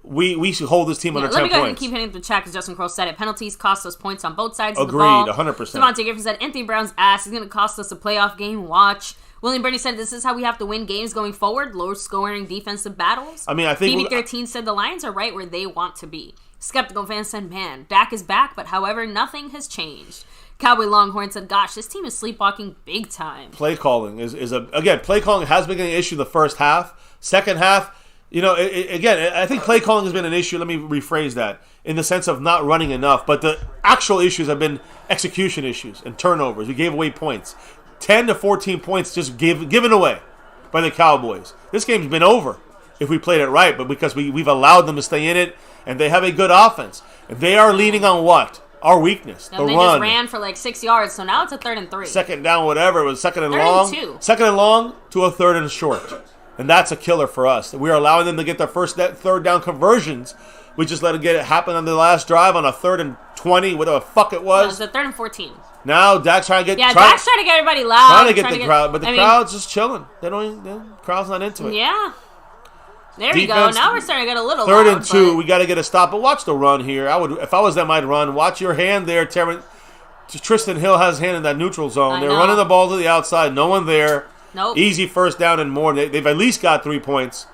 we should hold this team under 10 points.
Let me go ahead and keep hitting the chat because Justin Crow said it. Penalties cost us points on both sides of the
Agreed,
ball.
100%.
Devontae Griffin said Anthony Brown's ass is going to cost us a playoff game. Watch. William Bernie said this is how we have to win games going forward. Low scoring defensive battles.
I mean, I think
BB13 said the Lions are right where they want to be. Skeptical fan said, man, Dak is back, but however, nothing has changed. Cowboy Longhorn said, gosh, this team is sleepwalking big time.
Play calling again, play calling has been an issue the first half. Second half, again, I think play calling has been an issue. Let me rephrase that in the sense of not running enough. But the actual issues have been execution issues and turnovers. We gave away points. 10 to 14 points just given away by the Cowboys. This game's been over if we played it right, but because we've allowed them to stay in it, and they have a good offense. And they are leaning on what? Our weakness, the run.
They just ran for like 6 yards, so now it's a 3rd and 3.
Second down, whatever. It was second and
3rd
long.
and 2.
Second and long to a 3rd and short. And that's a killer for us. We're allowing them to get their third down conversions. We just let it happen on the last drive on a 3rd and 20, whatever the fuck it was.
No, it was a 3rd and 14.
Now Dak's trying to get...
Dak's trying to get everybody loud.
Trying to get the crowd, but the crowd's just chilling. The crowd's not into it.
Yeah. There we go. Now we're starting to get a little
3rd
loud,
and 2, we got to get a stop. But watch the run here. If I was them, I'd run. Watch your hand there, Terrence. Tristan Hill has his hand in that neutral zone. They're running the ball to the outside. No one there.
Nope.
Easy first down and more. They've at least got 3 points.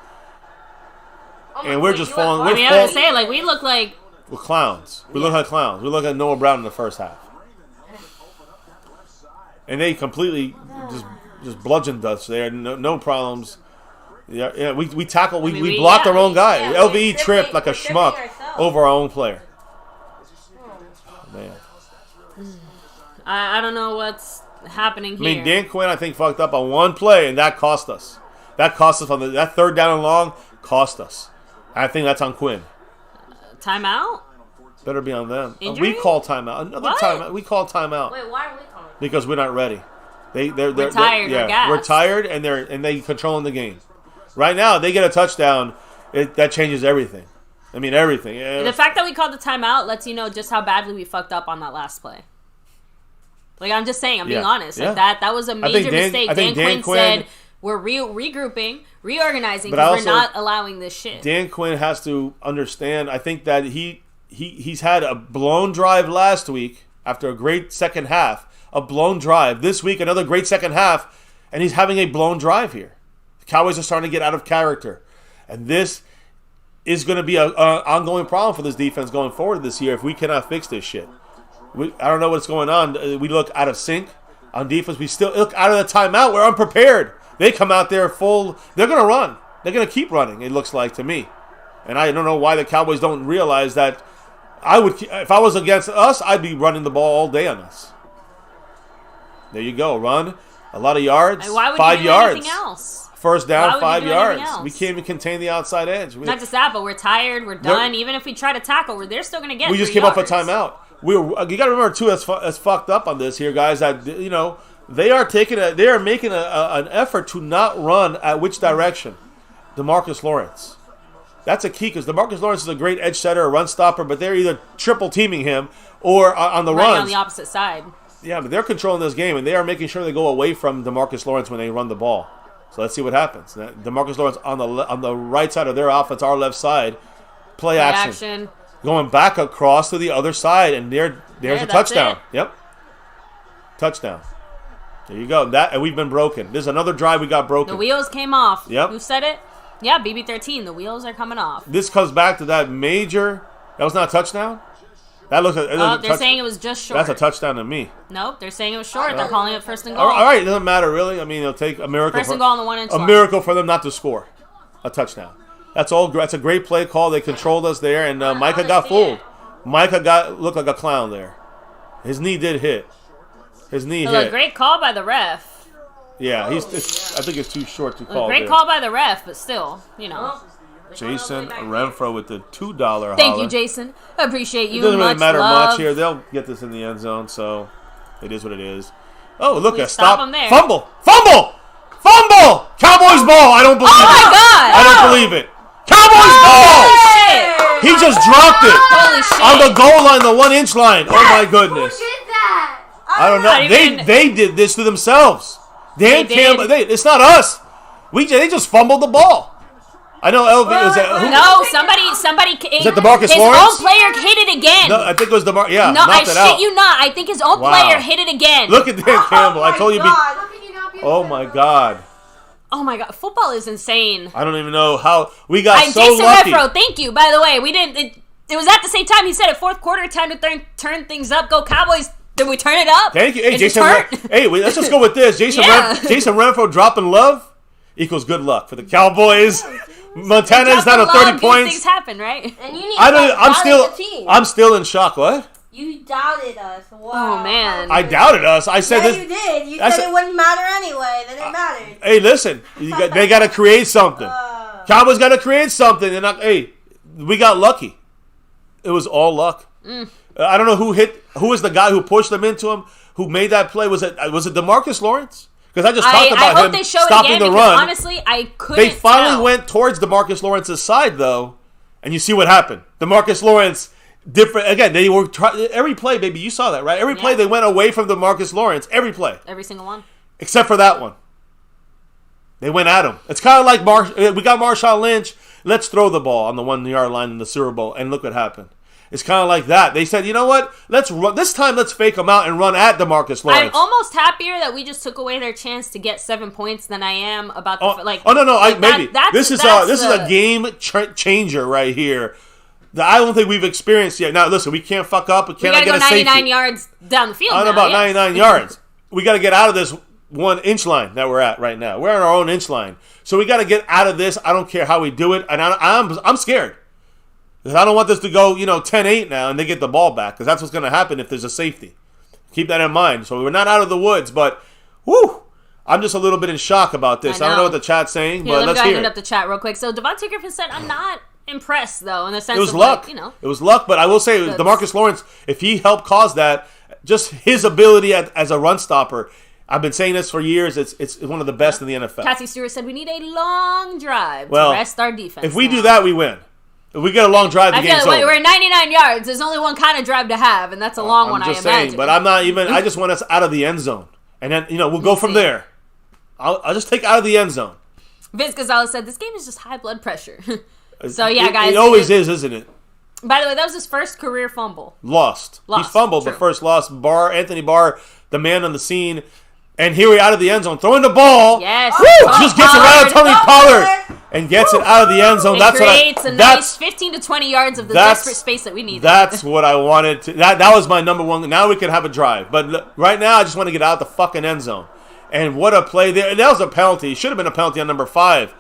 And we're just falling.
I was saying, we look like...
We're clowns. We look like clowns. We look like Noah Brown in the first half. And they completely just bludgeoned us there. No problems. Yeah, we tackle. We blocked our own guy. LVE tripped like a schmuck over our own player. Oh, man.
I don't know what's happening here.
I mean, Dan Quinn, I think, fucked up on one play, and that cost us. That cost us on that 3rd down and long. Cost us. I think that's on Quinn.
Timeout?
Better be on them.
Injury?
We call timeout. Another timeout. We call timeout.
Wait, why are we calling?
Because we're not ready. We're
tired.
We're tired, and they controlling the game. Right now, they get a touchdown. That changes everything. I mean, everything. Yeah.
The fact that we called the timeout lets you know just how badly we fucked up on that last play. I'm just saying. I'm being honest. That was a major mistake. Dan Quinn said we're regrouping, reorganizing because we're not allowing this shit.
Dan Quinn has to understand. I think that he's had a blown drive last week after a great second half. A blown drive. This week, another great second half, and he's having a blown drive here. The Cowboys are starting to get out of character. And this is going to be an ongoing problem for this defense going forward this year if we cannot fix this shit. I don't know what's going on. We look out of sync on defense. We still look out of the timeout. We're unprepared. They come out there full. They're going to run. They're going to keep running, it looks like to me. And I don't know why the Cowboys don't realize that. If I was against us, I'd be running the ball all day on us. There you go. Run. A lot of yards.
Why would
5
you do
yards.
anything else?
First down, 5 yards.
Else?
We can't even contain the outside edge.
Not just that, but we're tired. We're done. Even if we try to tackle, they're still going to get.
We just came off a timeout. You got to remember too. That's fucked up on this here, guys. That they are making an effort to not run at which direction? DeMarcus Lawrence. That's a key because DeMarcus Lawrence is a great edge setter, a run stopper, but they're either triple teaming him or on the runs.
On the opposite side.
Yeah, but they're controlling this game, and they are making sure they go away from DeMarcus Lawrence when they run the ball. So let's see what happens. DeMarcus Lawrence on the right side of their offense, our left side, play action. Going back across to the other side, and there's a touchdown. Yep. Touchdown. There you go. And we've been broken. There's another drive we got broken.
The wheels came off.
Yep.
Who said it? Yeah, BB13. The wheels are coming off.
This comes back to that major. That was not a touchdown? That looks
they're saying it was just short.
That's a touchdown to me.
Nope, they're saying it was short. They're calling it first and goal.
All right, it doesn't matter really. I mean, it'll take a miracle.
First and goal on the 1 inch line.
A miracle for them not to score a touchdown. That's all. That's a great play call. They controlled us there, and Micah got fooled. Micah looked like a clown there. His knee did hit. His knee hit.
Great call by the ref.
Yeah, I think it's too short to call.
Great call by the ref, but still,
Jason Renfro with the $2 holler.
Thank you, Jason. Appreciate you.
It doesn't really matter
love.
much here. They'll get this in the end zone, so it is what it is. Oh, look at
stop them there.
Fumble! Cowboys ball! I don't believe it.
Oh my God!
I don't believe it. Cowboys ball!
Shit.
He just dropped it
Holy shit!
on the goal line, the 1 inch line. Oh my goodness!
Who did that?
I don't know. They did this to themselves. Dan Campbell. It's not us. They just fumbled the ball. I know LV was that.
No, somebody.
Is that DeMarcus
his
Lawrence?
His own player hit it again.
No, I think it was DeMarcus. Yeah,
no, I
knocked it out.
shit you not. I think his own player hit it again.
Look at Dan Campbell. I told you. Oh my God.
Oh my God. Football is insane.
I don't even know how we got so
Jason
lucky.
Renfro, thank you. By the way, we didn't. It was at the same time he said it. Fourth quarter, time to turn things up. Go Cowboys. Did we turn it up?
Thank you. Hey, Jason. Let's just go with this. Jason Renfro dropping love equals good luck for the Cowboys. Montana's down to 30 points.
Things happen, right?
And you need
I'm still in shock. What?
You doubted us. Wow.
Oh man.
I doubted us. I said this.
You did. You said it wouldn't matter anyway. Then it mattered.
Hey, listen. They got to create something. Cowboys got to create something. We got lucky. It was all luck. I don't know who was the guy who pushed them into him, who made that play. Was it DeMarcus Lawrence? Because I just talked about him stopping the run.
Honestly, I couldn't.
They finally went towards DeMarcus Lawrence's side though, and you see what happened. DeMarcus Lawrence, different again. They were every play, baby. You saw that, right? Every play they went away from DeMarcus Lawrence. Every play,
every single one,
except for that one. They went at him. It's kind of like we got Marshawn Lynch. Let's throw the ball on the 1 yard line in the Super Bowl, and look what happened. It's kind of like that. They said, you know what? Let's run this time. Let's fake them out and run at DeMarcus Lawrence.
I'm almost happier that we just took away their chance to get 7 points than I am about the
This is a game changer right here that I don't think we've experienced yet. Now listen, we can't fuck up. We cannot get a safety.
99 yards down the field.
I don't know about 99 yards. We got to get out of this 1 inch line that we're at right now. We're on our own inch line, so we got to get out of this. I don't care how we do it, and I'm scared. I don't want this to go, 10-8 now, and they get the ball back, because that's what's going to happen if there's a safety. Keep that in mind. So we're not out of the woods, but, I'm just a little bit in shock about this. I don't know what the chat's saying, but let's hear it.
Up the chat real quick. So Devontae Griffin said, I'm not impressed, though, in the sense
it was luck. It was luck, but I will say, DeMarcus Lawrence, if he helped cause that, just his ability as a run stopper, I've been saying this for years, it's one of the best in the NFL.
Cassie Stewart said, we need a long drive to rest our defense.
If we do that, we win. If we get a long drive, the game's over.
We're 99 yards. There's only one kind of drive to have, and that's a long one, I imagine.
Saying, but I'm not even. I just want us out of the end zone, and then we'll go from there. I'll just take out of the end zone.
Vince Gonzalez said this game is just high blood pressure. So yeah, guys,
it always is, isn't it?
By the way, that was his first career fumble.
Lost. He fumbled, but first lost. Anthony Barr, the man on the scene, and here we out of the end zone, throwing the ball.
Yes,
just gets around Tony Pollard. And gets it out of the end zone.
It creates a nice 15 to 20 yards of the desperate space that we need.
That's what I wanted to. That was my number one. Now we can have a drive. But right now, I just want to get out the fucking end zone. And what a play there. That was a penalty. It should have been a penalty on number 5.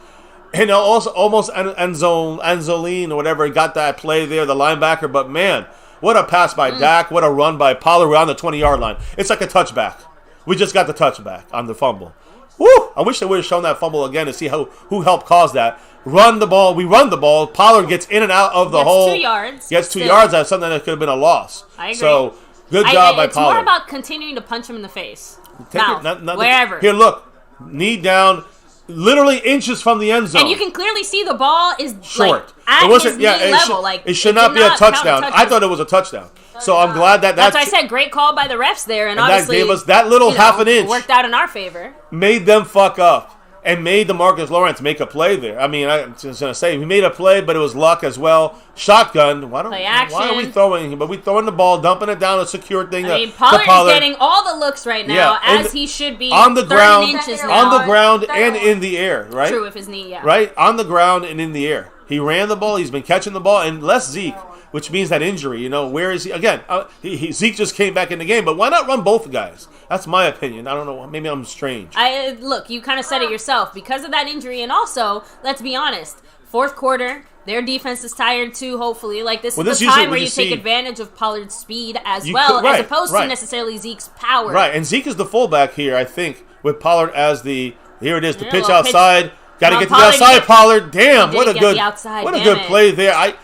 And also almost Anzolin or whatever got that play there, the linebacker. But man, what a pass by Dak. What a run by Pollard. We're on the 20-yard line. It's like a touchback. We just got the touchback on the fumble. Woo! I wish they would have shown that fumble again to see who helped cause that. Run the ball. We run the ball. Pollard gets in and out of the hole.
2 yards.
Gets 2 yards out of something that could have been a loss.
I agree.
So, good job by Pollard.
It's more about continuing to punch him in the face. Wherever.
Here, look. Knee down. literally inches from the end zone.
And you can clearly see the ball is
short.
At
It wasn't.
his
Yeah,
knee level.
it should not be a touchdown. I thought it was a touchdown. So I'm glad
that's why I said great call by the refs there, and obviously
that gave us that little half an inch.
Worked out in our favor.
Made them fuck up and made DeMarcus Lawrence make a play there. I mean, I'm just gonna say he made a play, but it was luck as well. Shotgun. Why are we throwing? But we throwing the ball, dumping it down, a secure thing.
I mean, Pollard is getting all the looks right now, as he should be.
On the ground,
inches now.
on the ground, and in the air. Right.
True, with his knee. Yeah.
Right on the ground and in the air. He ran the ball. He's been catching the ball, and less Zeke, which means that injury. You know, where is he? Again, Zeke just came back in the game, but why not run both guys? That's my opinion. I don't know. Maybe I'm strange.
Look, you kind of said it yourself because of that injury, and also, let's be honest, fourth quarter, their defense is tired too. Hopefully, this is the time where you take advantage of Pollard's speed as as opposed to necessarily Zeke's power.
Right, and Zeke is the fullback here, I think, with Pollard as the pitch outside. Got to get to the outside, Pollard. Damn, what a good play there.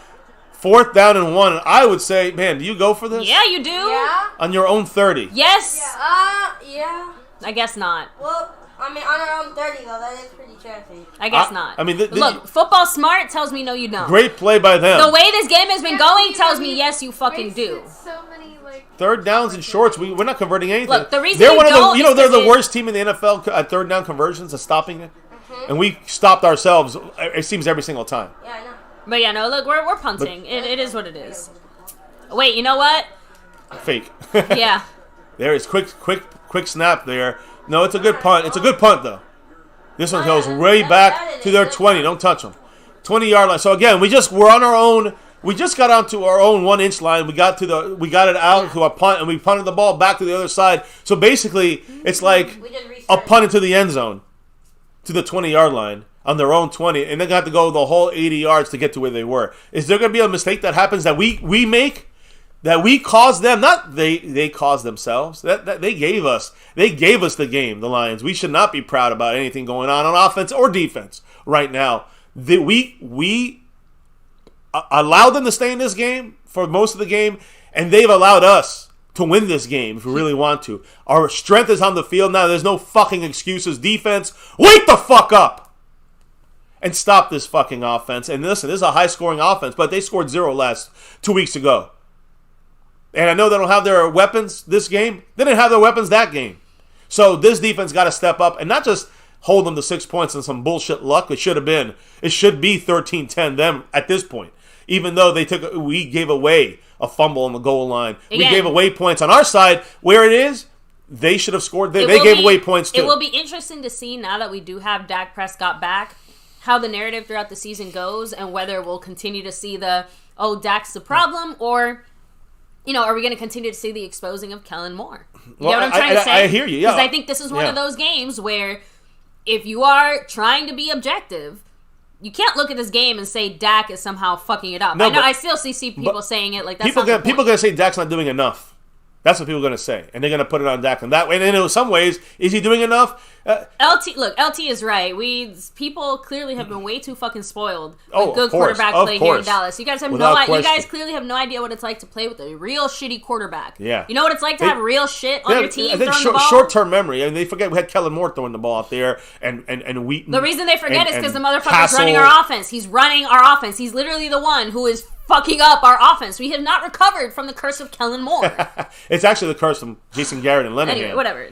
Fourth down and 1. I would say, man, do you go for this?
Yeah, you do.
Yeah.
On your own 30.
Yes.
Yeah.
I guess not.
Well, I mean, on our own 30 though, that is pretty trashy.
I guess not.
I mean,
look, football smart tells me no, you don't.
Great play by them.
The way this game has been going tells me yes, you fucking do.
So many
third downs and shorts. We're not converting anything.
Look, the reason
they're the worst team in the NFL at third down conversions at stopping it. And we stopped ourselves, it seems, every single time.
Yeah, I know.
But yeah, no, look, we're punting. It is what it is. Wait, you know what?
Fake.
Yeah.
There is quick snap there. No, it's a good punt. It's a good punt, though. This one goes way back to their 20. Don't touch them. 20-yard line. So, again, we're on our own. We just got onto our own 1-inch line. We got it out to a punt, and we punted the ball back to the other side. So, basically, it's like a punt into the end zone. To the 20-yard line on their own 20, and they got to go the whole 80 yards to get to where they were. Is there going to be a mistake that happens that we make, that we cause them? Not they caused themselves. That they gave us the game, the Lions. We should not be proud about anything going on offense or defense right now. We allowed them to stay in this game for most of the game, and they've allowed us to win this game if we really want to. Our strength is on the field now. There's no fucking excuses. Defense, wake the fuck up and stop this fucking offense. And listen, this is a high-scoring offense, but they scored 0 2 weeks ago. And I know they don't have their weapons this game. They didn't have their weapons that game. So this defense got to step up and not just hold them to 6 points and some bullshit luck. It should be 13-10 them at this point. Even though we gave away a fumble on the goal line.
Again,
we gave away points on our side. Where it is, they should have scored. They gave away points too.
It will be interesting to see now that we do have Dak Prescott back, how the narrative throughout the season goes, and whether we'll continue to see Dak's the problem, or, are we going to continue to see the exposing of Kellen Moore? You know what I'm trying to say?
I hear you, yeah.
Because I think this is one of those games where if you are trying to be objective, you can't look at this game and say Dak is somehow fucking it up.
No,
I still see people saying it like that's
people are going to say Dak's not doing enough. That's what people are going to say, and they're going to put it on Dak in that way. And in some ways, is he doing enough?
LT is right. People clearly have been way too fucking spoiled with good quarterback play here in Dallas. You guys have You guys clearly have no idea what it's like to play with a real shitty quarterback.
Yeah,
you know what it's like to have real shit on your team.
I think
throwing the ball?
Short-term memory. I mean, they forget we had Kellen Moore throwing the ball out there, and Wheaton.
The reason they forget is because the motherfucker's running our offense. He's running our offense. He's literally the one who is fucking up our offense. We have not recovered from the curse of Kellen Moore.
It's actually the curse from Jason Garrett and Lenahan.
Anyway, whatever.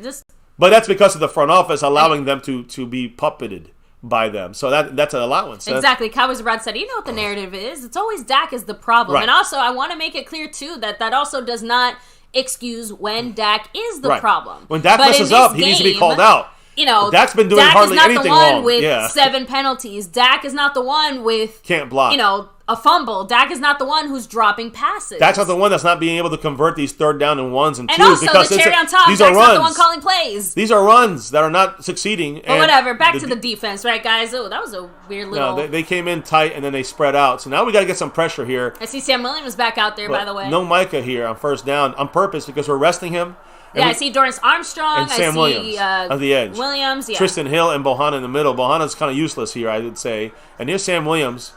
But that's because of the front office allowing them to be puppeted by them. So that's an allowance.
Exactly. Cowboys Rod said, you know what the narrative is? It's always Dak is the problem. Right. And also, I want to make it clear, too, that also does not excuse when Dak is the problem.
When Dak messes up, he needs to be called out. Dak's been doing hardly anything wrong.
Dak is not the one with 7 penalties. Dak is not the one with...
Can't block.
A fumble. Dak is not the one who's dropping passes.
Dak's not the one that's not being able to convert these 3rd down and 1s and 2s.
And also,
because
the cherry on top,
these
Dak's
are runs.
not the one calling plays.
These are runs that are not succeeding.
But whatever. Back to the defense, right, guys? Oh, that was a weird little...
No, they came in tight and then they spread out. So now we got to get some pressure here.
I see Sam Williams back out there, by the way.
No Micah here on 1st down on purpose because we're resting him.
I see Dorrance Armstrong.
And Sam Williams on the edge.
Williams, yeah.
Tristan Hill and Bohanna in the middle. Bohanna's kind of useless here, I would say. And here's Sam Williams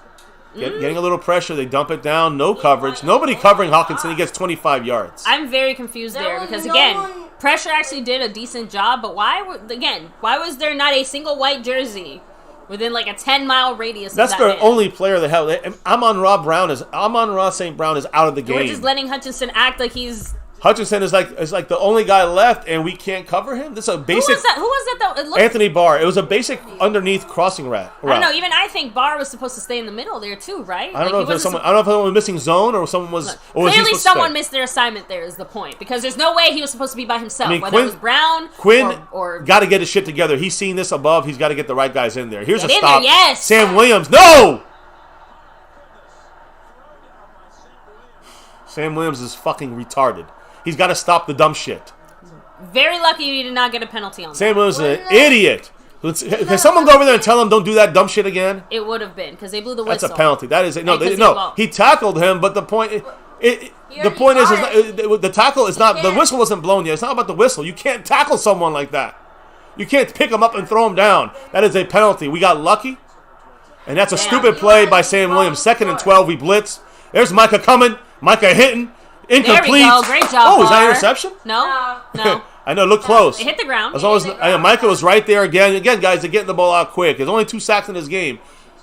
getting a little pressure. They dump it down. No coverage. Nobody covering Hawkinson. He gets 25 yards.
I'm very confused there because, again, Pressure actually did a decent job, but why was there not a single white jersey within like a 10-mile radius
That's
of that
their
man?
only player that have. Amon-Ra St. Brown is out of the game.
We're just letting Hutchinson act like he's...
Hutchinson is like the only guy left, and we can't cover him. This is a basic.
Who was that? It looked,
Anthony Barr. It was a basic underneath crossing route.
I don't know. Even I think Barr was supposed to stay in the middle there too, right?
I don't know if there's someone. I don't know if someone was missing zone or someone was. Or was
clearly, someone missed their assignment. There is the point, because there's no way he was supposed to be by himself.
I mean,
whether it was Brown,
Quinn
or
got to get his shit together. He's seen this above. He's got to get the right guys in there. Here's a
in
stop.
there, yes.
Sam Williams. No. Sam Williams is fucking retarded. He's got to stop the dumb shit.
Very lucky you did not get a penalty on that.
Sam Williams is an idiot. Can someone go over there and tell him don't do that dumb shit again?
It would have been because they blew the whistle.
That's a penalty. That is no.
Because
No, he tackled him, but the point. The point is the tackle is not. The whistle wasn't blown yet. It's not about the whistle. You can't tackle someone like that. You can't pick him up and throw him down. That is a penalty. We got lucky, and that's a stupid play by Sam Williams. 2nd and 12. We blitz. There's Micah coming. Micah hitting. Incomplete.
There we go. Great job.
Oh, is that
Barr.
interception?
No.
I know. Look close.
It hit the ground.
As long as Micah was right there again. Again, guys, they're getting the ball out quick. There's only 2 sacks in this game,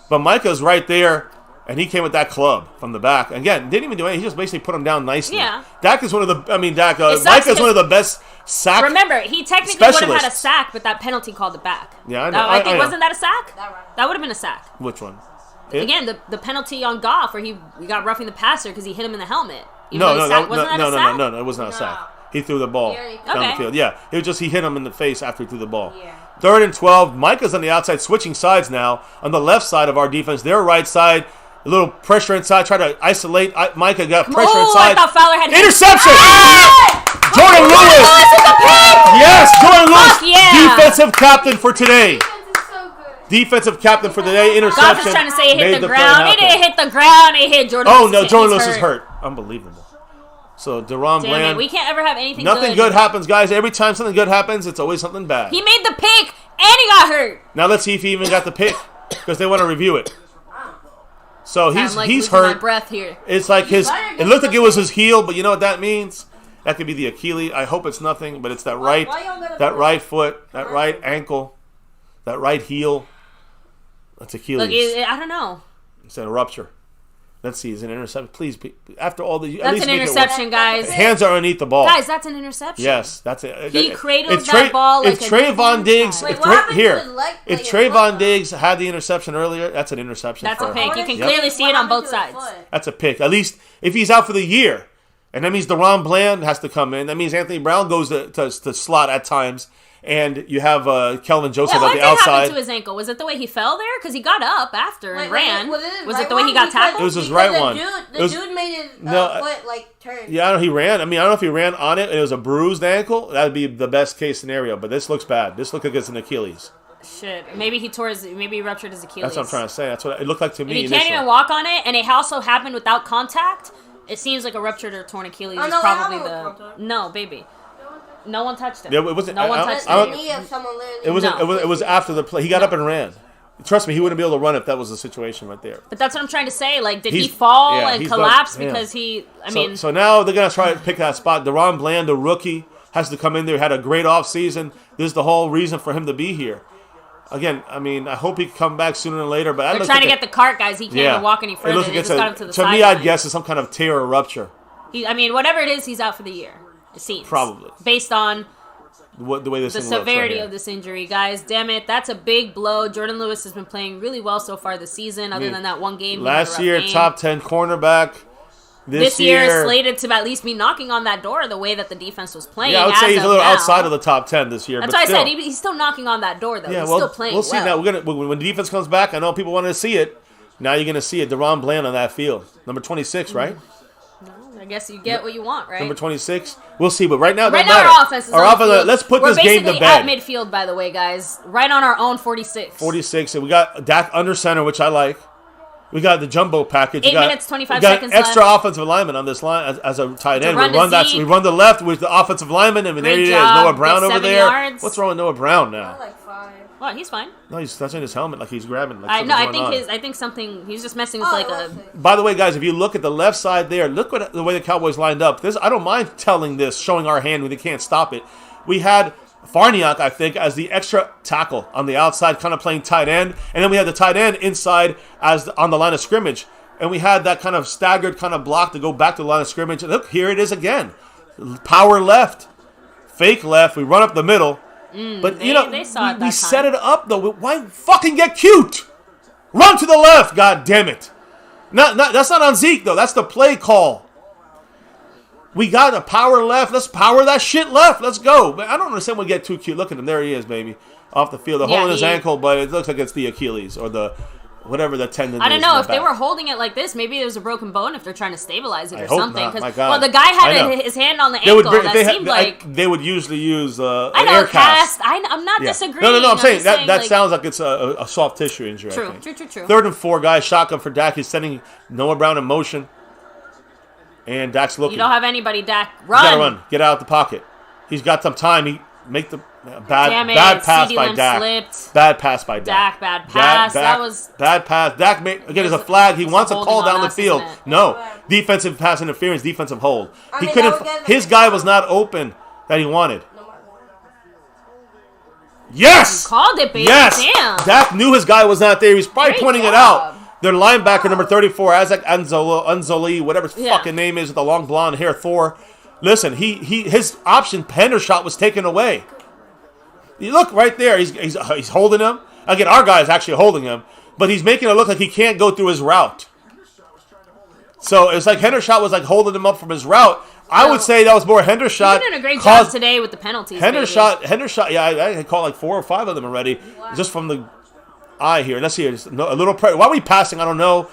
but Micah's right there, and he came with that club from the back. Again, didn't even do anything. He just basically put him down nicely.
Yeah.
Dak is one of the. I mean, Micah's one of the best sack.
Remember, he technically would have had a
specialists.
sack, but that penalty called it back.
Yeah, I know.
I think
I know.
wasn't that a sack? That would have been a sack.
Which one?
Again, the penalty on Goff where he got roughing the passer because he hit him in the helmet. Even
No,
though he sacked- wasn't that a sack?
no. It was not a sack. He threw the ball down the field. Yeah, it was just he hit him in the face after he threw the ball.
Yeah.
3rd and 12. Micah's on the outside, switching sides now. On the left side of our defense, their right side, a little pressure inside. Try to isolate. Micah got pressure inside.
I thought Fowler had
Interception! Jordan
Lewis
Lewis!
is a pick!
Yes, Jordan Lewis,
Fuck yeah!
defensive captain for today.
Defense is so good.
Defensive captain for today. Interception.
Goff is trying to say it
Made
hit the
play
ground. It
happen.
didn't hit the ground. It hit Jordan
Oh
Lewis.
no, Jordan
He's
Lewis is hurt. Unbelievable. So DeRon
Damn it,
Bland.
we can't ever have anything
Nothing good happens, guys. Every time something good happens, it's always something bad.
He made the pick and he got hurt.
Now let's see if he even got the pick because they want to review it. So
I'm like
he's
losing my
hurt.
breath here.
It's like it looked like it was his heel, but you know what that means? That could be the Achilles. I hope it's nothing, but it's that right foot, that right ankle, that right heel. That's Achilles.
Look, I don't know.
It's a rupture. Let's see. Is it an interception? Please, after all the...
That's an interception, guys.
Hands are underneath the ball.
Guys, that's an interception.
Yes, that's it.
He cradled that ball like
if Trayvon Diggs...
Wait, what happened to his leg?
If
Like,
Trayvon Diggs had the interception earlier, that's an interception.
That's
for
a pick.
him.
You can
Yep.
clearly see it on both sides.
That's a pick. At least if he's out for the year. And that means DeRon Bland has to come in. That means Anthony Brown goes to slot at times. And you have Kelvin Joseph
Yeah, what
at
did
the outside.
happen to his ankle? Was it the way he fell there? Because he got up after and ran. Was it
right
the way he got
one?
tackled?
It was his right one.
The dude made his foot like turn.
Yeah, I don't know. He ran. I mean, I don't know if he ran on it and it was a bruised ankle. That would be the best case scenario. But this looks bad. This looks like it's an Achilles.
Shit. Maybe he ruptured his Achilles.
That's what I'm trying to say. That's what it looked like to
If
me
he
initially.
can't even walk on it, and it also happened without contact, it seems like a ruptured or torn Achilles is
no,
probably
that
the...
was contact.
No, baby. No one touched him.
Yeah, it wasn't.
No one touched
I
him.
don't-
The knee of someone literally.
It wasn't.
No.
It was after the play. He got up and ran. Trust me, he wouldn't be able to run if that was the situation right there.
But that's what I'm trying to say. Like, did he
He's-
fall
yeah,
and
he's
collapse
about- yeah.
because he...
So now they're gonna try to pick that spot. DeRon Bland, the rookie, has to come in there. Had a great offseason. This is the whole reason for him to be here. Again, I mean, I hope he can come back sooner than later. But
they're trying to get the cart, guys. He can't even walk any further. They just got him to the
me, I'd
sideline.
guess it's some kind of tear or rupture.
Whatever it is, he's out for the year. It seems.
Probably.
Based on
The way this
the
thing looks
severity
right
of this injury, guys. Damn it, that's a big blow. Jordan Lewis has been playing really well so far this season, other than that one game.
Last year, top 10 cornerback.
This year, slated to at least be knocking on that door the way that the defense was playing.
Yeah, I would say he's a little
now.
outside of the top 10 this year.
That's
but
why
still.
I said he's still knocking on that door, though.
Yeah,
He's
well,
still playing
we'll see now. When the defense comes back, I know people wanted to see it. Now you're going to see it. DeRon Bland on that field. Number 26, right?
I guess you get what you want, right?
Number 26. We'll see, but right now,
Right
don't
now,
matter.
our offense is on the field.
Let's put
We're
this game to
basically
bed.
at midfield, by the way, guys. Right on our own 46.
46, and we got Dak under center, which I like. We got the jumbo package.
8
we got,
minutes, 25
we got
seconds
extra
left.
offensive lineman on this line as a tight end.
run to Zeke.
We run the left with the offensive lineman, and there
Great
he is.
job.
Noah Brown
Get
over
7
there.
yards.
What's wrong with Noah Brown now?
Like 5.
What? He's fine.
No, he's touching his helmet like he's grabbing. Like
I think something. He's just messing with like a.
By the way, guys, if you look at the left side there, look at the way the Cowboys lined up. I don't mind showing our hand when they can't stop it. We had Farniak, I think, as the extra tackle on the outside, kind of playing tight end, and then we had the tight end inside on the line of scrimmage, and we had that kind of staggered kind of block to go back to the line of scrimmage. And look, here it is again. Power left, fake left. We run up the middle. But,
they saw it
we set it up, though. Why fucking get cute? Run to the left, god damn it. That's not on Zeke, though. That's the play call. We got a power left. Let's power that shit left. Let's go. But I don't understand when we get too cute. Look at him. There he is, baby. Off the field. The hole in his ankle, but it looks like it's the Achilles or the whatever the tendon is.
I don't know. If they were holding it like this, maybe it was a broken bone if they're trying to stabilize it or something.
Not. My God.
Well, the guy had his hand on the ankle.
They would usually use an
air
cast.
I'm not disagreeing.
No, I'm saying that sounds like it's a soft tissue injury.
True.
3rd and 4, guys. Shotgun for Dak. He's sending Noah Brown in motion. And Dak's looking.
You don't have anybody, Dak. Run.
You gotta run. Get out of the pocket. He's got some time. He make the bad pass by Dak.
Slipped.
Bad pass by Dak.
Bad pass. That was
bad pass. Dak again. There's a flag. He wants a call down the field. No, defensive pass interference. Defensive hold. He couldn't. His guy was not open that he wanted. Yes.
You called it, baby.
Yes.
Damn.
Dak knew his guy was not there. He was probably pointing it out. Their linebacker, number 34, Isaac Anzoli, whatever his fucking name is, with the long blonde hair, Thor. Listen, his option, Pendershot, was taken away. You look right there. He's holding him. Again, our guy is actually holding him, but he's making it look like he can't go through his route. So it's like Hendershot was like holding him up from his route. I would say that was more Hendershot.
You're doing a great job today with the penalties.
Hendershot. Yeah, I caught like 4 or 5 of them already, just from the eye here. Let's see. A little pressure. Why are we passing? I don't know.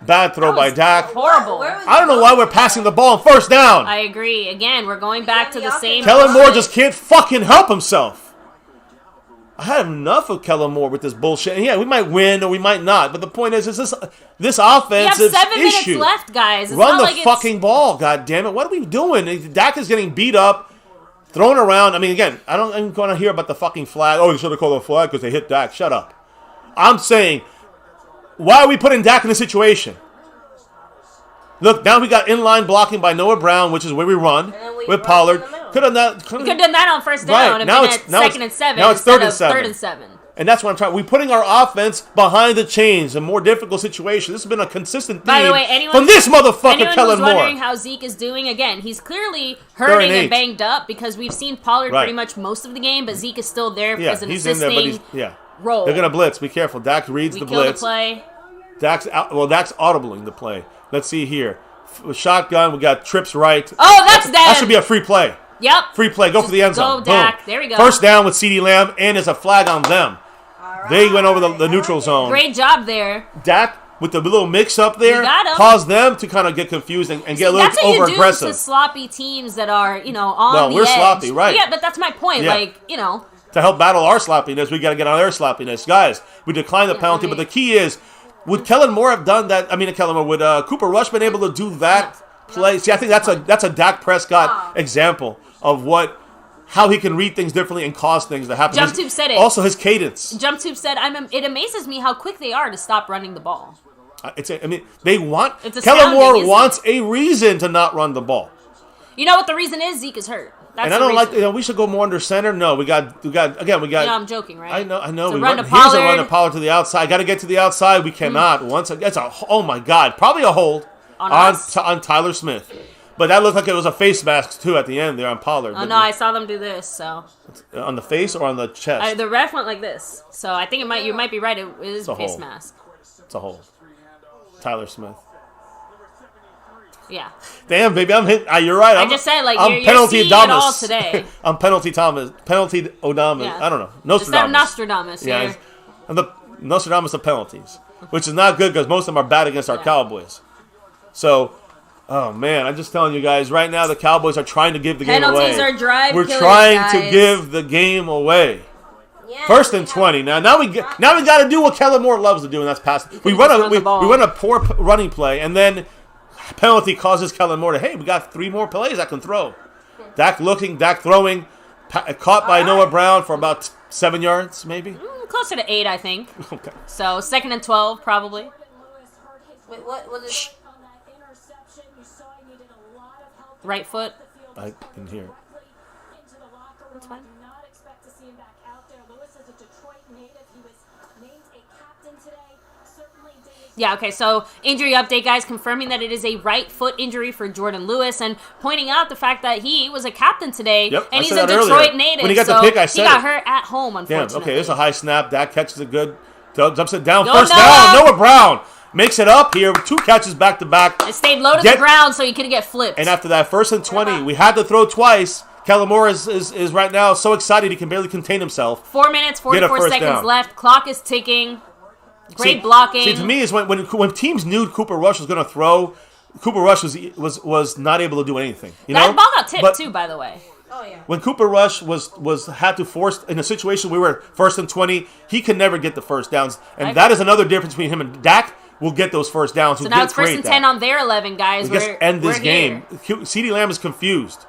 Bad throw by Dak.
Horrible.
I don't know why we're passing the ball on 1st down.
I agree. Again, we're going back to the same.
Kellen Moore just can't fucking help himself. I had enough of Kellen Moore with this bullshit. And yeah, we might win or we might not. But the point is this offensive issue.
We have 7 minutes left, guys. It's
Run the fucking ball, god damn it. What are we doing? Dak is getting beat up, thrown around. I mean, again, I'm going to hear about the fucking flag. Oh, you should have called a flag because they hit Dak. Shut up. I'm saying, why are we putting Dak in this situation? Look, now we got inline blocking by Noah Brown, which is where we run with Pollard. Could have done
that on 1st down.
Right. Now it's
2nd and 7.
Now it's 3rd and 7.
3rd and 7.
And that's what I'm trying. We're putting our offense behind the chains, a more difficult situation. This has been a consistent theme
By the way,
from this motherfucker, Kellen Moore.
Wondering how Zeke is doing, again, he's clearly hurting and banged up because we've seen Pollard pretty much most of the game, but Zeke is still there as an assisting role.
They're going to blitz. Be careful. Dak reads the blitz.
The play.
Dak's audibling the play. Let's see here. Shotgun. We got trips right.
Oh, that's dead.
That should be a free play.
Yep.
Free play. Go for the end zone.
Go, Dak.
Boom.
There we go.
1st down with CeeDee Lamb, and there's a flag on them. Right. They went over the neutral zone.
Great job there.
Dak, with the little mix up there, caused them to kind of get confused and get a little over aggressive. That's what you do to
sloppy teams that are, on the edge.
Well, we're sloppy, right.
Yeah, but that's my point.
Yeah.
To
help battle our sloppiness, we got to get on their sloppiness. Guys, we declined the penalty, but the key is, would Kellen Moore have done that? I mean, would Cooper Rush been able to do that play? See, I think that's a Dak Prescott example of how he can read things differently and cause things to happen.
JumpTube said it.
Also, his cadence.
JumpTube said, "It amazes me how quick they are to stop running the ball."
They want. Kellen Moore wants a reason to not run the ball.
You know what the reason is? Zeke is hurt. That's
and I don't like. We should go more under center. No, we got.
I'm joking, right?
I know.
Here's
a run to Pollard to the outside. Got to get to the outside. We cannot. Oh my God! Probably a hold on Tyler Smith. But that looked like it was a face mask, too, at the end there on Pollard.
Oh, no, I saw them do this, so.
On the face or on the chest?
The ref went like this. So I think you might be right. It is a face mask.
It's a hold. Tyler Smith.
Yeah.
Damn, baby, I'm hit. You're right.
I just said,
I'm
penalty seeing it all today.
I'm penalty Thomas. Penalty Odamas. Yeah. I don't know. Nostradamus.
Nostradamus,
yeah. I'm the Nostradamus of penalties, which is not good because most of them are bad against our Cowboys. So... Oh, man, I'm just telling you guys, right now the Cowboys are trying to give the game away.
Penalties are drive killers,
We're trying to give the game away. Yeah, 1st and 20. Now we got to do what Kellen Moore loves to do, and that's pass. We run a poor running play, and then penalty causes Kellen Moore to, hey, we got 3 more plays I can throw. Dak looking, Dak throwing, caught by Noah Brown for about 7 yards, maybe.
Ooh, Closer to 8, I think.
Okay.
So 2nd and 12, probably.
Wait, what is...
Right foot.
I didn't hear it.
That's fine. Yeah, okay, so injury update, guys, confirming that it is a right foot injury for Jordan Lewis and pointing out the fact that he was a captain today,
Yep,
and
I
he's
said
a
that
Detroit
earlier.
native.
When he got the
so
pick, I said
he got
it.
hurt at home, unfortunately.
Damn, okay, there's a high snap. Dak catches it good. Dumps it down.
Go
First
Noah!
down. Noah Brown makes it up here. 2 catches back to back.
It stayed low to the ground so he couldn't get flipped.
And after that, 1st and 20, we had to throw twice. Kellen Moore is right now so excited he can barely contain himself.
4 minutes, 44 seconds
down.
left. Clock is ticking. Great blocking.
See, to me, is when teams knew Cooper Rush was going to throw, Cooper Rush was not able to do anything. You know?
That ball got tipped, too, by the way.
Oh, yeah.
When Cooper Rush had to force, in a situation we were 1st and 20, he could never get the first downs. And that is another difference between him and Dak. Will get those first downs.
So now it's 1st and 10 on their 11, guys.
Let's end this game. CeeDee Lamb is confused.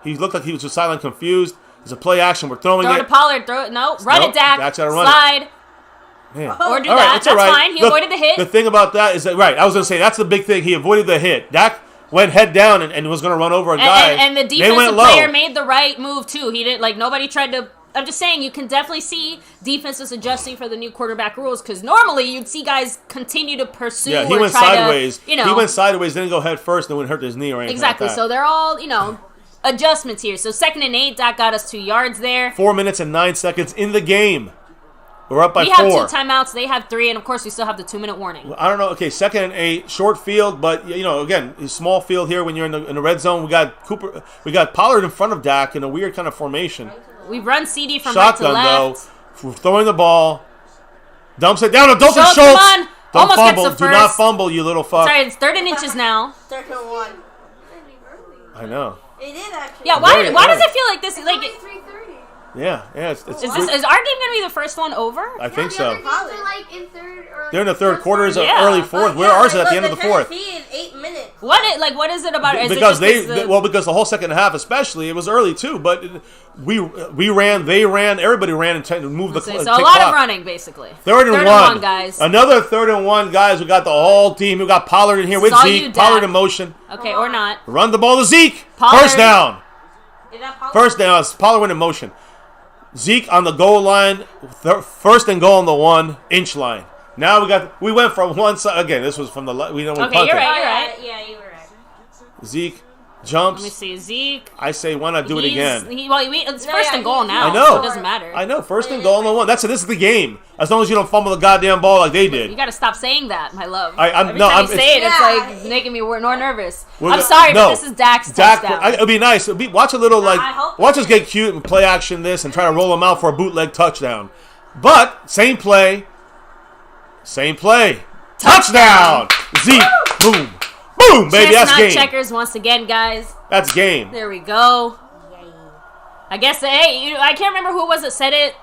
He looked like he was just silent confused. There's a play action. We're throwing
Throw
it.
to Pollard. Throw it. No. Run it, Dak.
Dak's gotta run
Slide.
Man.
Or do
All right,
that.
it's
That's
all right.
fine. He avoided the hit.
The thing about that is that, right, I was going to say, that's the big thing. He avoided the hit. Dak went head down and was going to run over a guy.
And the defensive player made the right move, too. He didn't, nobody tried to... I'm just saying, you can definitely see defenses adjusting for the new quarterback rules, because normally you'd see guys continue to pursue
he
or
went
try
sideways.
to,
He went sideways, didn't go head first, and wouldn't hurt his knee or anything
exactly.
like that.
So they're all, adjustments here. So 2nd and 8, Dak got us 2 yards there.
4 minutes and 9 seconds in the game. We're up by 4.
We have 2 timeouts. They have 3, and of course we still have the 2-minute warning.
I don't know. Okay, 2nd and 8, short field, but again, a small field here when you're in the red zone. We got Pollard in front of Dak in a weird kind of formation.
We run CD from
Shotgun,
right to left.
though, throwing the ball, dumps it down to Dalton
Schultz.
Schultz.
Come on.
Don't
Almost
fumble.
gets the
Do not
first.
fumble, you little fuck.
Sorry, it's 3rd and inches now.
3rd and 1.
I know.
It did actually.
Yeah, why does it feel like this?
It's only 3:30.
Yeah. It's
Is our game going to be the first one over?
I think so.
In
They're in the 3rd quarter, is
Yeah.
early 4th. Where ours is at the end of the 4th?
In 8 minutes.
What is it about? Is
Because
it just
because the whole second half, especially, it was early too. But we ran, they ran, everybody ran and tried to move the
so
clock.
a lot of running, basically.
3rd and 1,
guys.
Another 3rd and 1, guys. We got the whole team. We got Pollard in here with
Saw
Zeke.
you, Dak.
Pollard in motion.
Okay, or not.
Run the ball to Zeke.
Pollard.
First down.
Is that Pollard?
First down. Pollard went in motion. Zeke on the goal line. 1st and goal on the 1-inch line. Now we went from one side again. This was from the we don't.
Okay, you're right. You're right.
Yeah, you were right.
Zeke jumps.
Let me see, Zeke.
I say, why not do it again?
It's 1st and goal now.
I know.
So it doesn't matter.
I know. 1st and goal on the 1. This is the game. As long as you don't fumble the goddamn ball like they did.
You got to stop saying that, my love.
Every
time you say it, it's
Yeah.
like making me more nervous.
We're
I'm
go-
sorry,
no.
but this is Dak's
Dak,
touchdown.
it'd be nice. Watch a little
I hope
watch
it
us get cute and play action this and try to roll them out for a bootleg touchdown. But same play, touchdown. Zeke, boom, boom, baby.
Chestnut
That's game.
checkers once again, guys.
That's game.
There we go. I guess, hey, I can't remember who was it said it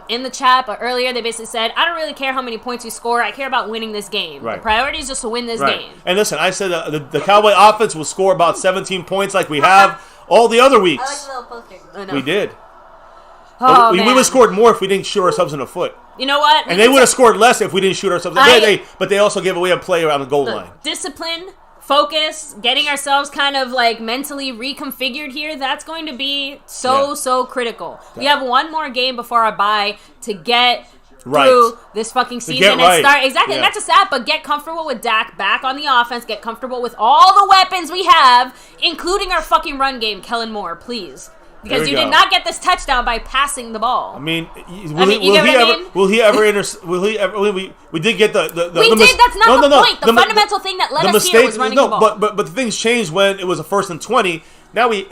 in the chat, but earlier they basically said, I don't really care how many points you score. I care about winning this game.
Right.
The priority is just to win this
Right.
game.
And listen, I said the Cowboy offense will score about 17 points like we have all the other
I like
weeks.
the little poster.
I know.
We did.
Oh,
we
man.
would have scored more if we didn't shoot ourselves in the foot.
You know what?
And they would have scored less if we didn't shoot ourselves. But they also gave away a play around the goal line.
Discipline, focus, getting ourselves kind of mentally reconfigured here, that's going to be so critical. We have one more game before our bye to get through this fucking season and start not just that, but get comfortable with Dak back on the offense, get comfortable with all the weapons we have, including our fucking run game. Kellen Moore, please. Because you did not get this touchdown by passing the ball.
I mean,
Will
he ever? We did get the
That's not the point. The fundamental thing that led us here was running the ball.
But the things changed when it was a 1st and 20. Now we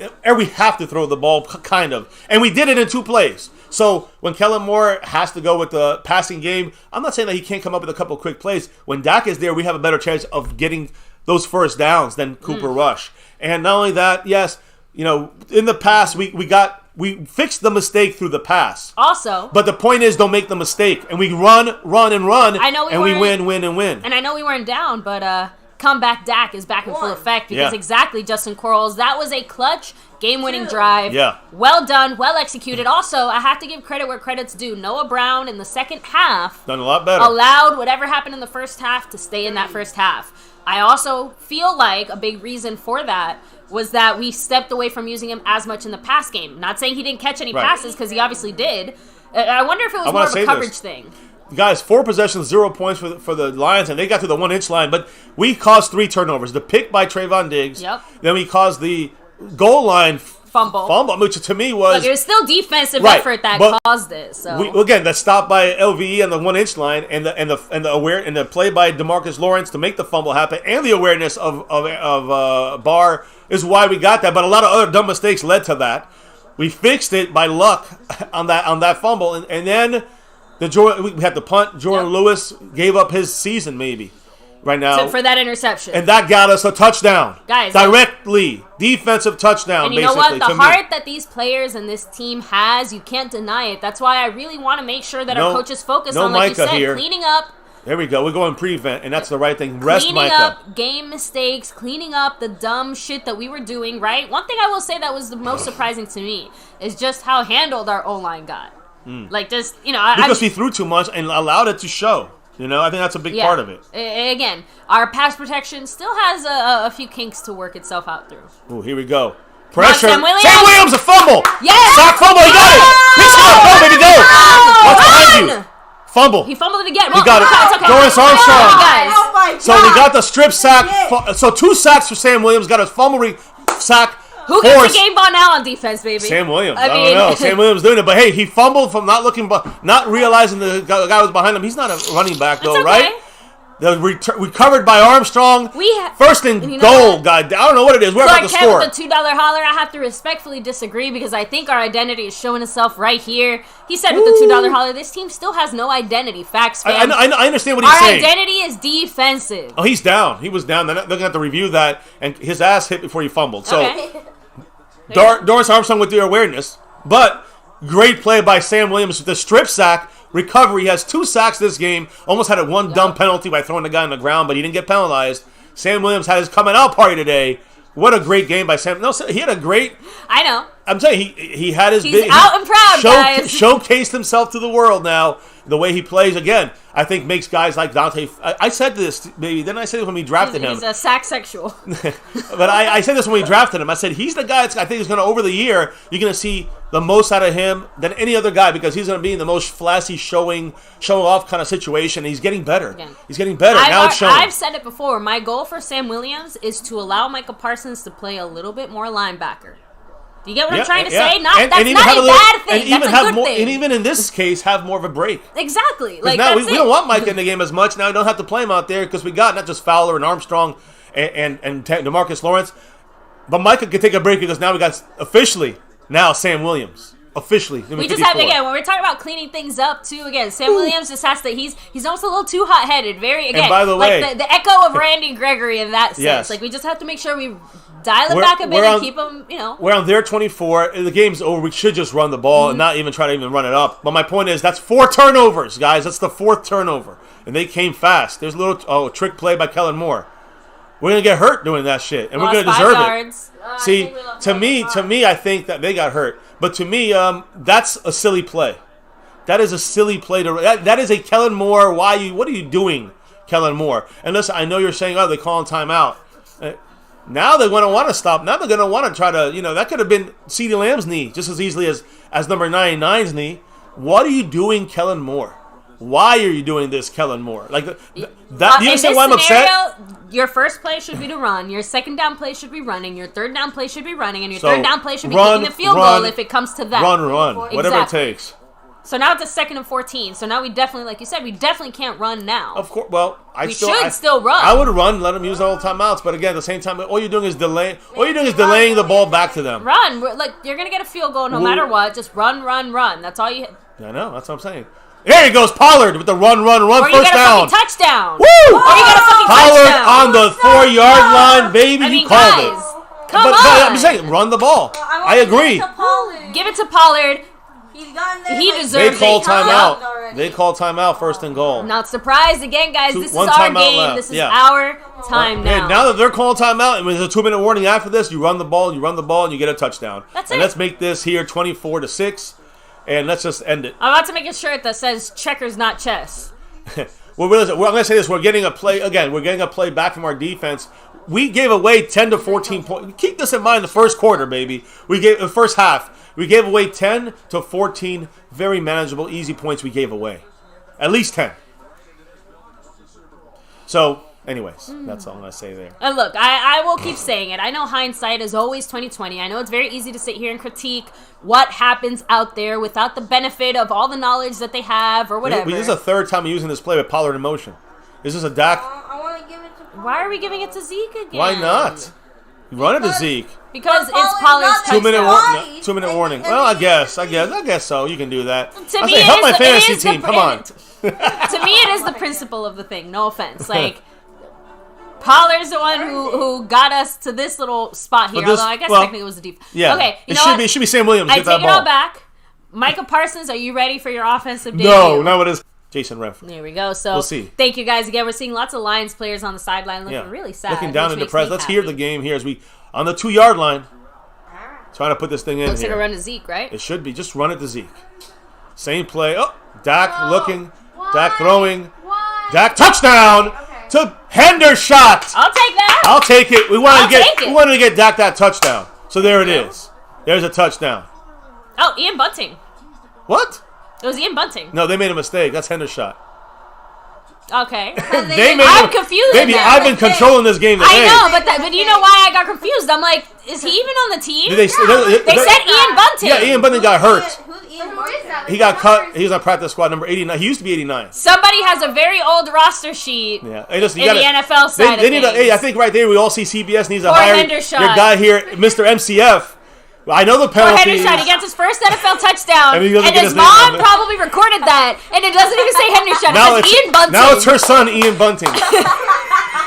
have to throw the ball, kind of, and we did it in 2 plays. So when Kellen Moore has to go with the passing game, I'm not saying that he can't come up with a couple of quick plays. When Dak is there, we have a better chance of getting those first downs than Cooper Rush. And not only that, yes. In the past, we fixed the mistake through the pass.
Also,
But the point is, don't make the mistake. And we run,
I know
and we win.
and I know we weren't down, but comeback Dak is back in full effect because exactly, Justin Quarles, that was a clutch game-winning drive.
Yeah.
Well done, well executed. Also, I have to give credit where credit's due. Noah Brown in the second half
done a lot better.
Allowed whatever happened in the first half to stay in that first half. I also feel like a big reason for that was that we stepped away from using him as much in the pass game. Not saying he didn't catch any passes, because he obviously did. I wonder if it was more of a coverage thing.
Guys, 4 possessions, 0 points for the Lions, and they got to the 1-inch line, but we caused 3 turnovers. The pick by Trayvon Diggs.
Yep.
Then we caused the goal line fumble, which to me was...
Look, it was still defensive effort that caused it. So
again, that stop by LVE on the 1-inch line, and the play by DeMarcus Lawrence to make the fumble happen, and the awareness of Barr is why we got that. But a lot of other dumb mistakes led to that. We fixed it by luck on that fumble, and then we had the punt. Jordan Lewis gave up his season maybe. Right now,
so for that interception,
and that got us a touchdown,
guys.
Directly, defensive touchdown.
And you know what? The heart that these players and this team has, you can't deny it. That's why I really want to make sure that our coaches focus on, like you said, cleaning up.
There we go. We're going prevent, and that's the right thing. Rest
cleaning
Micah.
Up game mistakes, cleaning up the dumb shit that we were doing. Right. One thing I will say that was the most surprising to me is just how handled our O-line got. Like just
because we threw too much and allowed it to show. I think that's a big part of it.
Again, our pass protection still has a few kinks to work itself out through.
Oh, here we go. Pressure.
Sam Williams.
Sam Williams, a fumble.
Yes.
Sack fumble. He got it. He scored. Go, baby, go. What's behind you? Fumble.
He fumbled it again.
He got it.
It's okay.
Doris Armstrong.
Guys.
Oh my God.
So we got the strip sack. So 2 sacks for Sam Williams. Got a fumble sack.
Who gets the game ball now on defense, baby?
Sam Williams. I don't know. Sam Williams doing it. But, hey, he fumbled from not realizing the guy was behind him. He's not a running back, though, right? Recovered by Armstrong. First and goal, guy. I don't know what it is. We're about to score.
With the $2 holler, I have to respectfully disagree because I think our identity is showing itself right here. He said with the $2 holler, this team still has no identity. Facts, fam.
I understand what he's saying.
Our identity is defensive.
Oh, he's down. He was down. They're going to have to review that. And his ass hit before he fumbled. So, Doris Armstrong with the awareness. But great play by Sam Williams with the strip sack. Recovery. He has 2 sacks this game. Almost had one dumb penalty by throwing the guy on the ground, but he didn't get penalized. Sam Williams had his coming out party today. What a great game by Sam. No, he had a great...
I know.
I'm telling you, he had his...
He's out and proud, guys.
Showcased himself to the world now. The way he plays, again, I think makes guys like Dante... I said this, maybe. Didn't I say this when we drafted him?
He's a sack sexual.
But I said this when we drafted him. I said, he's the guy I think is going to, over the year, you're going to see the most out of him than any other guy because he's going to be in the most flashy, showing off kind of situation. He's getting better. Again. He's getting better. Now it's showing.
I've said it before. My goal for Sam Williams is to allow Micah Parsons to play a little bit more linebacker. Do you get what I'm trying to say? That's not a bad thing. That's a good thing.
And even in this case, have more of a break.
Exactly. Like
now we don't want Micah in the game as much. Now we don't have to play him out there because we got not just Fowler and Armstrong and DeMarcus Lawrence, but Micah can take a break because now we got officially now Sam Williams. Officially.
We just have, again, when we're talking about cleaning things up, too, again, Sam Williams just has to, he's almost a little too hot-headed. Very, again,
and by the way,
like the echo of Randy Gregory in that sense.
Yes.
Like, we just have to make sure we dial it back a bit and keep him,
We're on their 24. The game's over. We should just run the ball and not even try to run it up. But my point is, that's 4 turnovers, guys. That's the 4th turnover. And they came fast. There's a little trick play by Kellen Moore. We're going to get hurt doing that shit. And we're going to deserve
yards.
It. See, to me, I think that they got hurt. But to me, that's a silly play. That is a silly play. That is a Kellen Moore. What are you doing, Kellen Moore? And listen, I know you're saying, they're calling timeout. Now they're going to want to stop. Now they're going to want to try to, that could have been CeeDee Lamb's knee just as easily as number 99's knee. What are you doing, Kellen Moore? Why are you doing this, Kellen Moore? Like that? You understand why I'm upset?
Your first play should be to run. Your second down play should be running. Your third down play should be running, and your third down play should be kicking the field goal if it comes to that.
Run, whatever it takes.
So now it's a 2nd and 14. So now we definitely, like you said, we definitely can't run now.
Of course. Well,
we should still run.
I would run, let them use all the timeouts. But again, at the same time, all you're doing is delaying. All you're doing is delaying the ball back to them.
Run. You're gonna get a field goal no matter what. Just run. That's all you.
I know. That's what I'm saying. There he goes, Pollard with the run,
or
first down.
Or you get a fucking touchdown.
Woo!
Or you get a fucking
Pollard
touchdown.
on the 4-yard line, baby. You called it.
Come on.
But I'm just saying, run the ball. I agree.
Give it to Pollard.
He's gotten there.
He
like,
deserves
They call
it.
timeout.
already.
They call timeout first and goal.
Not surprised again, guys. This is
One
our
timeout
game.
left.
This is
Yeah.
our time now.
And now that they're calling timeout, and there's a 2-minute warning after this, you run the ball, and you get a touchdown.
That's
and
it.
let's make this here 24-6, and let's just end it.
I'm about to make a shirt that says checkers, not chess.
I'm going to say this. We're getting a play, again, back from our defense. We gave away 10 to 14 points. Keep this in mind the first quarter, baby. The first half. We gave away 10 to 14 very manageable, easy points we gave away. At least 10. So, anyways, that's all I'm going to say there.
And look, I will keep saying it. I know hindsight is always 20/20. I know it's very easy to sit here and critique what happens out there without the benefit of all the knowledge that they have or whatever.
This is the third time I'm using this play with Pollard in motion. Is this a Dak?
I want to give it to Pollard.
Why are we giving it to Zeke again?
Why not? You run it to Zeke.
Because
But
it's
Pollard's
Pollard's
not
touchdown.
2-minute warning. Well, I guess so. You can do that.
To
I
me,
say, help my
it
fantasy
is
team. Come on.
To me, it is the principle of the thing. No offense. Like, Pollard's the one who got us to this little spot here.
But this-
although I guess
well,
technically it was the deep.
Yeah.
Okay, you
it
know
should
what?
be. It should be Sam Williams.
I
Get that
take it
ball.
all back. Micah Parsons, are you ready for your offensive debut?
No, not with his Jason Renfrew.
There we go. So
We'll see.
Thank you guys again. We're seeing lots of Lions players on the sideline looking
Yeah.
really sad.
Looking down
which
and
makes
depressed.
me
Let's hear
happy.
the game here as we on the 2-yard line, trying to put this thing in
Looks like a
here.
run to Zeke, right?
It should be. Just run it to Zeke. Same play. Oh, Dak looking. Dak throwing. Dak touchdown to Hendershot.
I'll take that.
I'll take it. We
I'll
wanted
take it.
to get Dak that touchdown. So there it is. There's a touchdown.
Oh, Ian Bunting.
What?
It was Ian Bunting.
No, they made a mistake. That's Hendershot.
Okay. I'm confused
Baby,
now.
I've been controlling this game today.
I know, but you know why I got confused? I'm like, is he even on the team?
Did they
said Ian Bunting.
Yeah, Ian Bunting got hurt.
Who's Ian Bunting?
He got cut. He was on practice squad number 89. He used to be 89.
Somebody has a very old roster sheet
Yeah. Hey, listen,
in the NFL side
they need
of
hey, I
things.
think right there we all see CBS needs to
Poor
hire
Hendershot.
your guy here, Mr. MCF. I know the
Poor
penalties.
Hendershot, he gets his first NFL touchdown,
And he doesn't
and
get
his
his name
mom
on it.
probably recorded that, and it doesn't even say Hendershot. It says Ian Bunting.
Now it's her son, Ian Bunting.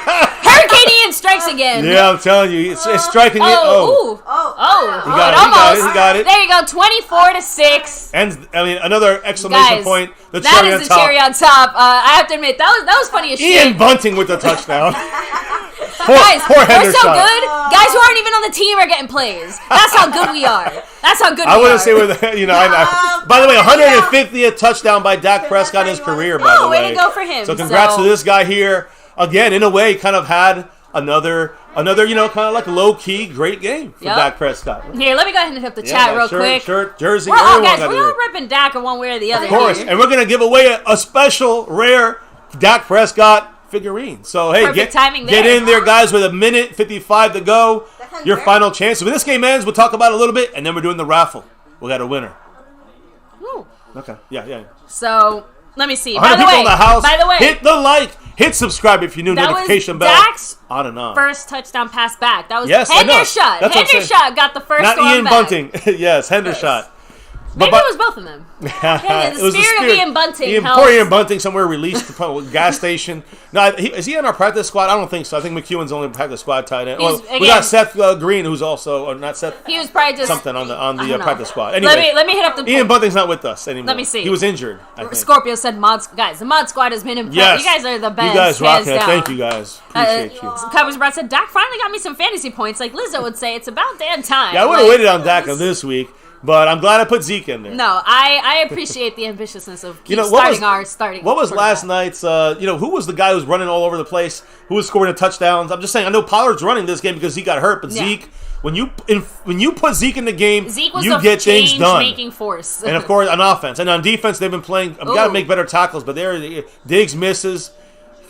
Hurricane Ian strikes again.
Yeah, I'm telling you, it's striking it.
Oh, ooh.
Oh.
got
it
it,
almost.
he got it.
There you go, 24-6.
And I mean, another exclamation
Guys,
point. The
that
cherry
is
on
the
top.
cherry on top. I have to admit, that was funny as
Ian
shit.
Bunting with the touchdown.
Guys,
poor
we're so
Hendershot.
good. Guys who aren't even on the team are getting plays. That's how good we are. That's how good we
I
are.
wouldn't say we're the, by the way, 150th touchdown by Dak Prescott in his career, by the way.
way to go for him.
So congrats to this guy here. Again, in a way, kind of had another, kind of like low-key great game for
Yep.
Dak Prescott.
Here, let me go ahead and hit up the
Yeah,
chat
got
real
shirt,
quick.
jersey,
We're all,
everyone
guys,
got
we're all
it.
ripping Dak in one way or the other.
Of course,
here.
and we're going to give away a special, rare Dak Prescott figurine. So, hey,
Perfect
get
timing there.
in there, guys, with 1:55 to go.
That's
Your
great.
final chance. So when this game ends, we'll talk about it a little bit, and then we're doing the raffle. We got a winner.
Ooh.
Okay, yeah.
So, let me see.
100 people in the house.
By the way,
hit the like, hit subscribe if you're new,
that
notification
was
bell.
Dak's
On and on.
first touchdown pass back. That was
Yes, I know.
Hendershot.
That's what I'm saying.
Hendershot got the first
Not
one
Ian
back.
Bunting. Yes, Hendershot.
Maybe it was both of them. Yeah, the
It was
spirit of Ian Bunting
Poor
helps.
Ian Bunting somewhere released to gas station. No, is he on our practice squad? I don't think so. I think McEwen's only practice squad tight end.
He's-
We
again-
got Seth Green, who's also or not Seth.
He was probably just
Something on the
I don't know.
practice squad. Anyway,
Let me hit up the
Ian Bunting's not with us anymore.
Let me see.
He was injured. I think.
Scorpio said guys, the mod squad has been impressed.
Yes.
You guys are the best.
You guys
hands
rocking it.
down.
Thank you guys. Appreciate you.
Cowboys Brad said, Dak finally got me some fantasy points. Like Lizzo would say, it's about damn time.
Yeah, I would have waited on Dak this week, but I'm glad I put Zeke in there.
No, I appreciate the ambitiousness of
You know, what
starting
was-
our starting.
What was last
quarterback.
night's? Who was the guy who was running all over the place? Who was scoring the touchdowns? I'm just saying. I know Pollard's running this game because he got hurt, but
Yeah.
Zeke, when you put Zeke in the game,
Zeke was
you
the
get things done.
change-making force.
And of course, on offense and on defense, they've been playing. I've got to
Ooh.
make better tackles, but Diggs misses.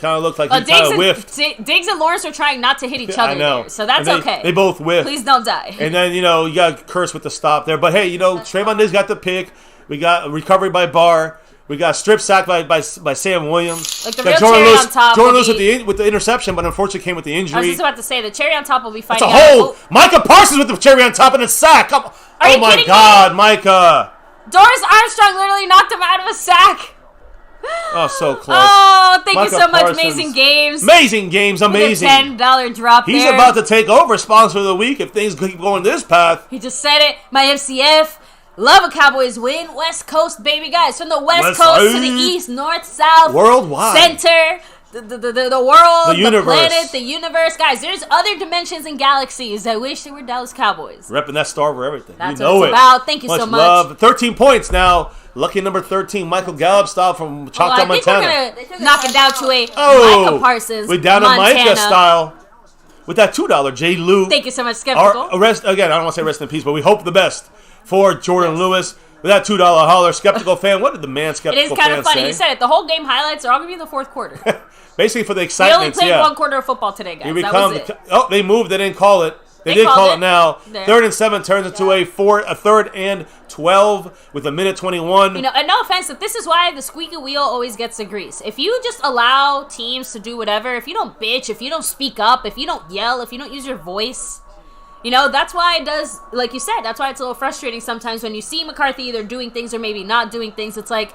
Kind of looked like he kind of whiffed.
Diggs and Lawrence are trying not to hit each other
I know.
there, so that's
And
okay.
They both whiffed.
Please don't die.
And then, you got Curse with the stop there. But, hey, Trayvon Diggs got the pick. We got a recovery by Barr. We got strip sack by Sam Williams.
Like the
Got
real cherry on top
Jordan
will
Lewis
be-
with the interception, but unfortunately came with the
I was
injury.
just about to say, the cherry on top will be
It's
fighting
a
out.
hold. Micah Parsons with the cherry on top and a sack.
Are
Oh,
you
my
kidding
God, Micah.
Doris Armstrong literally knocked him out of a sack.
Oh, so close.
Oh, thank you
Micah
so much,
Parsons.
Amazing Games.
Amazing games, amazing.
With a $10 drop
He's
there.
about to take over sponsor of the week if things keep going this path.
He just said it. My FCF. Love a Cowboys win. West Coast, baby, guys. From the West
West
Coast to
Side.
the East, North, South.
Worldwide.
Center. The world,
The universe.
planet, the universe. Guys, there's other dimensions and galaxies. I wish they were Dallas Cowboys.
Repping that star over everything.
That's
you know
what it's
it.
about. Thank you so much.
Love. 13 points now. Lucky number 13, Michael Gallup style from Choctaw,
I think
Montana.
we're going to knock it down to a Micah Parsons,
we down to
Montana.
Micah style with that $2 J. Lou.
Thank you so much, Skeptical.
Again, I don't want to say rest in peace, but we hope the best for Jordan Lewis with that $2 holler. Skeptical fan. What did the man
It
Skeptical
is kind
fan
of funny.
say?
He said it. The whole game highlights are all going to be in the fourth quarter.
Basically for the
We
excitement.
only played one quarter of football today, guys.
Here we
That
come.
was it.
Oh, they moved. They didn't call it. They did
called
call
it.
it now.
There.
3rd and 7 turns into a 3rd and 12 with a minute 21.
You know, and no offense, that this is why the squeaky wheel always gets the grease. If you just allow teams to do whatever, if you don't bitch, if you don't speak up, if you don't yell, if you don't use your voice, you know, that's why it does, like you said, that's why it's a little frustrating sometimes when you see McCarthy either doing things or maybe not doing things. It's like,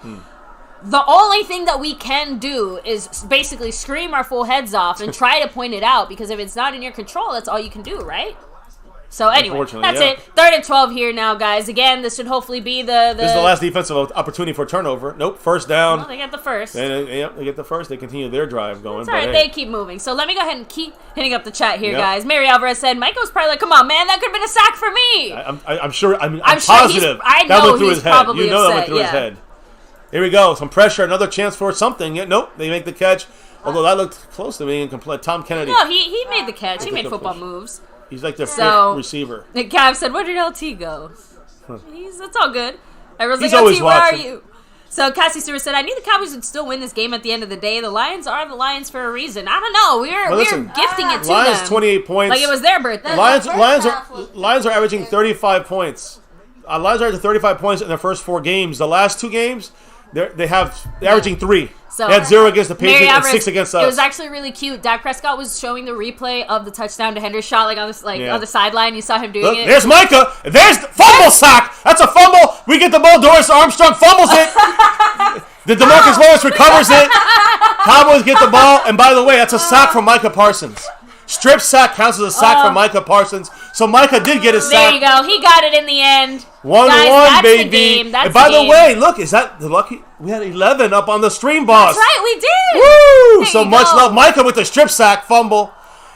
the only thing that we can do is basically scream our full heads off and try to point it out, because if it's not in your control, that's all you can do, right? So anyway, that's it. 3rd and 12 here now, guys. Again, this should hopefully be the...
This is the last defensive opportunity for turnover. Nope, first down.
Well, they get the first.
They get the first. They continue their drive going.
It's all right. They keep moving. So let me go ahead and keep hitting up the chat here, guys. Mary Alvarez said, Mike was probably like, come on, man, that could have been a sack for me.
I'm sure. I'm
sure
positive.
I
that
know
went through
he's
his head.
probably
You know that went
upset,
through his head. Here we go. Some pressure. Another chance for something. Nope. They make the catch. Although that looked close to me and complete. Tom Kennedy.
No, he made the catch. He made football moves.
He's like their fifth receiver.
Nick Cav said, where did LT go? It's all good. Everyone's
He's
like,
always
LT, where are
watching.
you? So Cassie Stewart said, I knew the Cowboys would still win this game at the end of the day. The Lions are the Lions for a reason. I don't know. We're gifting it to
Lions
them.
28 points.
Like it was their birthday.
Lions are averaging 35 points. Lions are averaging 35 points in their first 4 games. The last 2 games, they're averaging 3.
So,
they had 0 against the Patriots and 6 against us.
It was actually really cute. Dak Prescott was showing the replay of the touchdown to Hendershot, like on the sideline. You saw him doing it.
There's Micah. There's the fumble sack. That's a fumble. We get the ball. Doris Armstrong fumbles it. The DeMarcus Lawrence recovers it. Cowboys get the ball. And by the way, that's a sack from Micah Parsons. Strip sack counts as a sack from Micah Parsons. So Micah did get a sack.
There you go. He got it in the end.
1-1, baby.
The game. That's
and by
the
the way, look, is that the lucky? We had 11 up on the stream, boss.
That's right, we did.
Woo!
There
So
you
much
go.
love. Micah with the strip sack fumble.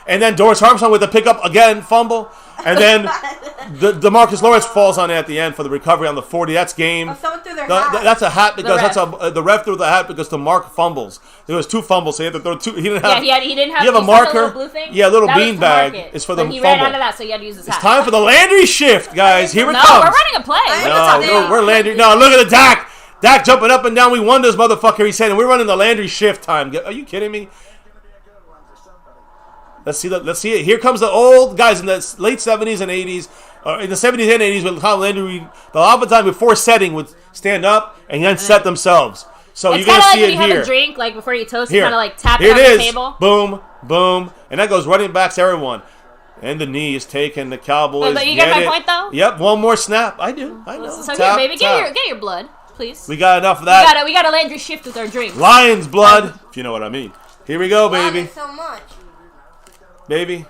And then Doris Armstrong with the pickup again, fumble. And then DeMarcus Lawrence falls on it at the end for the recovery on the 40. That's game.
Someone threw their hat.
That's a hat because
The
the ref threw the hat because DeMarc fumbles. There was 2 fumbles, so he had to throw 2. He didn't have.
Yeah, he didn't have.
You have a
you saw the
marker.
little blue thing?
Yeah, a little
That was
bean
to
bag.
mark it.
It's for the
But he
fumble.
ran out of that, so he had to use his hat.
It's time for the Landry shift, guys. Here it
No,
comes.
we're running a play.
No, we're Landry. No, look at the Dak. Dak jumping up and down. We won this motherfucker. He said, and we're running the Landry shift time. Are you kidding me? Let's see it. Here comes the old guys in the late 70s and 80s. In the 70s and 80s, with Tom Landry, a lot of the time before setting would stand up and then set themselves. So
It's
you're going to see
like
it
when you
here.
have a drink, like before you toast,
Here.
you kind of like tap
Here
it on
it
the
is.
table.
Boom, boom. And that goes running backs, everyone. And the knee is taken. The Cowboys
You
get
get my
it.
point, though?
Yep, one more snap. I know.
So
Tap,
here, baby,
tap.
get your blood, please.
We got enough of that.
We got a Landry shift with our drink.
Lions blood, if you know what I mean. Here we go, baby.
So much.
Baby.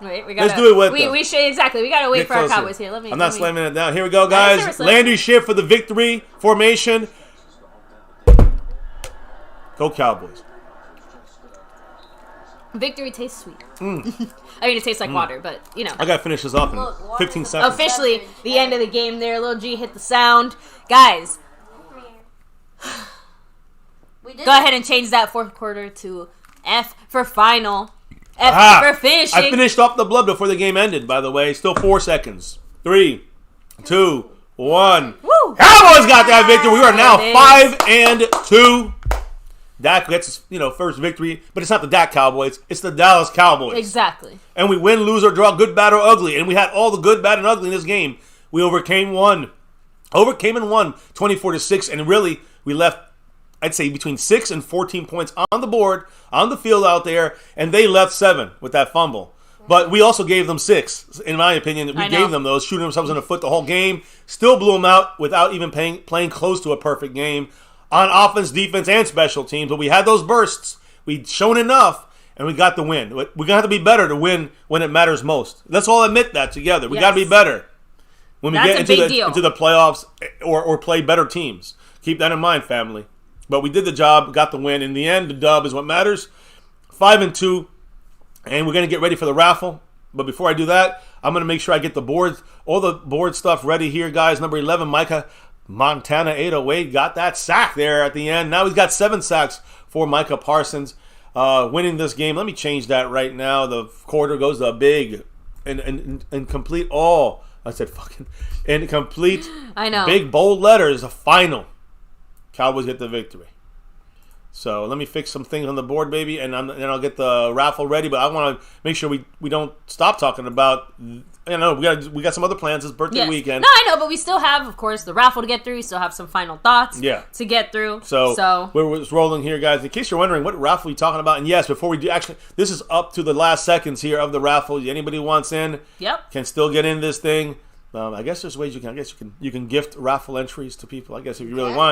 Wait, we gotta,
Let's do it with
we should exactly. We gotta wait
Get
for our
closer.
Cowboys here.
I'm not slamming it down. Here we go,
Yeah,
guys.
seriously.
Landry shift for the victory formation. Go Cowboys.
Victory tastes sweet. I mean, it tastes like water, but you know.
I gotta finish this off in 15 seconds.
Officially, the end of the game there. Little G hit the sound. Guys, go ahead and change that 4th quarter to F for final. F for finishing.
I finished off the blood before the game ended, by the way. Still 4 seconds. 3, 2, 1.
Woo!
Cowboys got that victory. We are now
There it
5-2. Dak gets his first victory, but it's not the Dak Cowboys. It's the Dallas Cowboys.
Exactly.
And we win, lose, or draw, good, bad, or ugly. And we had all the good, bad, and ugly in this game. We overcame and won 24-6. And really, we left, I'd say, between 6 and 14 points on the board, on the field out there. And they left 7 with that fumble. But we also gave them 6, in my opinion. We gave them those, shooting themselves in the foot the whole game. Still blew them out without even playing close to a perfect game on offense, defense, and special teams. But we had those bursts. We'd shown enough, and we got the win. We're going to have to be better to win when it matters most. Let's all admit that together. We got to be better. when we
That's
get
a
into
big deal.
into the playoffs or play better teams. Keep that in mind, family. But we did the job, got the win. In the end, the dub is what matters. 5-2, and we're going to get ready for the raffle. But before I do that, I'm going to make sure I get the boards, all the board stuff ready here, guys. Number 11, Micah Montana 808 got that sack there at the end. Now he's got 7 sacks for Micah Parsons, winning this game. Let me change that right now. The quarter goes to big and complete all. I said fucking incomplete.
I know.
Big bold letters. A final. Cowboys get the victory. So let me fix some things on the board, baby, and I'll get the raffle ready. But I want to make sure we don't stop talking about. You know, we got some other plans. It's birthday weekend.
No, I know, but we still have, of course, the raffle to get through. We still have some final thoughts to get through.
So we're rolling here, guys. In case you're wondering what raffle we're talking about, and yes, before we do, actually, this is up to the last seconds here of the raffle. Anybody who wants in, can still get in this thing. I guess there's ways you can. I guess you can gift raffle entries to people. I guess if you really want.